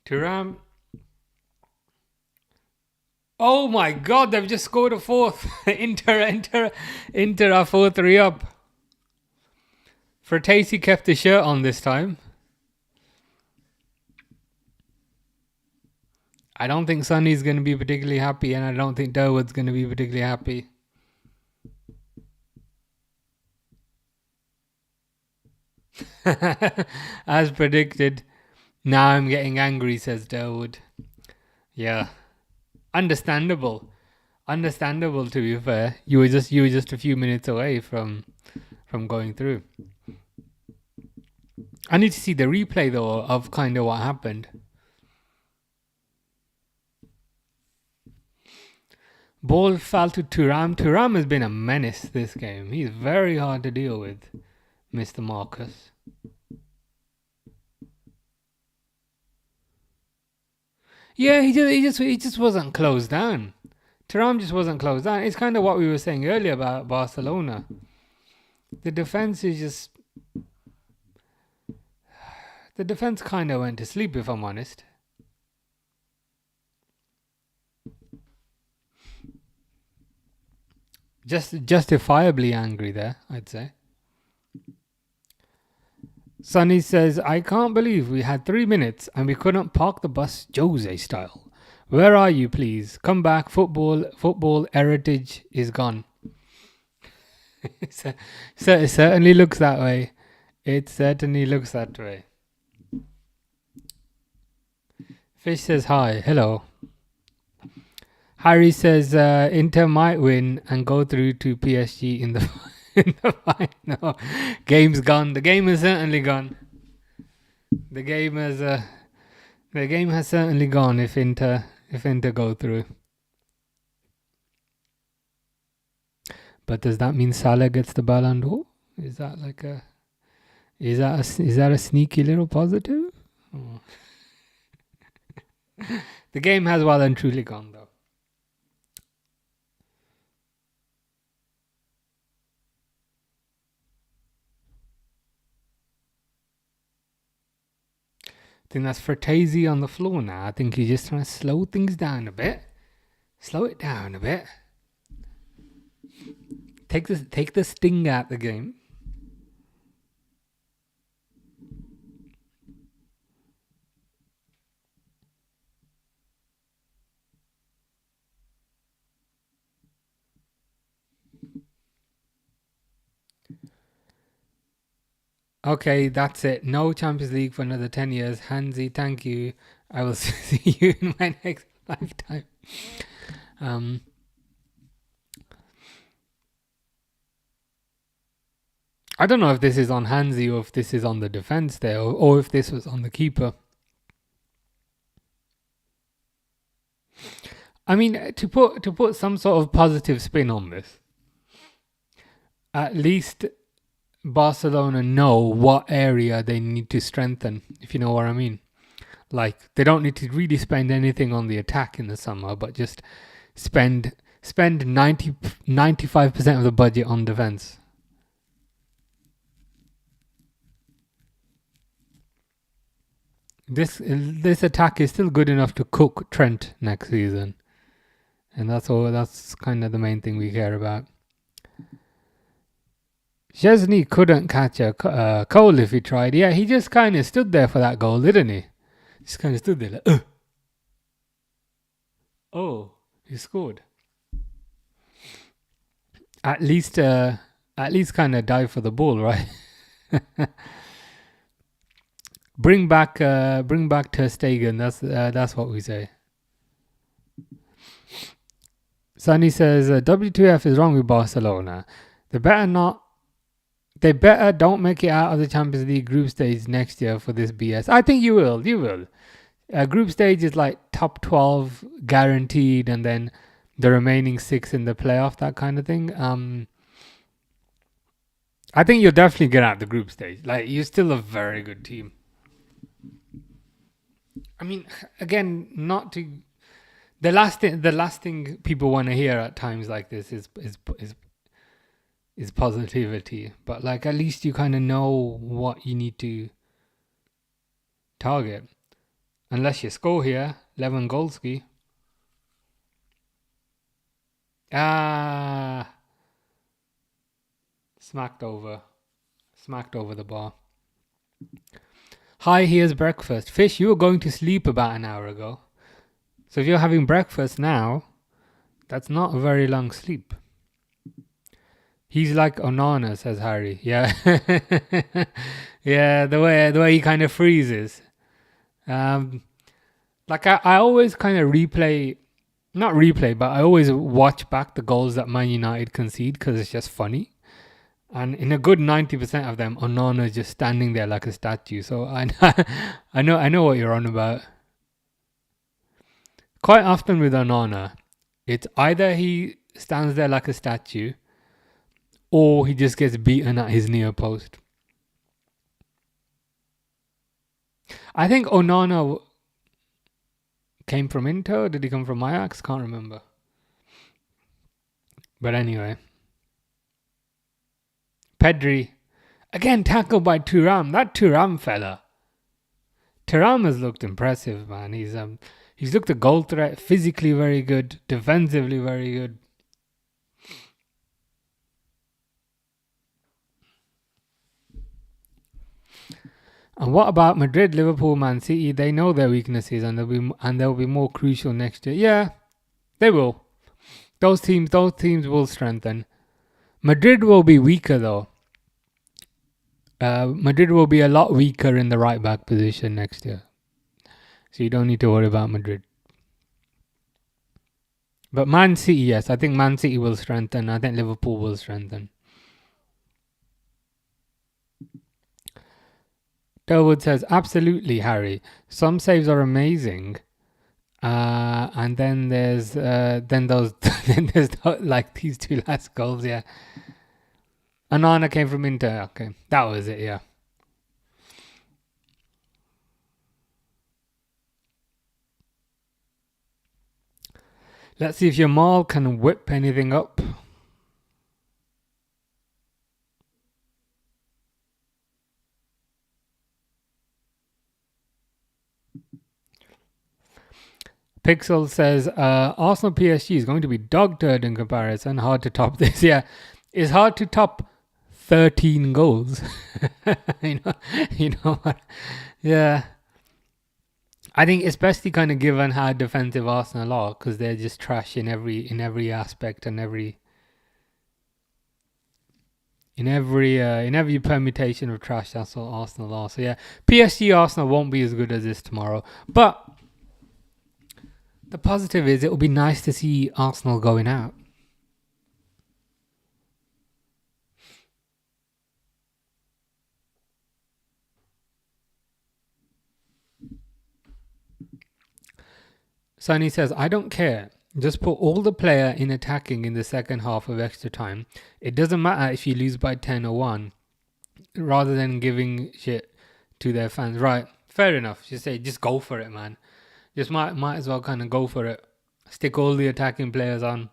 Thuram. Oh my God! They've just scored a fourth. Inter are 4-3 up. Fertasi kept the shirt on this time. I don't think Sonny's going to be particularly happy, and I don't think Durwood's going to be particularly happy. As predicted. Now I'm getting angry, says Durwood. Yeah. Understandable. Understandable, to be fair. You were just a few minutes away from going through. I need to see the replay though of kind of what happened. Ball fell to Thuram. Thuram has been a menace this game. He's very hard to deal with, Mr. Marcus. Yeah, he just wasn't closed down. Thuram just wasn't closed down. It's kind of what we were saying earlier about Barcelona. The defense is just... The defense kind of went to sleep, if I'm honest. Just justifiably angry there, I'd say. Sonny says, I can't believe we had 3 minutes and we couldn't park the bus Jose style. Where are you, please? Come back. Football heritage is gone. It certainly looks that way. It certainly looks that way. Fish says hi. Hello. Harry says Inter might win and go through to PSG in the final. Game's gone. The game is certainly gone. The game has certainly gone if Inter go through. But does that mean Salah gets the Ballon d'Or? Is that like a is that a sneaky little positive? Oh. The game has well and truly gone though. I think that's Fertasi on the floor now. I think he's just trying to slow things down a bit. Slow it down a bit. Take the sting out the game. Okay, that's it. No Champions League for another 10 years. Hansi, thank you. I will see you in my next lifetime. I don't know if this is on Hansi or if this is on the defense there, or if this was on the keeper. I mean, to put some sort of positive spin on this, at least Barcelona know what area they need to strengthen, if you know what I mean. Like, they don't need to really spend anything on the attack in the summer, but just spend spend 95% of the budget on defense. This attack is still good enough to cook Trent next season, and that's all. That's kind of the main thing we care about. Chesney couldn't catch a Cole if he tried. Yeah, he just kind of stood there for that goal, didn't he? Just kind of stood there like, oh, he scored. At least kind of dive for the ball, right? bring back Ter Stegen. That's what we say. Sonny says W2F is wrong with Barcelona. They better don't make it out of the Champions League group stage next year for this BS. I think you will. Group stage is like top 12 guaranteed, and then the remaining 6 in the playoff, that kind of thing. I think you'll definitely get out the group stage. Like, you're still a very good team. I mean, again, not to the last thing people want to hear at times like this is positivity, but like at least you kind of know what you need to target. Unless you score here, Lewandowski. Smacked over the bar. Hi, here's breakfast. Fish, you were going to sleep about an hour ago. So if you're having breakfast now, that's not a very long sleep. He's like Onana, says Harry. Yeah. Yeah, the way he kind of freezes. Like I always kind of not replay, but I always watch back the goals that Man United concede because it's just funny. And in a good 90% of them, Onana is just standing there like a statue. So I know what you're on about. Quite often with Onana, it's either he stands there like a statue, or he just gets beaten at his near post. I think Onana came from Inter, or did he come from Ajax? Can't remember. But anyway. Pedri. Again, tackled by Thuram. That Thuram fella. Thuram has looked impressive, man. He's looked a goal threat, physically very good, defensively very good. And what about Madrid, Liverpool, Man City? They know their weaknesses, and they'll be more crucial next year. Yeah, they will. Those teams will strengthen. Madrid will be weaker though. Madrid will be a lot weaker in the right back position next year, so you don't need to worry about Madrid. But Man City, yes, I think Man City will strengthen. I think Liverpool will strengthen. Durwood says, absolutely, Harry. Some saves are amazing. And then there's like these 2 last goals, yeah. Onana came from Inter. Okay, that was it, yeah. Let's see if Jamal can whip anything up. Pixel says, Arsenal PSG is going to be dog turd in comparison. Hard to top this. Yeah, it's hard to top 13 goals. you know what? Yeah. I think especially kind of given how defensive Arsenal are, because they're just trash in every aspect and every permutation of trash. That's what Arsenal are. So yeah, PSG Arsenal won't be as good as this tomorrow, but the positive is it will be nice to see Arsenal going out. Sonny says, I don't care. Just put all the player in attacking in the second half of extra time. It doesn't matter if you lose by 10 or 1, rather than giving shit to their fans. Right, fair enough. She say, just go for it, man. Just might as well kind of go for it. Stick all the attacking players on.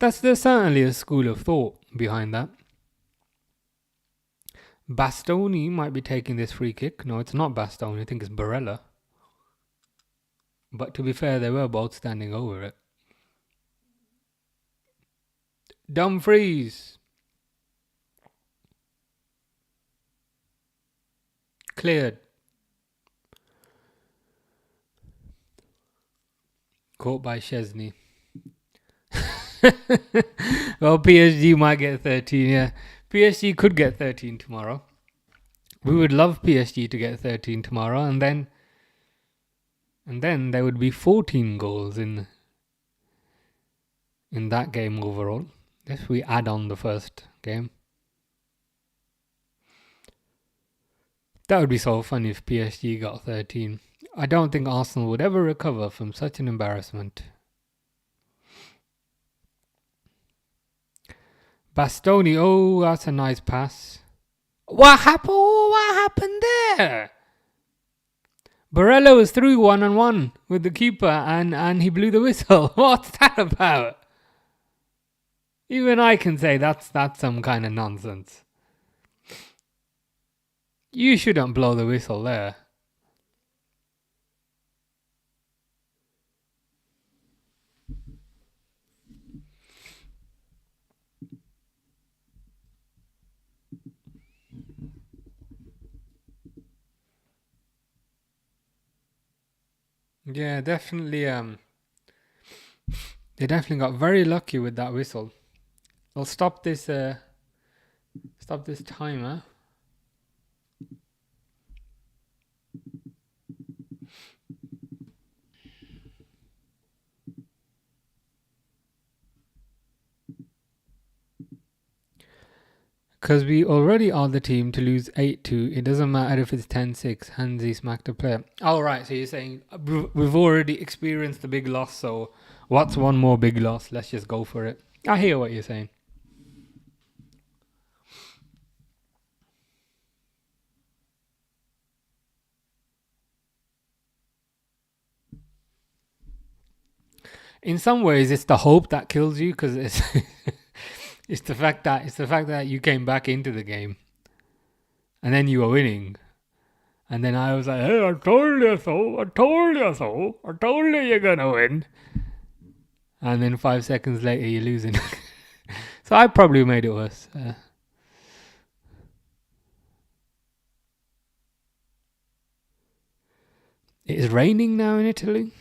There's certainly a school of thought behind that. Bastoni might be taking this free kick. No, it's not Bastoni. I think it's Barella. But to be fair, they were both standing over it. Dumfries. Cleared. Caught by Szczesny. Well, PSG might get 13, yeah. PSG could get 13 tomorrow. We would love PSG to get 13 tomorrow, and then there would be 14 goals in that game overall, if we add on the first game. That would be so fun if PSG got 13. I don't think Arsenal would ever recover from such an embarrassment. Bastoni, oh, that's a nice pass. What happened there? Barella was through 1-on-1 with the keeper and he blew the whistle. What's that about? Even I can say that's some kind of nonsense. You shouldn't blow the whistle there. Yeah, definitely. They definitely got very lucky with that whistle. I'll stop this timer. Because we already are the team to lose 8-2. It doesn't matter if it's 10-6. Hansi smacked a player. Oh, right. So you're saying we've already experienced the big loss. So what's one more big loss? Let's just go for it. I hear what you're saying. In some ways, it's the hope that kills you, because it's it's the fact that you came back into the game and then you were winning. And then I was like, hey, I told you so. I told you so. I told you you're going to win. And then 5 seconds later, you're losing. So I probably made it worse. It is raining now in Italy.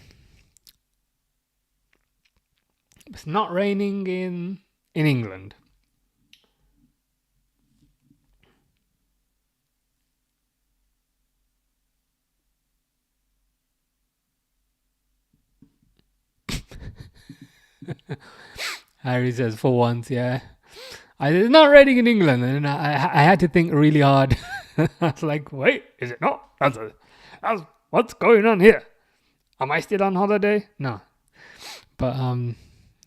It's not raining in England. Harry says, for once, yeah. It's not raining in England. And I had to think really hard. I was like, wait, is it not? That's what's going on here? Am I still on holiday? No. But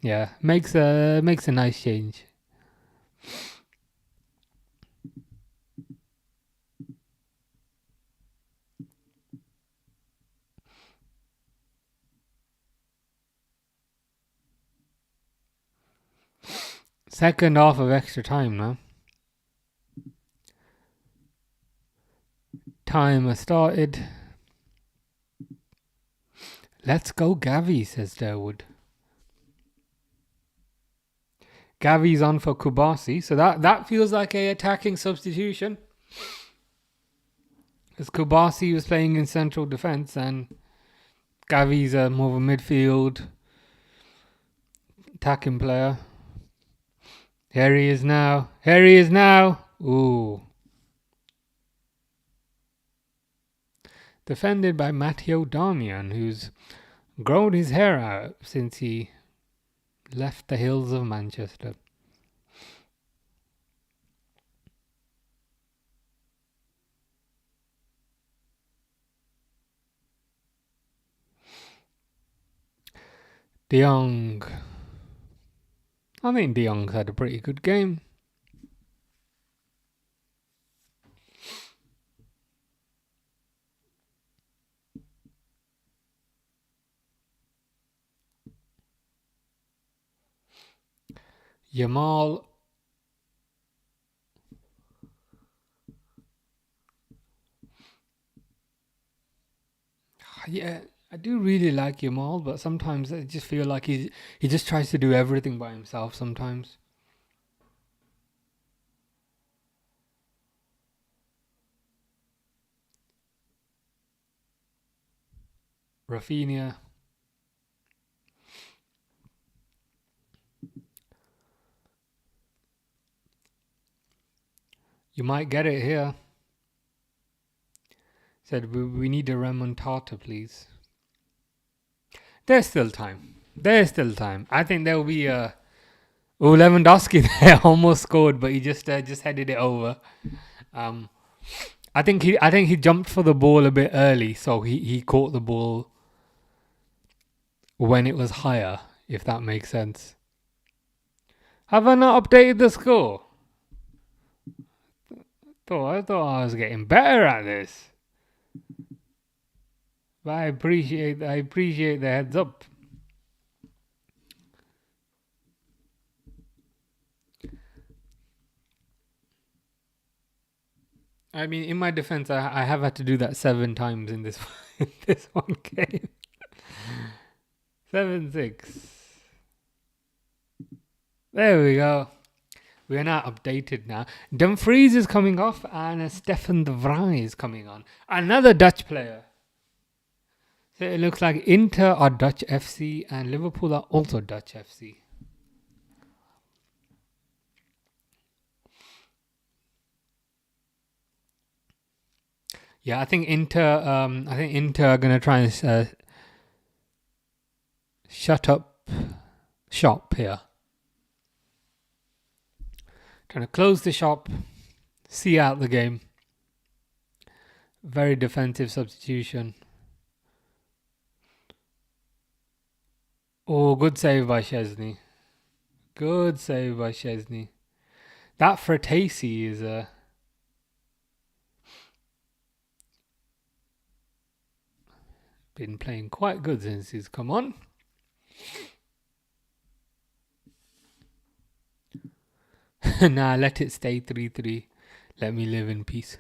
yeah, makes a nice change. Second half of extra time now. Time has started. Let's go Gavi, says Derwood. Gavi's on for Kubasi, so that feels like a attacking substitution. Because Kubasi was playing in central defence and Gavi's more of a midfield attacking player. Here he is now. Ooh. Defended by Matteo Darmian, who's grown his hair out since he left the hills of Manchester. De Jong. I think De Jong's had a pretty good game. Yamal. Yeah, I do really like Yamal, but sometimes I just feel like he just tries to do everything by himself sometimes. Rafinha. You might get it here. Said we need a remontada, please. There's still time. There's still time. I think there will be a. Oh, Lewandowski there almost scored, but he just headed it over. Um, I think he jumped for the ball a bit early, so he caught the ball when it was higher, if that makes sense. Have I not updated the score? I thought I was getting better at this. But I appreciate the heads up. I mean, in my defense, I have had to do that 7 times in this in this one game. 7-6. There we go. We are now updated now. Dumfries is coming off and Stefan de Vrij is coming on. Another Dutch player. So it looks like Inter are Dutch FC and Liverpool are also Dutch FC. Yeah, I think Inter are gonna try and shut up shop here. Trying to close the shop, see out the game. Very defensive substitution. Oh, good save by Szczesny. Good save by Szczesny. That Fratesi is been playing quite good since he's come on. Nah, let it stay 3-3. Let me live in peace.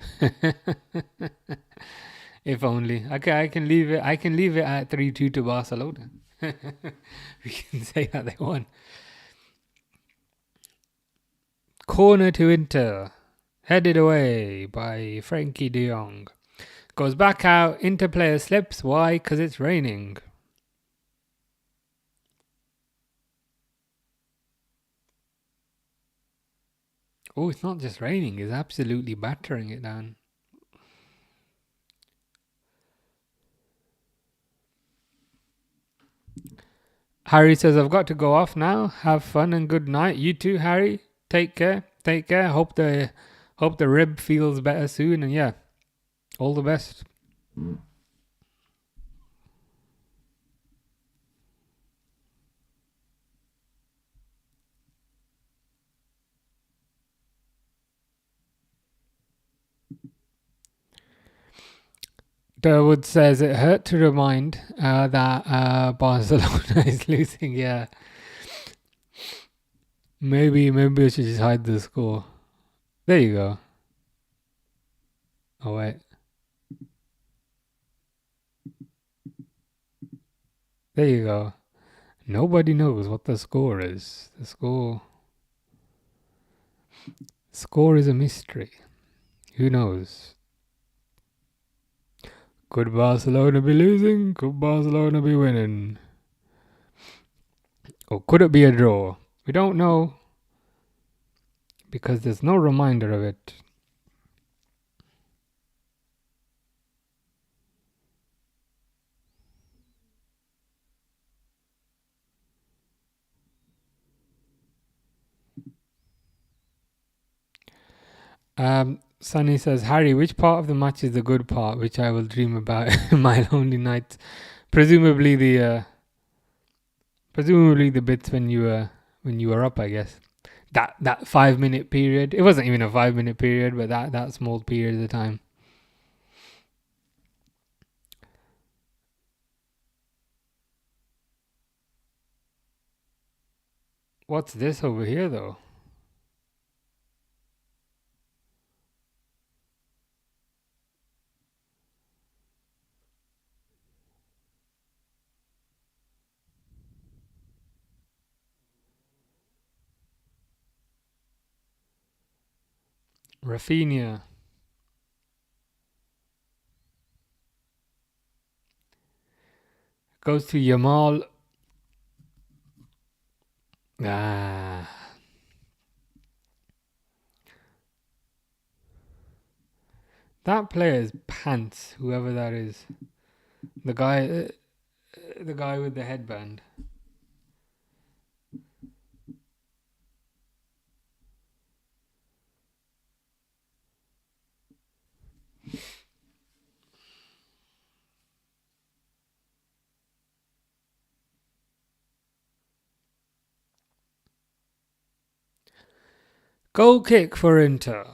If only. Okay, I can leave it. I can leave it at 3-2 to Barcelona. We can say that they won. Corner to Inter. Headed away by Frankie de Jong. Goes back out. Inter player slips. Why? Because it's raining. Oh, it's not just raining. It's absolutely battering it down. Harry says, I've got to go off now. Have fun and good night. You too, Harry. Take care. Take care. Hope the rib feels better soon. And yeah, all the best. Durwood says it hurt to remind that Barcelona is losing. Yeah, maybe I should just hide the score. There you go. Oh wait, there you go. Nobody knows what the score is. The score is a mystery. Who knows? Could Barcelona be losing? Could Barcelona be winning? Or could it be a draw? We don't know because there's no reminder of it. Sunny says, Harry, which part of the match is the good part, which I will dream about in my lonely nights? Presumably the bits when you were up, I guess. That 5 minute period. It wasn't even a 5 minute period, but that small period of the time. What's this over here, though? Rafinha. Goes to Yamal. Ah. That player's pants, whoever that is. The guy with the headband. Goal kick for Inter.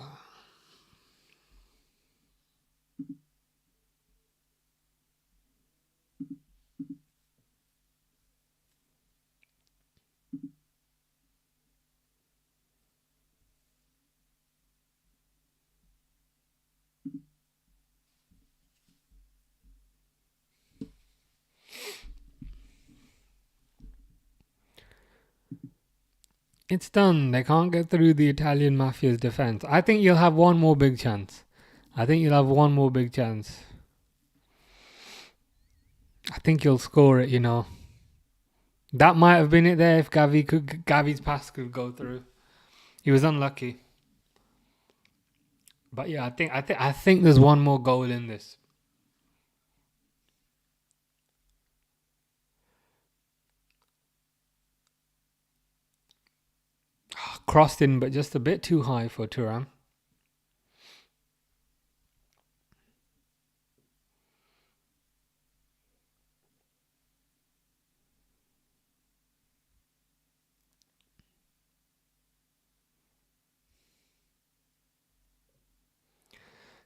It's done. They can't get through the Italian Mafia's defense. I think you'll have one more big chance. I think you'll score it, you know. That might have been it there if Gavi's pass could go through. He was unlucky. But yeah, I think there's one more goal in this. Crossed in, but just a bit too high for Thuram.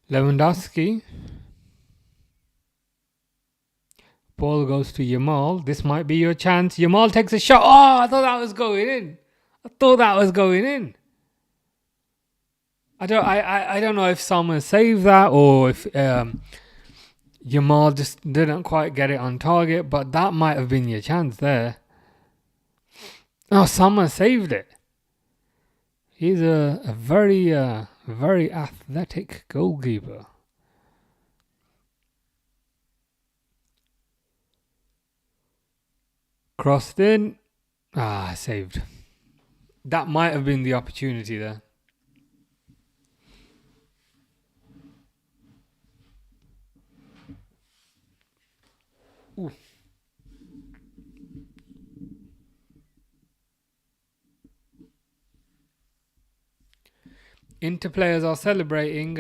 Lewandowski. Ball goes to Yamal. This might be your chance. Yamal takes a shot. Oh, I thought that was going in. I don't know if someone saved that or if Yamal just didn't quite get it on target, but that might have been your chance there. Oh, someone saved it. He's a very athletic goalkeeper. Crossed in. Saved. That might have been the opportunity there. Ooh. Inter players are celebrating.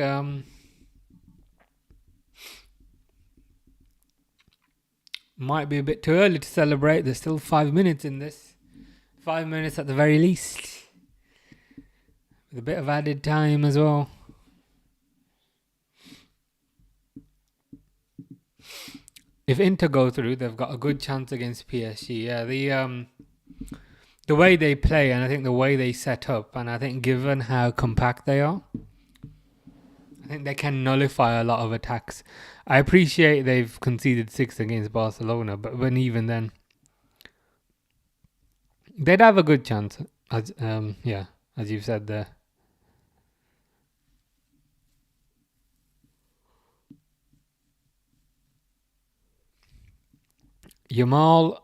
Might be a bit too early to celebrate. There's still 5 minutes in this. 5 minutes at the very least. With a bit of added time as well. If Inter go through, they've got a good chance against PSG. Yeah, the way they play and I think the way they set up, and I think given how compact they are, I think they can nullify a lot of attacks. I appreciate they've conceded 6 against Barcelona, but even then, they'd have a good chance. As you've said there. Yamal.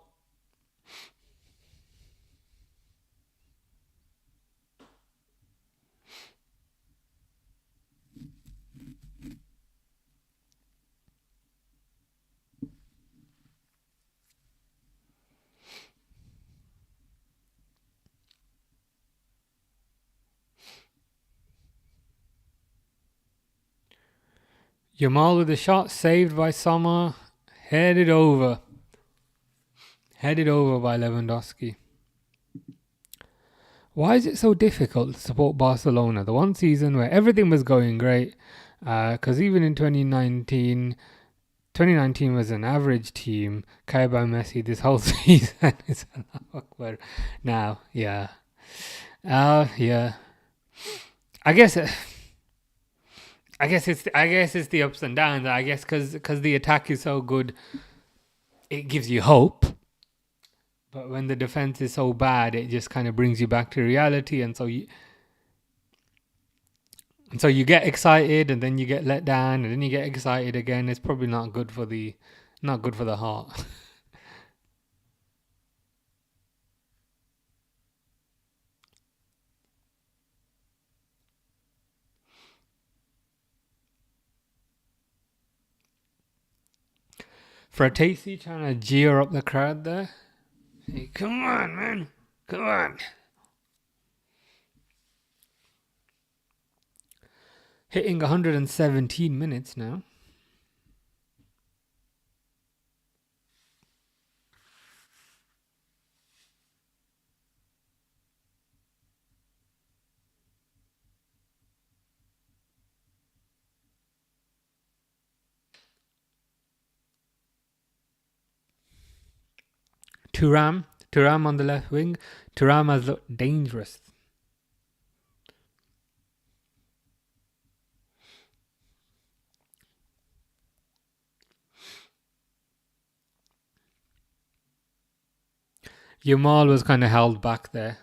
Yamal with a shot saved by Sommer. Headed over by Lewandowski. Why is it so difficult to support Barcelona? The one season where everything was going great, because even in 2019, 2019 was an average team. Carried by Messi this whole season is awkward. Now, yeah. Yeah. I guess. I guess it's the ups and downs. I guess because the attack is so good, it gives you hope. But when the defense is so bad, it just kind of brings you back to reality, and so you get excited, and then you get let down, and then you get excited again. It's probably not good for the heart. Fratesi trying to jeer up the crowd there. Hey, come on, man, come on. Hitting 117 minutes now. Thuram on the left wing. Thuram has looked dangerous. Yamal was kind of held back there.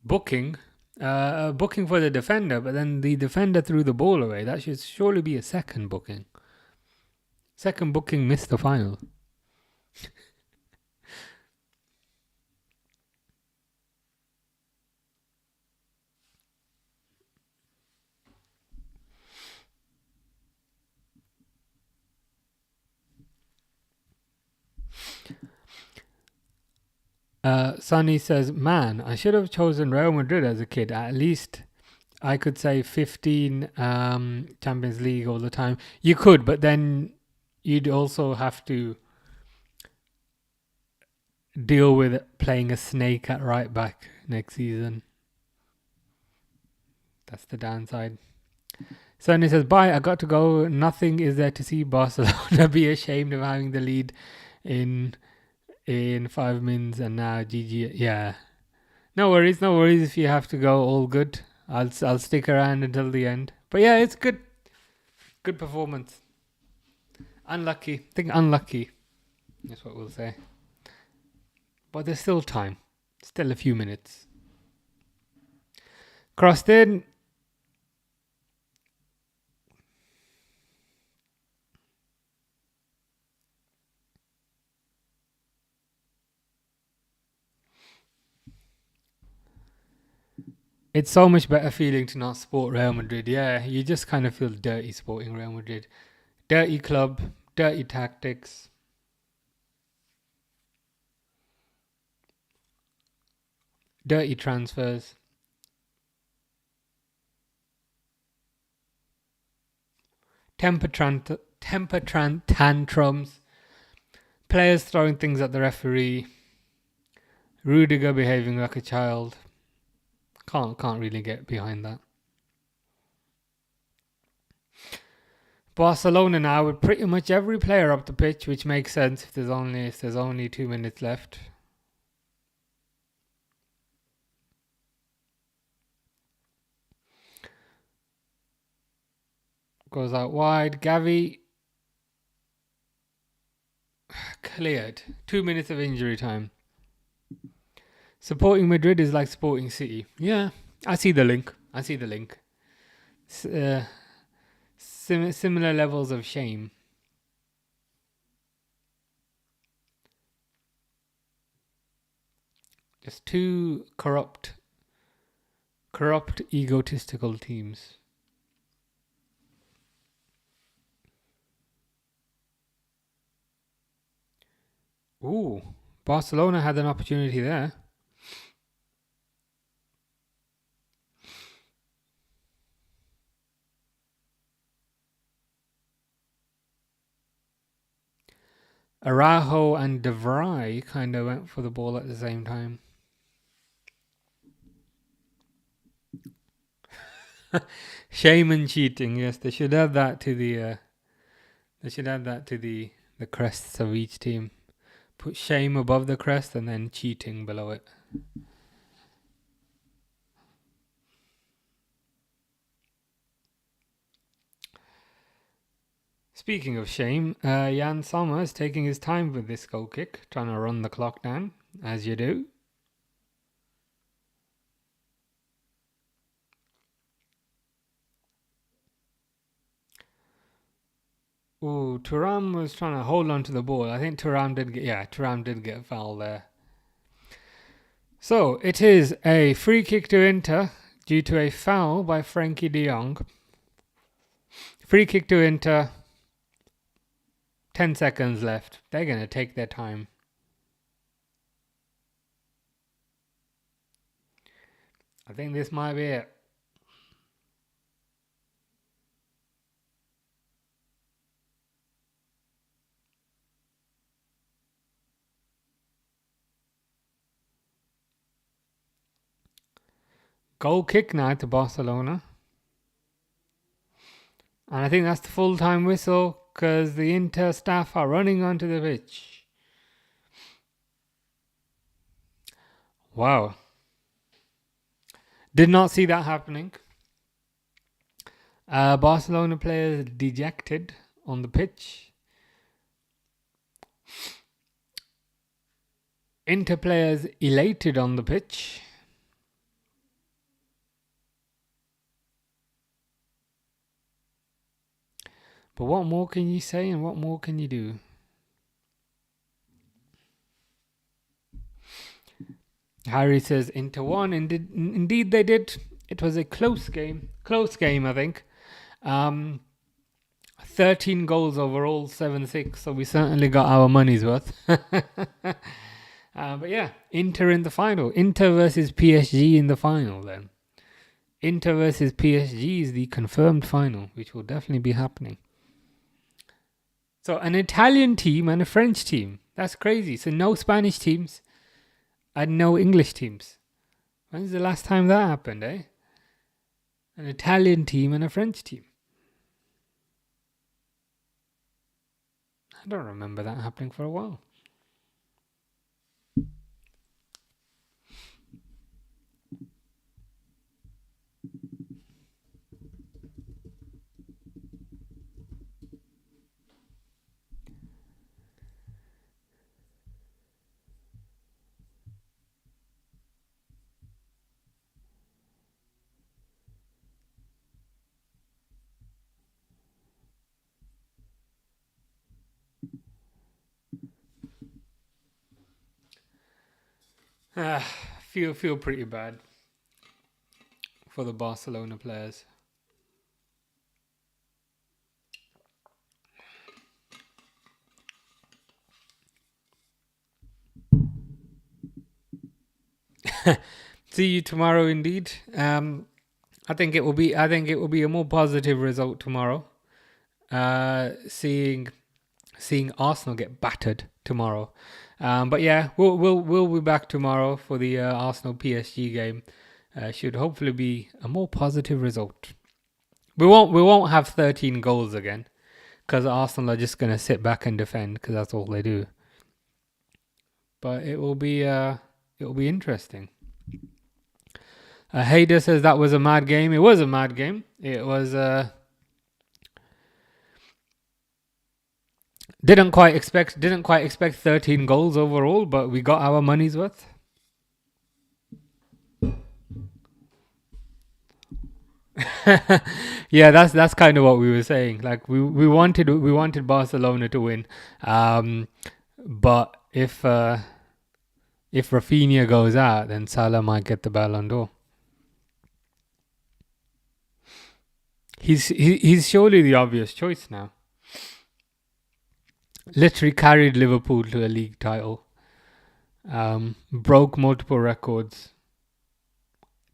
Booking for the defender, but then the defender threw the ball away. That should surely be a second booking. Second booking missed the final. Sonny says, man, I should have chosen Real Madrid as a kid. At least I could say 15 Champions League all the time. You could, but then you'd also have to deal with playing a snake at right back next season. That's the downside. Sonny says, bye, I got to go. Nothing is there to see. Barcelona be ashamed of having the lead in 5 minutes and now GG. Yeah. No worries if you have to go. All good. I'll stick around until the end. But yeah, it's good. Good performance. Unlucky. I think unlucky. That's what we'll say. But there's still time. Still a few minutes. Crossed in. It's so much better feeling to not support Real Madrid. Yeah, you just kind of feel dirty supporting Real Madrid. Dirty club, dirty tactics. Dirty transfers. Temper tantrums. Players throwing things at the referee. Rudiger behaving like a child. Can't really get behind that. Barcelona now with pretty much every player up the pitch, which makes sense if there's only 2 minutes left. Goes out wide. Gavi cleared. 2 minutes of injury time. Supporting Madrid is like supporting City. Yeah, I see the link. Similar levels of shame. Just two corrupt, egotistical teams. Ooh, Barcelona had an opportunity there. Araujo and De Vrij kind of went for the ball at the same time. Shame and cheating, yes, they should add that to the They should add that to the crests of each team. Put shame above the crest and then cheating below it. Speaking of shame, Jan Sommer is taking his time with this goal kick, trying to run the clock down, as you do. Ooh, Thuram was trying to hold on to the ball. I think Thuram did get fouled there. So, it is a free kick to Inter due to a foul by Frankie de Jong. Free kick to Inter. 10 seconds left. They're going to take their time. I think this might be it. Goal kick now to Barcelona. And I think that's the full-time whistle because the Inter staff are running onto the pitch. Wow. Did not see that happening. Barcelona players dejected on the pitch. Inter players elated on the pitch. But what more can you say and what more can you do? Harry says Inter won. Indeed they did. It was a close game. Close game, I think. 13 goals overall, 7-6. So we certainly got our money's worth. But yeah, Inter in the final. Inter versus PSG in the final then. Inter versus PSG is the confirmed final, which will definitely be happening. So an Italian team and a French team. That's crazy. So no Spanish teams and no English teams. When's the last time that happened, eh? An Italian team and a French team. I don't remember that happening for a while. Feel pretty bad for the Barcelona players. See you tomorrow, indeed. I think it will be a more positive result tomorrow. Seeing Arsenal get battered tomorrow. But yeah, we'll be back tomorrow for the Arsenal PSG game. Should hopefully be a more positive result. We won't have 13 goals again because Arsenal are just gonna sit back and defend because that's all they do. But it will be interesting. Hader says that was a mad game. It was a mad game. It was. Didn't quite expect 13 goals overall, but we got our money's worth. Yeah, that's kind of what we were saying. Like we wanted Barcelona to win, but if Rafinha goes out, then Salah might get the Ballon d'Or. He's surely the obvious choice now. Literally carried Liverpool to a league title. Broke multiple records.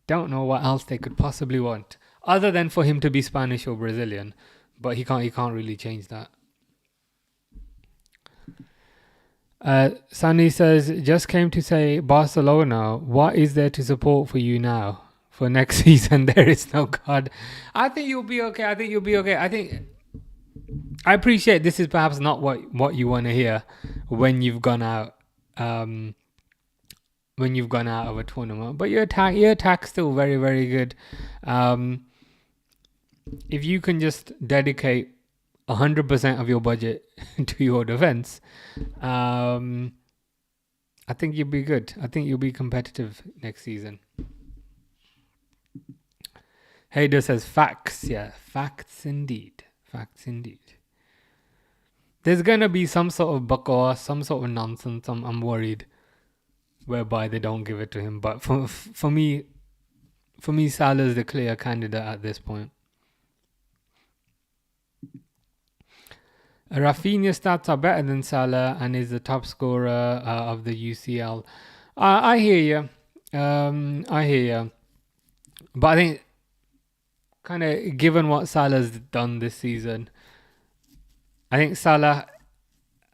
Don't know what else they could possibly want other than for him to be Spanish or Brazilian, but he can't really change that. Sunny says, just came to say, Barcelona, what is there to support for you now? For next season, there is no God. I think you'll be okay. I think I appreciate this is perhaps not what you want to hear when you've gone out. When you've gone out of a tournament, but your attack's still very, very good. If you can just dedicate 100% of your budget to your defense, I think you'll be good. I think you'll be competitive next season. Hader says facts. Yeah, facts indeed. Facts indeed. There's gonna be some sort of buck, some sort of nonsense. I'm worried, whereby they don't give it to him. But for me, Salah's the clear candidate at this point. Rafinha stats are better than Salah and is the top scorer of the UCL. I hear you. But I think, kind of given what Salah's done this season, I think Salah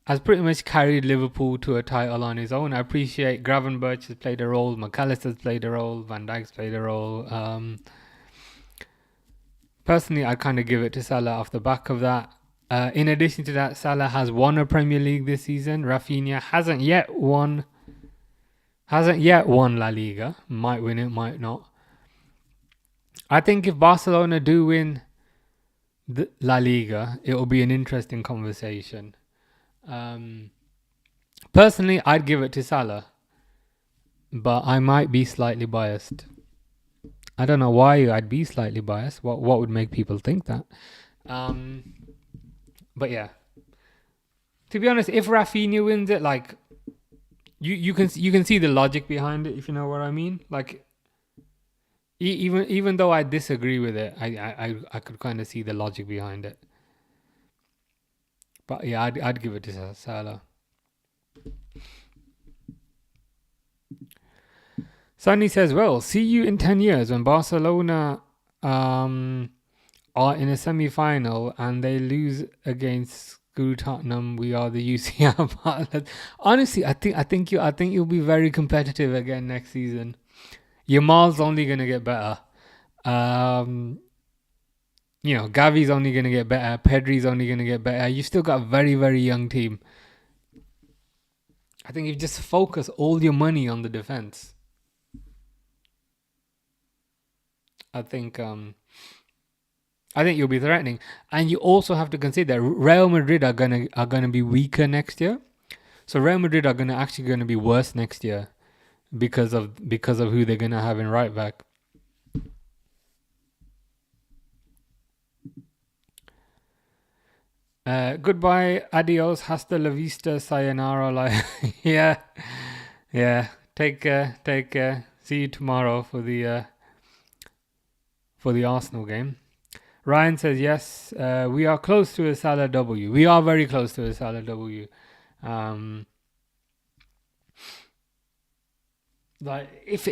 has pretty much carried Liverpool to a title on his own. I appreciate Gravenberch has played a role, McAllister's played a role, Van Dijk's played a role. Personally, I kind of give it to Salah off the back of that. In addition to that, Salah has won a Premier League this season. Rafinha hasn't yet won La Liga. Might win it, might not. I think if Barcelona do win the La Liga, it will be an interesting conversation. Personally, I'd give it to Salah, but I might be slightly biased. I don't know why I'd be slightly biased. What would make people think that? But yeah, to be honest, if Rafinha wins it, like you can see the logic behind it, if you know what I mean. Like even though I disagree with it, I could kind of see the logic behind it. But yeah, I'd give it to Salah. Sunny says, well, see you in 10 years when Barcelona are in a semi-final and they lose against Tottenham. We are the UCL partners. Honestly, I think you'll be very competitive again next season. Yamal's only gonna get better. Gavi's only gonna get better. Pedri's only gonna get better. You've still got a very, very young team. I think you just focus all your money on the defense. I think you'll be threatening, and you also have to consider Real Madrid are gonna be weaker next year. So Real Madrid are actually gonna be worse next year because of who they're gonna have in right back. Goodbye, adios, hasta la vista, sayonara. Like, yeah. Take care. See you tomorrow for the Arsenal game. Ryan says yes. We are close to a Salah W. We are very close to a Salah W. Like if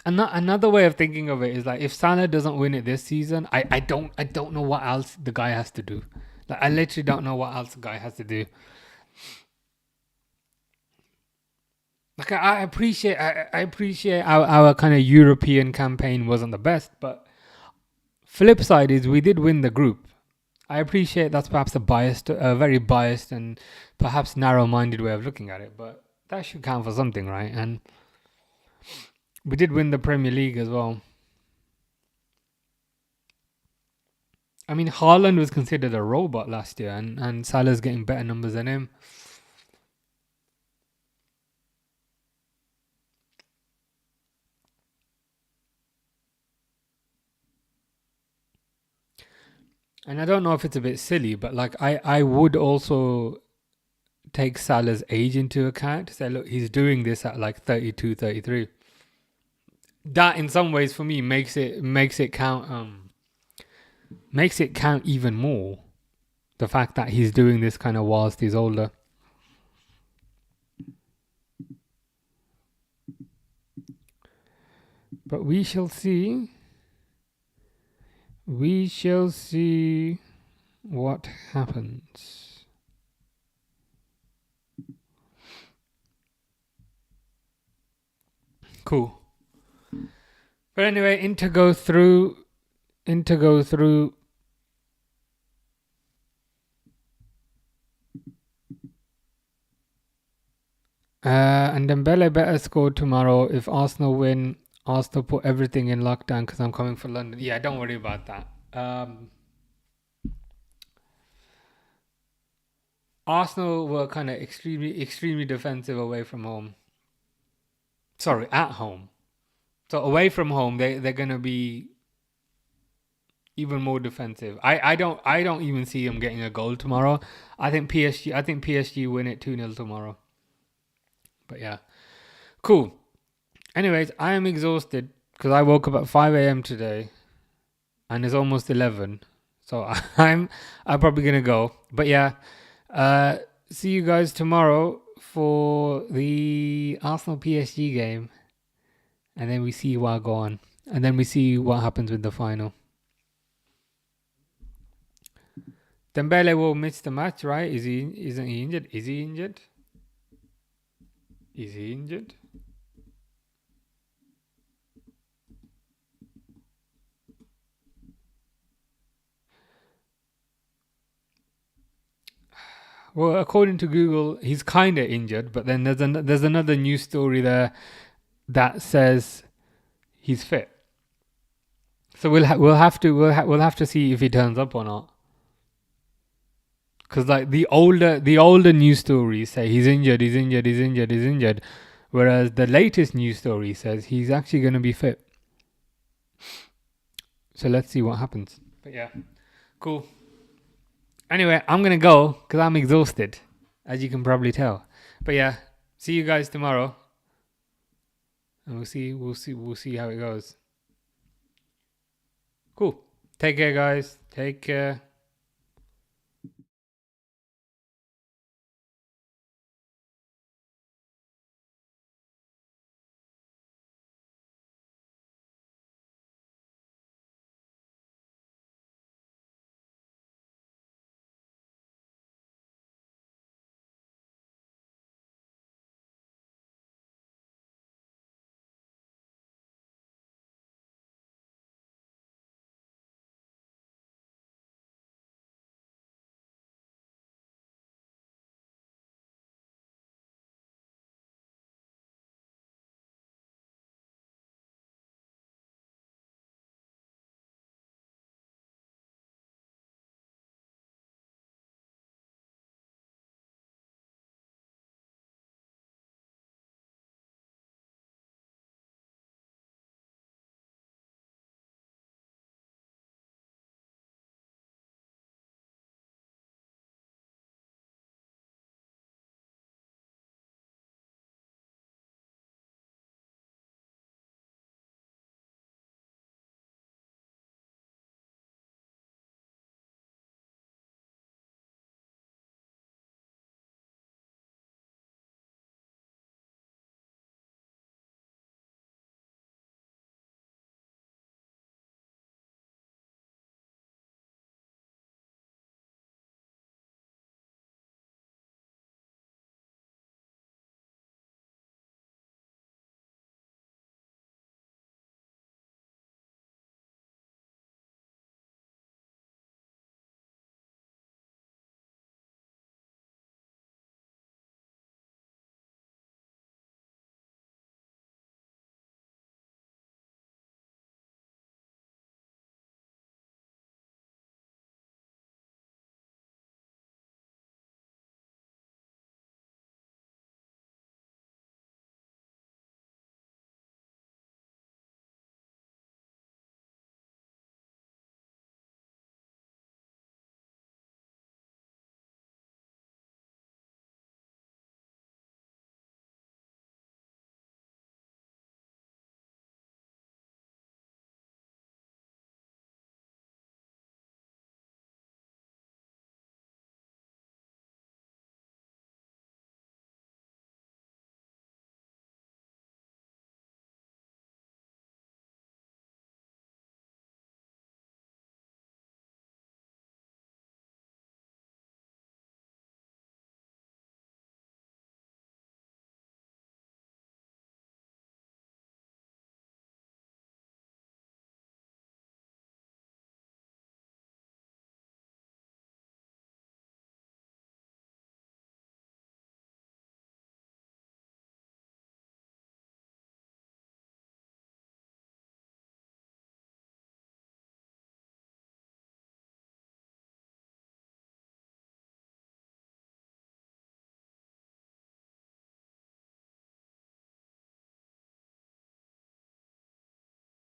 another way of thinking of it is like if Salah doesn't win it this season, I don't know what else the guy has to do. Like I literally don't know what else the guy has to do. Like I appreciate our kind of European campaign wasn't the best, but flip side is we did win the group. I appreciate that's perhaps a very biased and perhaps narrow-minded way of looking at it, but that should count for something, right? And we did win the Premier League as well. I mean, Haaland was considered a robot last year, and Salah's getting better numbers than him. And I don't know if it's a bit silly, but like I would also take Salah's age into account. Say, look, he's doing this at like 32, 33. That in some ways for me makes it count even more. The fact that he's doing this kind of whilst he's older. But we shall see. We shall see what happens. Cool. But anyway, Inter go through. And Dembele better score tomorrow. If Arsenal win, Arsenal put everything in lockdown because I'm coming for London. Yeah, don't worry about that. Arsenal were kind of extremely defensive away from home. Sorry, at home. So away from home, they're gonna be even more defensive. I don't even see them getting a goal tomorrow. I think PSG win it 2-0 tomorrow. But yeah, cool. Anyways, I am exhausted because I woke up at 5 a.m. today, and it's almost 11. So I'm probably gonna go. But yeah, see you guys tomorrow for the Arsenal PSG game, and then we see what go on, and then we see what happens with the final. Dembele will miss the match, right? Isn't he injured? Is he injured? Is he injured? Well, according to Google, he's kind of injured, but then there's another news story there that says he's fit. So we'll have to see if he turns up or not. Because like the older news stories say he's injured, whereas the latest news story says he's actually going to be fit. So let's see what happens. But yeah, cool. Anyway, I'm gonna go because I'm exhausted, as you can probably tell. But yeah, see you guys tomorrow, and we'll see how it goes. Cool. Take care, guys. Take care.